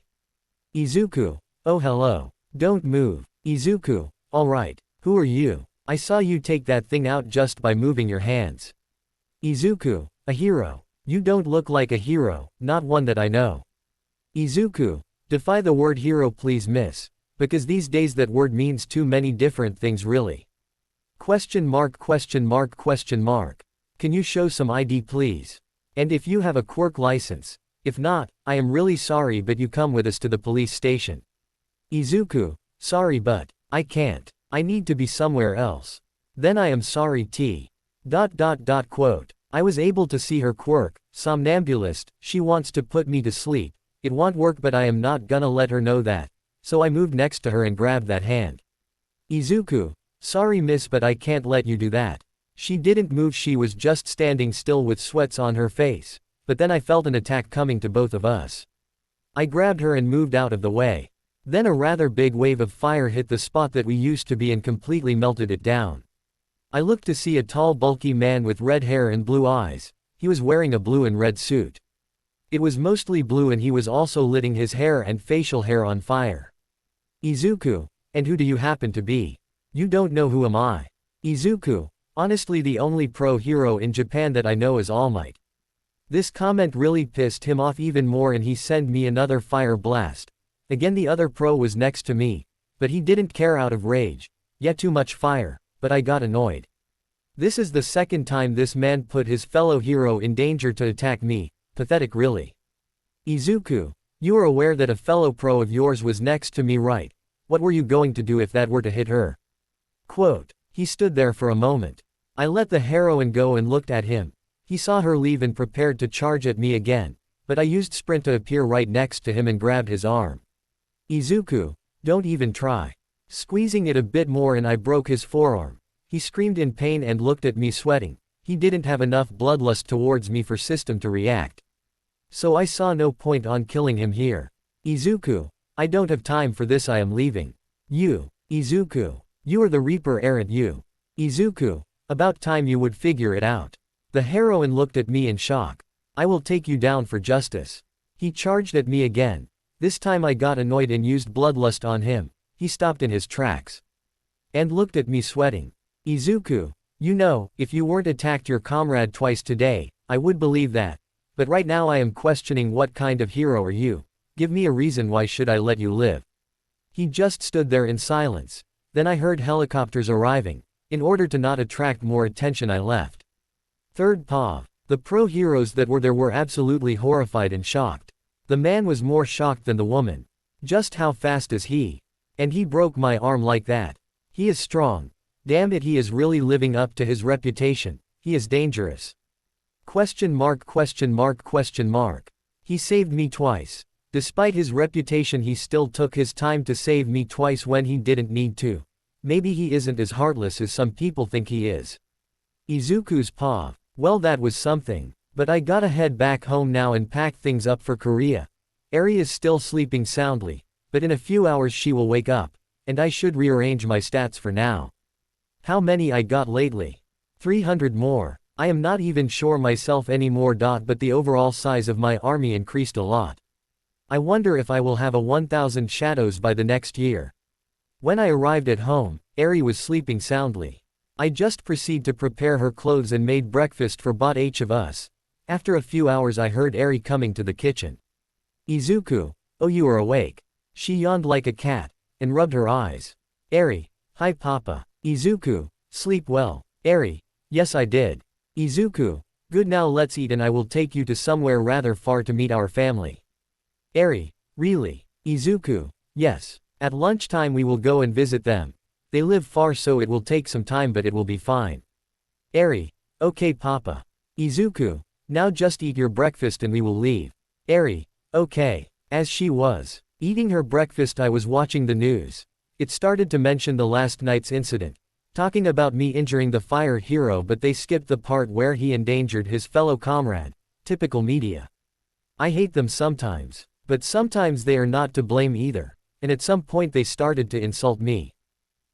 Izuku. Oh hello. Don't move. Izuku. Alright. Who are you? I saw you take that thing out just by moving your hands. Izuku. A hero. You don't look like a hero, not one that I know. Izuku. Defy the word hero please miss. Because these days that word means too many different things really. Question mark question mark question mark. Can you show some ID please? And if you have a quirk license. If not, I am really sorry but you come with us to the police station. Izuku. Sorry but, I can't. I need to be somewhere else. Then I am sorry T. Quote. I was able to see her quirk, somnambulist, she wants to put me to sleep. It won't work but I am not gonna let her know that. So I moved next to her and grabbed that hand. Izuku. Sorry miss but I can't let you do that. She didn't move, she was just standing still with sweats on her face. But then I felt an attack coming to both of us. I grabbed her and moved out of the way. Then a rather big wave of fire hit the spot that we used to be and completely melted it down. I looked to see a tall bulky man with red hair and blue eyes. He was wearing a blue and red suit. It was mostly blue and he was also lighting his hair and facial hair on fire. Izuku. And who do you happen to be? You don't know who am I? Izuku. Honestly the only pro hero in Japan that I know is All Might. This comment really pissed him off even more and he sent me another fire blast. Again the other pro was next to me. But he didn't care out of rage. Yet too much fire. But I got annoyed. This is the second time this man put his fellow hero in danger to attack me. Pathetic really. Izuku. You are aware that a fellow pro of yours was next to me right? What were you going to do if that were to hit her? Quote. He stood there for a moment. I let the heroine go and looked at him. He saw her leave and prepared to charge at me again. But I used sprint to appear right next to him and grabbed his arm. Izuku. Don't even try. Squeezing it a bit more and I broke his forearm. He screamed in pain and looked at me sweating. He didn't have enough bloodlust towards me for system to react. So I saw no point on killing him here. Izuku. I don't have time for this, I am leaving. You. Izuku. You are the Reaper, aren't you? Izuku. About time you would figure it out. The heroine looked at me in shock. I will take you down for justice. He charged at me again. This time I got annoyed and used bloodlust on him. He stopped in his tracks. And looked at me sweating. Izuku. You know, if you weren't attacked your comrade twice today, I would believe that. But right now I am questioning what kind of hero are you? Give me a reason why should I let you live? He just stood there in silence. Then I heard helicopters arriving. In order to not attract more attention I left. Third POV. The pro heroes that were there were absolutely horrified and shocked. The man was more shocked than the woman. Just how fast is he? And he broke my arm like that. He is strong. Damn it, he is really living up to his reputation. He is dangerous. Question mark question mark question mark. He saved me twice. Despite his reputation he still took his time to save me twice when he didn't need to. Maybe he isn't as heartless as some people think he is. Izuku's POV. Well that was something. But I gotta head back home now and pack things up for Korea. Eri is still sleeping soundly. But in a few hours she will wake up. And I should rearrange my stats for now. How many I got lately? 300 more. I am not even sure myself anymore. But the overall size of my army increased a lot. I wonder if I will have a 1000 shadows by the next year. When I arrived at home, Eri was sleeping soundly. I just proceeded to prepare her clothes and made breakfast for both each of us. After a few hours I heard Eri coming to the kitchen. Izuku. Oh, you are awake. She yawned like a cat, and rubbed her eyes. Eri. Hi Papa. Izuku. Sleep well. Eri. Yes I did. Izuku. Good, now let's eat and I will take you to somewhere rather far to meet our family. Eri. Really? Izuku. Yes. At lunchtime we will go and visit them. They live far so it will take some time but it will be fine. Eri. Okay Papa. Izuku. Now just eat your breakfast and we will leave. Eri. Okay. As she was eating her breakfast I was watching the news. It started to mention the last night's incident. Talking about me injuring the fire hero but they skipped the part where he endangered his fellow comrade. Typical media. I hate them sometimes. But sometimes they are not to blame either. And at some point they started to insult me.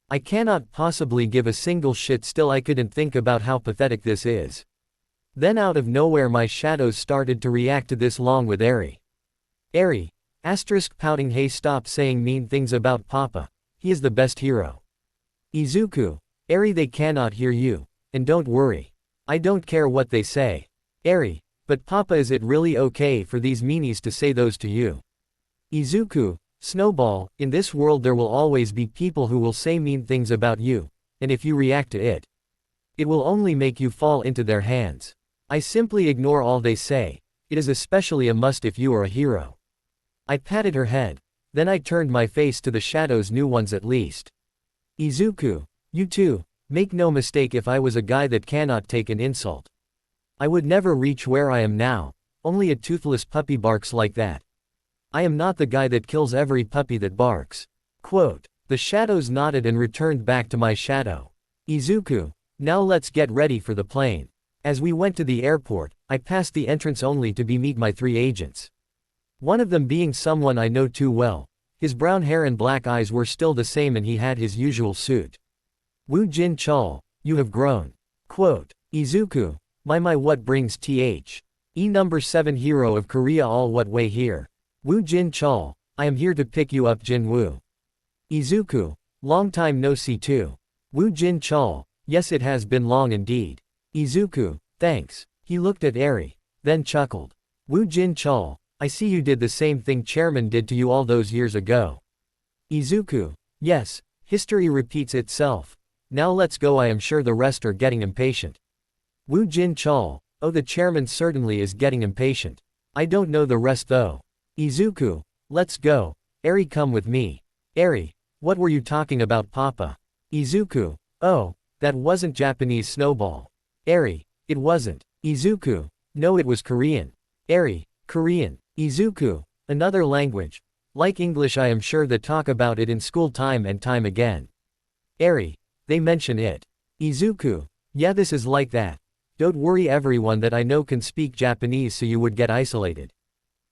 I cannot possibly give a single shit, still I couldn't think about how pathetic this is. Then out of nowhere my shadows started to react to this along with Eri. Eri, asterisk pouting, hey stop saying mean things about Papa. He is the best hero. Izuku, Eri, they cannot hear you. And don't worry. I don't care what they say. Eri, but Papa, is it really okay for these meanies to say those to you? Izuku, Snowball, in this world there will always be people who will say mean things about you, and if you react to it, it will only make you fall into their hands. I simply ignore all they say. It is especially a must if you are a hero. I patted her head. Then I turned my face to the shadows, new ones at least. Izuku, you too, make no mistake, if I was a guy that cannot take an insult, I would never reach where I am now. Only a toothless puppy barks like that. I am not the guy that kills every puppy that barks. Quote. The shadows nodded and returned back to my shadow. Izuku, now let's get ready for the plane. As we went to the airport, I passed the entrance only to meet my 3 agents. One of them being someone I know too well. His brown hair and black eyes were still the same and he had his usual suit. Woo Jin Chul, you have grown. Quote. Izuku, my what brings number 7 hero of Korea all what way here? Woo Jin Chul, I am here to pick you up Jin Woo. Izuku, long time no see too. Woo Jin Chul, yes it has been long indeed. Izuku, thanks. He looked at Eri, then chuckled. Woo Jin Chul, I see you did the same thing Chairman did to you all those years ago. Izuku, yes, history repeats itself. Now let's go, I am sure the rest are getting impatient. Woo Jin Chul, oh the chairman certainly is getting impatient. I don't know the rest though. Izuku, let's go. Eri, come with me. Eri, what were you talking about Papa? Izuku, oh, that wasn't Japanese Snowball. Eri, it wasn't. Izuku, no it was Korean. Eri, Korean. Izuku, another language. Like English, I am sure that talk about it in school time and time again. Eri, they mention it. Izuku, yeah this is like that. Don't worry, everyone that I know can speak Japanese, so you would get isolated.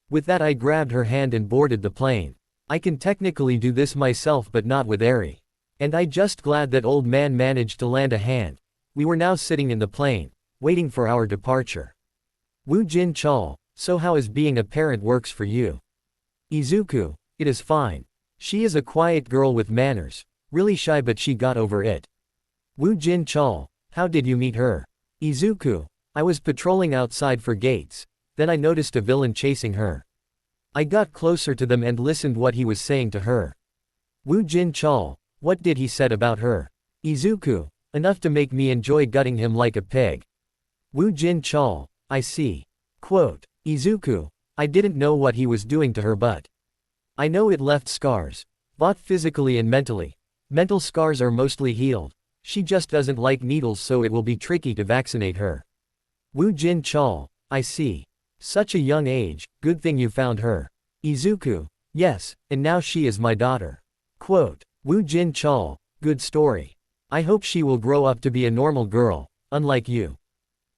With that I grabbed her hand and boarded the plane. I can technically do this myself but not with Eri. And I just glad that old man managed to lend a hand. We were now sitting in the plane, waiting for our departure. Woo Jin Chul, so how is being a parent works for you? Izuku, it is fine. She is a quiet girl with manners, really shy but she got over it. Woo Jin Chul, how did you meet her? Izuku, I was patrolling outside for gates, then I noticed a villain chasing her. I got closer to them and listened what he was saying to her. Woo Jin Chul, what did he said about her? Izuku, enough to make me enjoy gutting him like a pig. Woo Jin Chul, I see. Quote. Izuku, I didn't know what he was doing to her but I know it left scars. Both physically and mentally. Mental scars are mostly healed. She just doesn't like needles, so it will be tricky to vaccinate her. Woo Jin Chul, I see. Such a young age, good thing you found her. Izuku, yes, and now she is my daughter. Quote. Woo Jin Chul, good story. I hope she will grow up to be a normal girl, unlike you.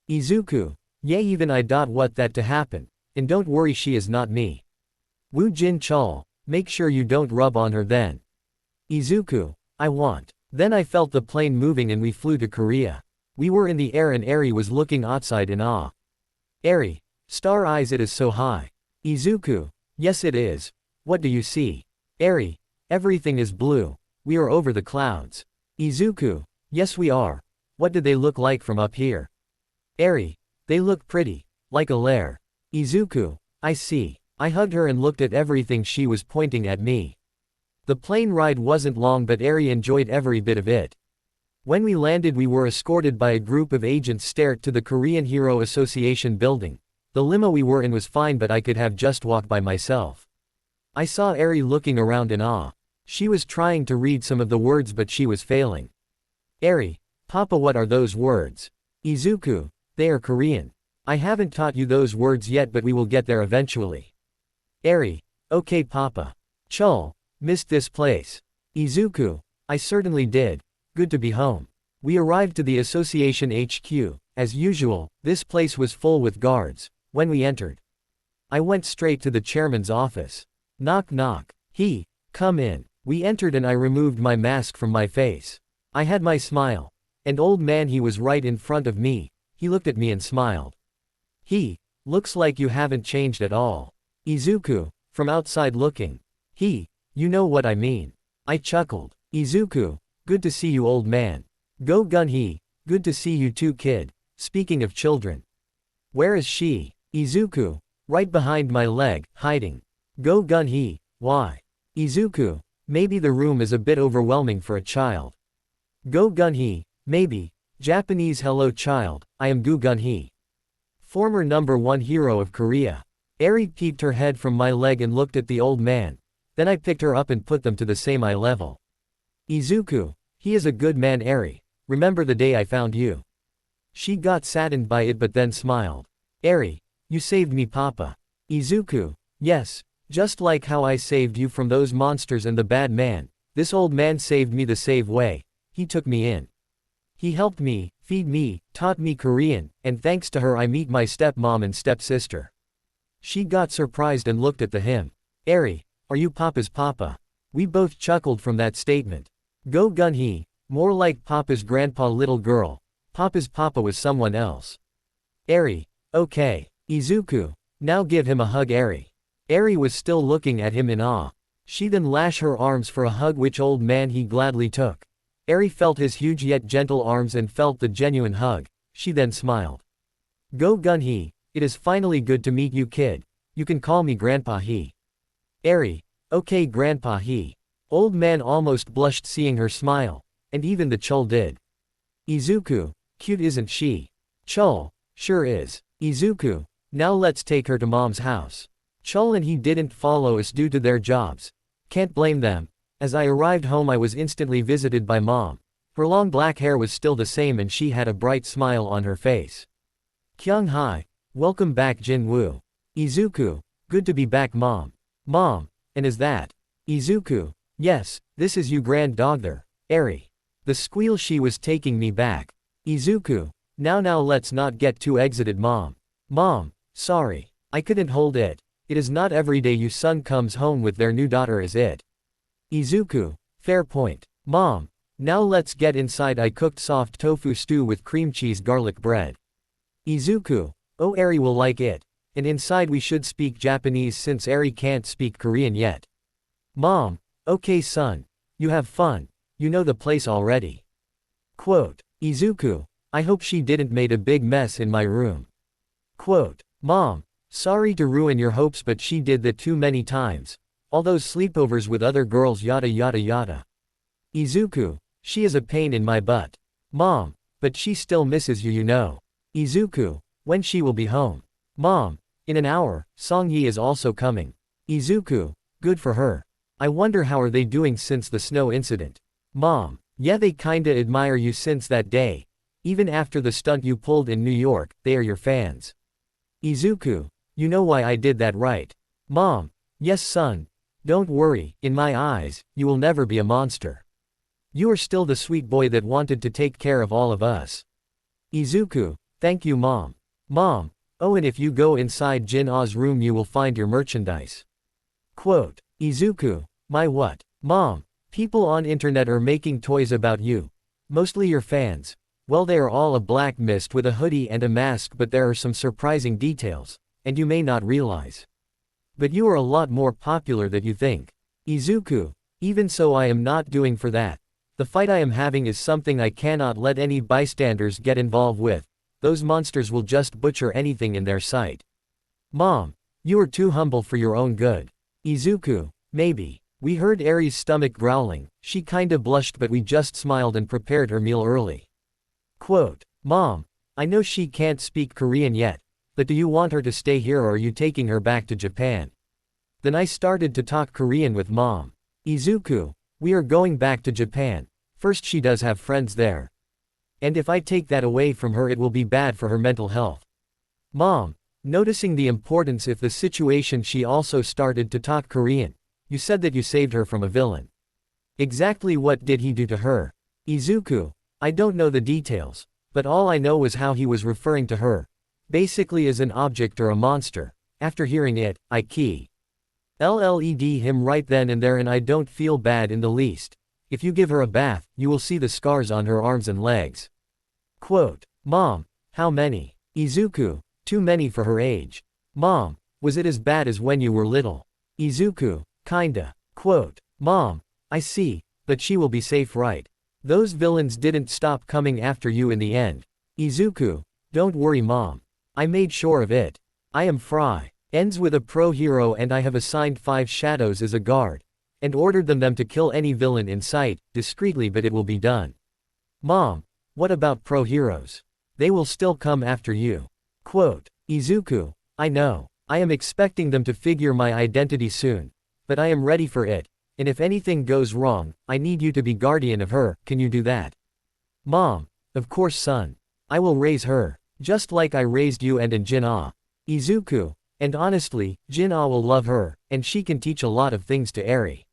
Izuku, yeah even I don't want that to happen, and don't worry she is not me. Woo Jin Chul, make sure you don't rub on her then. Izuku, I won't. Then I felt the plane moving and we flew to Korea. We were in the air and Eri was looking outside in awe. Eri, star eyes, it is so high. Izuku, yes it is. What do you see? Eri, everything is blue. We are over the clouds. Izuku, yes we are. What do they look like from up here? Eri, they look pretty, like a lair. Izuku, I see. I hugged her and looked at everything, she was pointing at me. The plane ride wasn't long but Eri enjoyed every bit of it. When we landed we were escorted by a group of agents straight to the Korean Hero Association building. The limo we were in was fine but I could have just walked by myself. I saw Eri looking around in awe. She was trying to read some of the words but she was failing. Eri, Papa, what are those words? Izuku, they are Korean. I haven't taught you those words yet but we will get there eventually. Eri, okay Papa. Chul, missed this place. Izuku, I certainly did. Good to be home. We arrived to the association HQ. As usual, this place was full with guards when we entered. I went straight to the chairman's office. Knock knock. He, come in. We entered and I removed my mask from my face. I had my smile. And old man, he was right in front of me. He looked at me and smiled. He, looks like you haven't changed at all. Izuku, from outside looking. He, you know what I mean. I chuckled. Izuku, good to see you, old man. Go Gun. He, good to see you too, kid. Speaking of children. Where is she? Izuku, right behind my leg, hiding. Go Gun. He, why? Izuku, maybe the room is a bit overwhelming for a child. Go Gun. He, maybe. Japanese. Hello child, I am Gu Gun Hee. Former #1 hero of Korea. Eri peeped her head from my leg and looked at the old man. Then I picked her up and put them to the same eye level. Izuku, he is a good man. Eri, remember the day I found you? She got saddened by it but then smiled. Eri, you saved me, Papa. Izuku, yes, just like how I saved you from those monsters and the bad man. This old man saved me the same way. He took me in. He helped me, feed me, taught me Korean, and thanks to her I meet my stepmom and stepsister. She got surprised and looked at him. Eri, are you Papa's papa? We both chuckled from that statement. Go Gun Hee, more like Papa's grandpa. Little girl, Papa's papa was someone else. Eri, okay. Izuku, now give him a hug. Eri was still looking at him in awe. She then lashed her arms for a hug, which old man he gladly took. Eri felt his huge yet gentle arms and felt the genuine hug. She then smiled. Go Gun Hee, it is finally good to meet you, kid. You can call me Grandpa Hee. Eri, okay Grandpa Hee. Old man almost blushed seeing her smile, and even the Chul did. Izuku, cute isn't she? Chul, sure is. Izuku, now let's take her to mom's house. Chul and he didn't follow us due to their jobs. Can't blame them. As I arrived home I was instantly visited by mom. Her long black hair was still the same and she had a bright smile on her face. Kyung Hai, welcome back Jin Woo. Izuku, good to be back mom. Mom, and is that? Izuku, yes, this is you granddaughter. Eri. The squeal, she was taking me back. Izuku, now let's not get too excited mom. Mom, sorry, I couldn't hold it. It is not every day your son comes home with their new daughter, is it? Izuku, fair point. Mom, now let's get inside. I cooked soft tofu stew with cream cheese garlic bread. Izuku, oh Eri will like it. And inside we should speak Japanese since Eri can't speak Korean yet. Mom, okay son. You have fun. You know the place already. Quote, Izuku, I hope she didn't made a big mess in my room. Quote, Mom, sorry to ruin your hopes but she did that too many times. All those sleepovers with other girls yada yada yada. Izuku, she is a pain in my butt. Mom, but she still misses you, you know. Izuku, when she will be home. Mom, in an hour. Songyi is also coming. Izuku, good for her. I wonder how are they doing since the snow incident. Mom, yeah, they kinda admire you since that day. Even after the stunt you pulled in New York, they are your fans. Izuku, you know why I did that, right? Mom, yes son. Don't worry, in my eyes, you will never be a monster. You are still the sweet boy that wanted to take care of all of us. Izuku, thank you mom. Mom, oh and if you go inside Jin A's room you will find your merchandise. Quote, Izuku, my what? Mom, people on internet are making toys about you. Mostly your fans. Well, they are all a black mist with a hoodie and a mask, but there are some surprising details, and you may not realize. But you are a lot more popular than you think. Izuku, even so I am not doing for that. The fight I am having is something I cannot let any bystanders get involved with. Those monsters will just butcher anything in their sight. Mom, you are too humble for your own good. Izuku, maybe. We heard Eri's stomach growling. She kinda blushed but we just smiled and prepared her meal early. Quote, Mom, I know she can't speak Korean yet, but do you want her to stay here or are you taking her back to Japan? Then I started to talk Korean with Mom. Izuku, we are going back to Japan. First, she does have friends there. And if I take that away from her it will be bad for her mental health. Mom, noticing the importance of the situation, she also started to talk Korean. You said that you saved her from a villain. Exactly what did he do to her? Izuku, I don't know the details, but all I know was how he was referring to her. Basically as an object or a monster. After hearing it, I LLED him right then and there, and I don't feel bad in the least. If you give her a bath, you will see the scars on her arms and legs. Quote, Mom, how many? Izuku, too many for her age. Mom, was it as bad as when you were little? Izuku, kinda. Quote, Mom, I see, but she will be safe, right? Those villains didn't stop coming after you in the end. Izuku, don't worry Mom. I made sure of it. I am Fry. Ends with a pro hero, and I have assigned 5 shadows as a guard, and ordered them to kill any villain in sight, discreetly, but it will be done. Mom, what about pro heroes? They will still come after you. Quote, Izuku, I know. I am expecting them to figure my identity soon, but I am ready for it, and if anything goes wrong, I need you to be guardian of her. Can you do that? Mom, of course son. I will raise her, just like I raised you and Jin-Ah. Izuku, and honestly, Jin-Ah will love her, and she can teach a lot of things to Eri.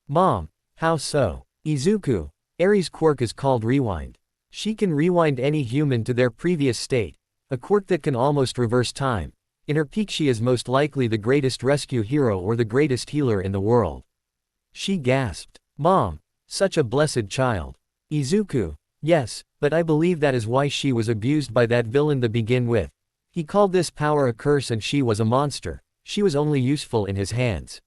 Mom, how so? Izuku, Eri's quirk is called Rewind. She can rewind any human to their previous state, a quirk that can almost reverse time. In her peak she is most likely the greatest rescue hero or the greatest healer in the world. She gasped. Mom, such a blessed child. Izuku, yes, but I believe that is why she was abused by that villain to begin with. He called this power a curse and she was a monster. She was only useful in his hands.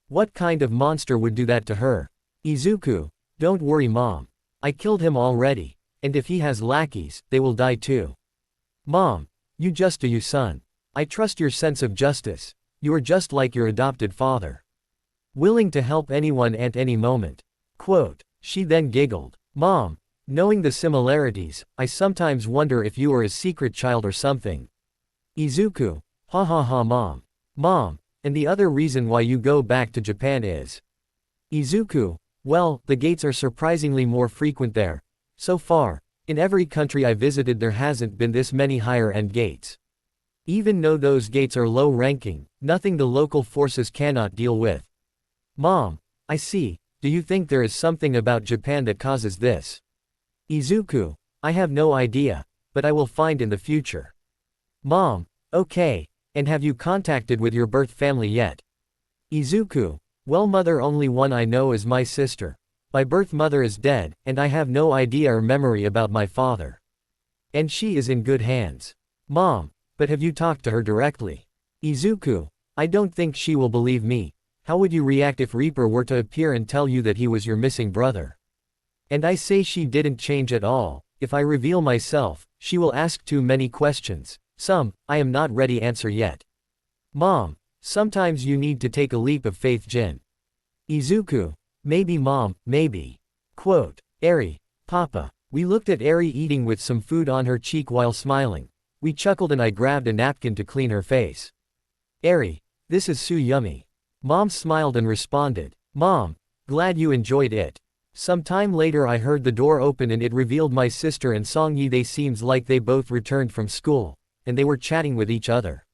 What kind of monster would do that to her? Izuku, don't worry Mom. I killed him already, and if he has lackeys, they will die too. Mom, you just do you son. I trust your sense of justice. You are just like your adopted father. Willing to help anyone at any moment. Quote, she then giggled. Mom, knowing the similarities, I sometimes wonder if you are his secret child or something. Izuku, ha ha ha Mom. Mom, and the other reason why you go back to Japan is? Izuku, well, the gates are surprisingly more frequent there. So far, in every country I visited there hasn't been this many higher-end gates. Even though those gates are low-ranking, nothing the local forces cannot deal with. Mom, I see. Do you think there is something about Japan that causes this? Izuku, I have no idea, but I will find in the future. Mom, okay, and have you contacted with your birth family yet? Izuku, well mother only one I know is my sister. My birth mother is dead, and I have no idea or memory about my father. And she is in good hands. Mom, but have you talked to her directly? Izuku, I don't think she will believe me. How would you react if Reaper were to appear and tell you that he was your missing brother? And I say she didn't change at all. If I reveal myself, she will ask too many questions. Some, I am not ready answer yet. Mom, sometimes you need to take a leap of faith Jin. Izuku, maybe Mom, maybe. Quote, Eri, Papa. We looked at Eri eating with some food on her cheek while smiling. We chuckled and I grabbed a napkin to clean her face. Eri, this is so yummy. Mom smiled and responded, Mom, glad you enjoyed it. Some time later I heard the door open and it revealed my sister and Songyi. They seems like they both returned from school, and they were chatting with each other.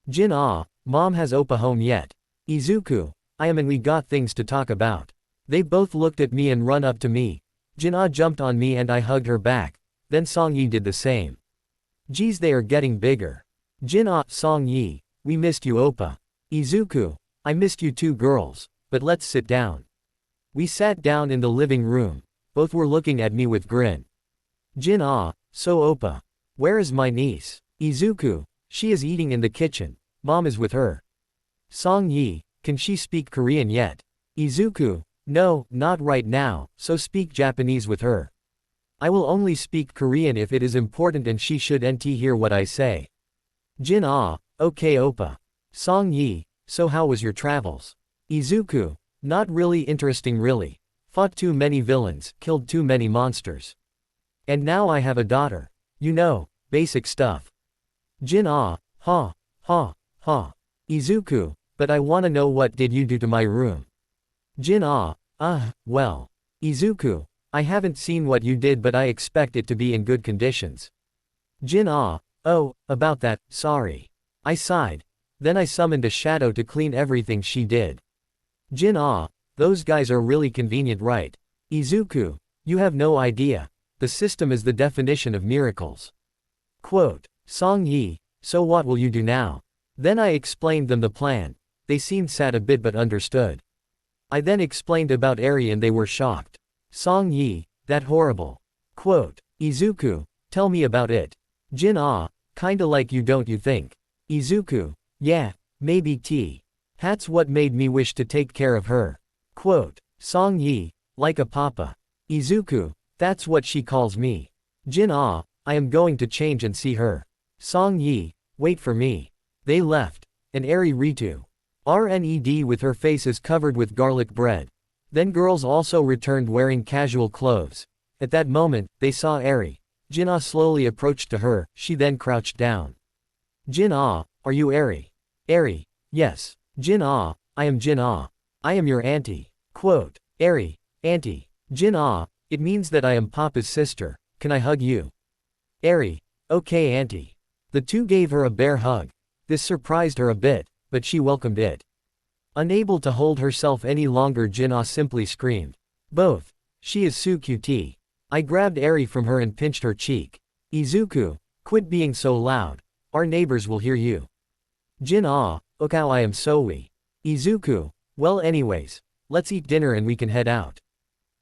Jin-Ah, Mom has Oppa home yet? Izuku, I am and we got things to talk about. They both looked at me and run up to me. Jin-Ah jumped on me and I hugged her back, then Songyi did the same. Geez, they are getting bigger. Jin-Ah, Songyi, we missed you Oppa. Izuku, I missed you too girls, but let's sit down. We sat down in the living room. Both were looking at me with grin. Jin-Ah, so Oppa, where is my niece? Izuku, she is eating in the kitchen. Mom is with her. Songyi, can she speak Korean yet? Izuku, no, not right now, so speak Japanese with her. I will only speak Korean if it is important and she shouldn't hear what I say. Jin-Ah, okay Oppa. Songyi, so how was your travels? Izuku, not really interesting really. Fought too many villains, killed too many monsters. And now I have a daughter. You know, basic stuff. Jin-Ah, ha, ha, ha. Izuku, but I wanna know what did you do to my room? Jin-Ah, well. Izuku, I haven't seen what you did but I expect it to be in good conditions. Jin-Ah, oh, about that, sorry. I sighed. Then I summoned a shadow to clean everything she did. Jin-Ah, those guys are really convenient right? Izuku, you have no idea. The system is the definition of miracles. Quote, Songyi, so what will you do now? Then I explained them the plan. They seemed sad a bit but understood. I then explained about Eri and they were shocked. Song Yi, that horrible. Quote. Izuku, tell me about it. Jin kinda like you don't you think? Izuku, yeah, maybe T. That's what made me wish to take care of her. Quote. Song Yi, like a papa. Izuku, that's what she calls me. Jin I am going to change and see her. Song Yi, wait for me. They left. And Eri Ritu. RNED with her faces covered with garlic bread. Then girls also returned wearing casual clothes. At that moment, they saw Eri. Jin slowly approached to her, she then crouched down. Jin are you Eri? Eri, yes. Jin I am Jin I am your auntie. Quote. Eri, auntie. Jin it means that I am Papa's sister, can I hug you? Eri, okay auntie. The two gave her a bear hug. This surprised her a bit, but she welcomed it. Unable to hold herself any longer, Jin simply screamed. Both. She is so cute. I grabbed Eri from her and pinched her cheek. Izuku, quit being so loud. Our neighbors will hear you. Jin okao I am sorry. Izuku, well anyways, let's eat dinner and we can head out.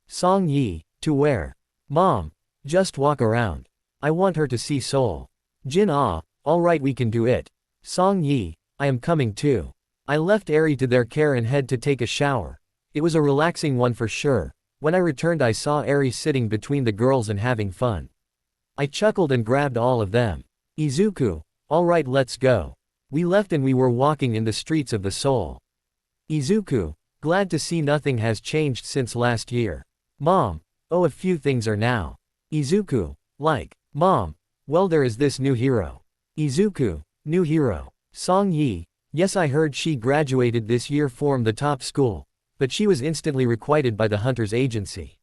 Song Yi, to where? Mom, just walk around. I want her to see Seoul. Jin alright we can do it. Song Yi, I am coming too. I left Eri to their care and had to take a shower. It was a relaxing one for sure. When I returned I saw Eri sitting between the girls and having fun. I chuckled and grabbed all of them. Izuku, alright let's go. We left and we were walking in the streets of the Seoul. Izuku, glad to see nothing has changed since last year. Mom, oh a few things are now. Izuku, like, Mom, well there is this new hero. Izuku, new hero. Song Yi, yes I heard she graduated this year from the top school, but she was instantly requited by the Hunters Agency.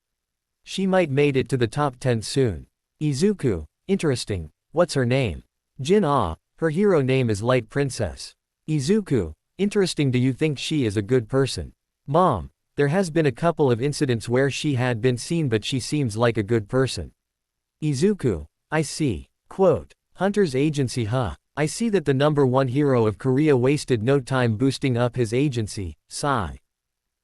She might made it to the top 10 soon. Izuku, interesting, what's her name? Jin her hero name is Light Princess. Izuku, interesting, do you think she is a good person? Mom, there has been a couple of incidents where she had been seen but she seems like a good person. Izuku, I see. Quote. Hunters Agency I see that the #1 hero of Korea wasted no time boosting up his agency, sigh.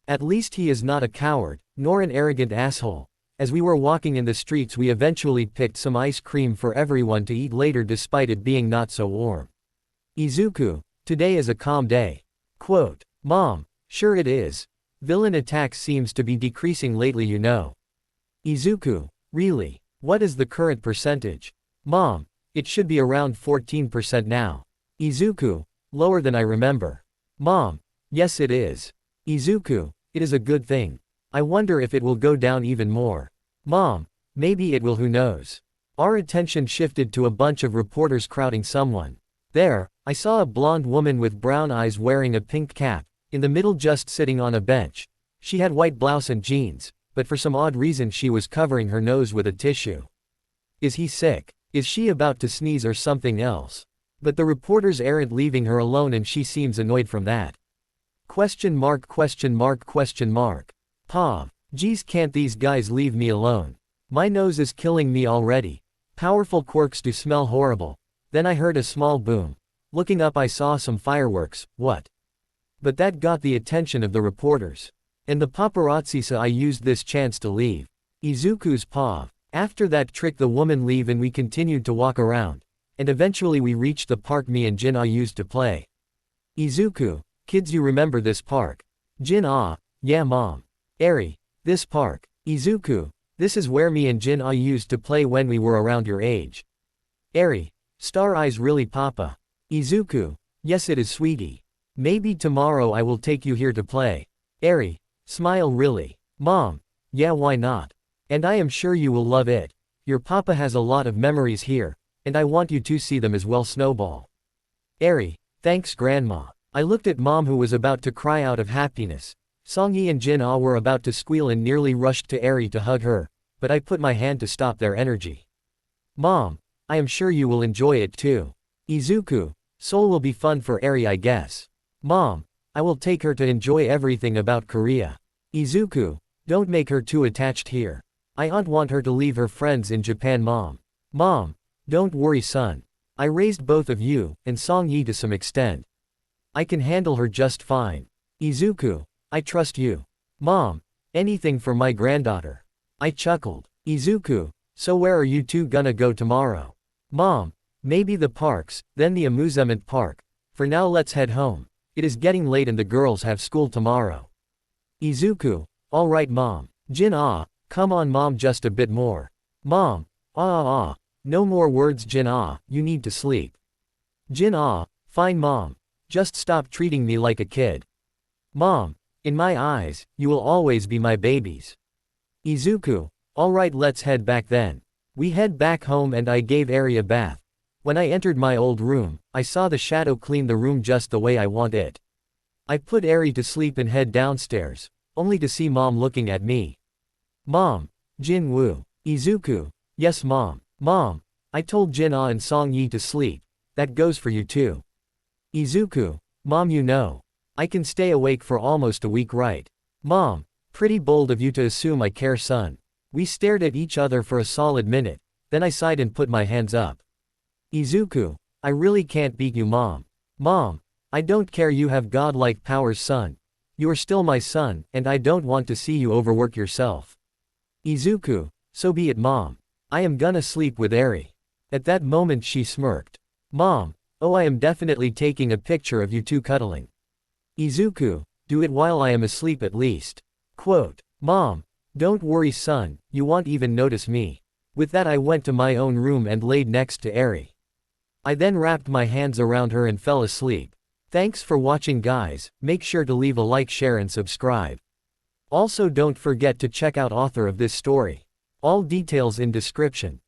At least he is not a coward, nor an arrogant asshole. As we were walking in the streets we eventually picked some ice cream for everyone to eat later despite it being not so warm. Izuku, today is a calm day. Quote. Mom, sure it is. Villain attacks seems to be decreasing lately you know. Izuku, really? What is the current percentage? Mom, it should be around 14% now. Izuku, lower than I remember. Mom, yes it is. Izuku, it is a good thing. I wonder if it will go down even more. Mom, maybe it will, who knows. Our attention shifted to a bunch of reporters crowding someone. There, I saw a blonde woman with brown eyes wearing a pink cap, in the middle just sitting on a bench. She had white blouse and jeans, but for some odd reason she was covering her nose with a tissue. Is he sick? Is she about to sneeze or something else? But the reporters aren't leaving her alone and she seems annoyed from that. Question mark. Pav, geez, can't these guys leave me alone? My nose is killing me already. Powerful quirks do smell horrible. Then I heard a small boom. Looking up I saw some fireworks, what? But that got the attention of the reporters. And the paparazzi, so I used this chance to leave. Izuku's Pav. After that trick the woman leave and we continued to walk around. And eventually we reached the park me and Jin used to play. Izuku, kids you remember this park? Jin yeah mom. Eri, this park. Izuku, this is where me and Jin used to play when we were around your age. Eri, star eyes really papa. Izuku, yes it is sweetie. Maybe tomorrow I will take you here to play. Eri, smile really. Mom, yeah why not? And I am sure you will love it. Your papa has a lot of memories here, and I want you to see them as well. Snowball. Eri, thanks grandma. I looked at mom who was about to cry out of happiness. Songyi and Jin were about to squeal and nearly rushed to Eri to hug her, but I put my hand to stop their energy. Mom, I am sure you will enjoy it too. Izuku, Seoul will be fun for Eri I guess. Mom, I will take her to enjoy everything about Korea. Izuku, don't make her too attached here. I don't want her to leave her friends in Japan. Mom, don't worry son. I raised both of you, and Songyi to some extent. I can handle her just fine. Izuku, I trust you. Mom, anything for my granddaughter. I chuckled. Izuku, so where are you two gonna go tomorrow? Mom, maybe the parks, then the amusement park. For now let's head home. It is getting late and the girls have school tomorrow. Izuku, alright mom. Jin come on mom, just a bit more. Mom, no more words Jin you need to sleep. Jin fine mom. Just stop treating me like a kid. Mom, in my eyes, you will always be my babies. Izuku, alright let's head back then. We head back home and I gave Eri a bath. When I entered my old room, I saw the shadow clean the room just the way I want it. I put Eri to sleep and head downstairs, only to see mom looking at me. Mom, Jin Woo. Izuku, yes mom. Mom, I told Jin and Song Yi to sleep. That goes for you too. Izuku, mom, you know. I can stay awake for almost a week, right? Mom, pretty bold of you to assume I care, son. We stared at each other for a solid minute, then I sighed and put my hands up. Izuku, I really can't beat you mom. Mom, I don't care, you have godlike powers son. You are still my son, and I don't want to see you overwork yourself. Izuku, so be it mom. I am gonna sleep with Eri. At that moment she smirked. Mom, oh I am definitely taking a picture of you two cuddling. Izuku, do it while I am asleep at least. Quote, Mom, don't worry son, you won't even notice me. With that I went to my own room and laid next to Eri. I then wrapped my hands around her and fell asleep. Thanks for watching guys, make sure to leave a like, share and subscribe. Also don't forget to check out author of this story. All details in description.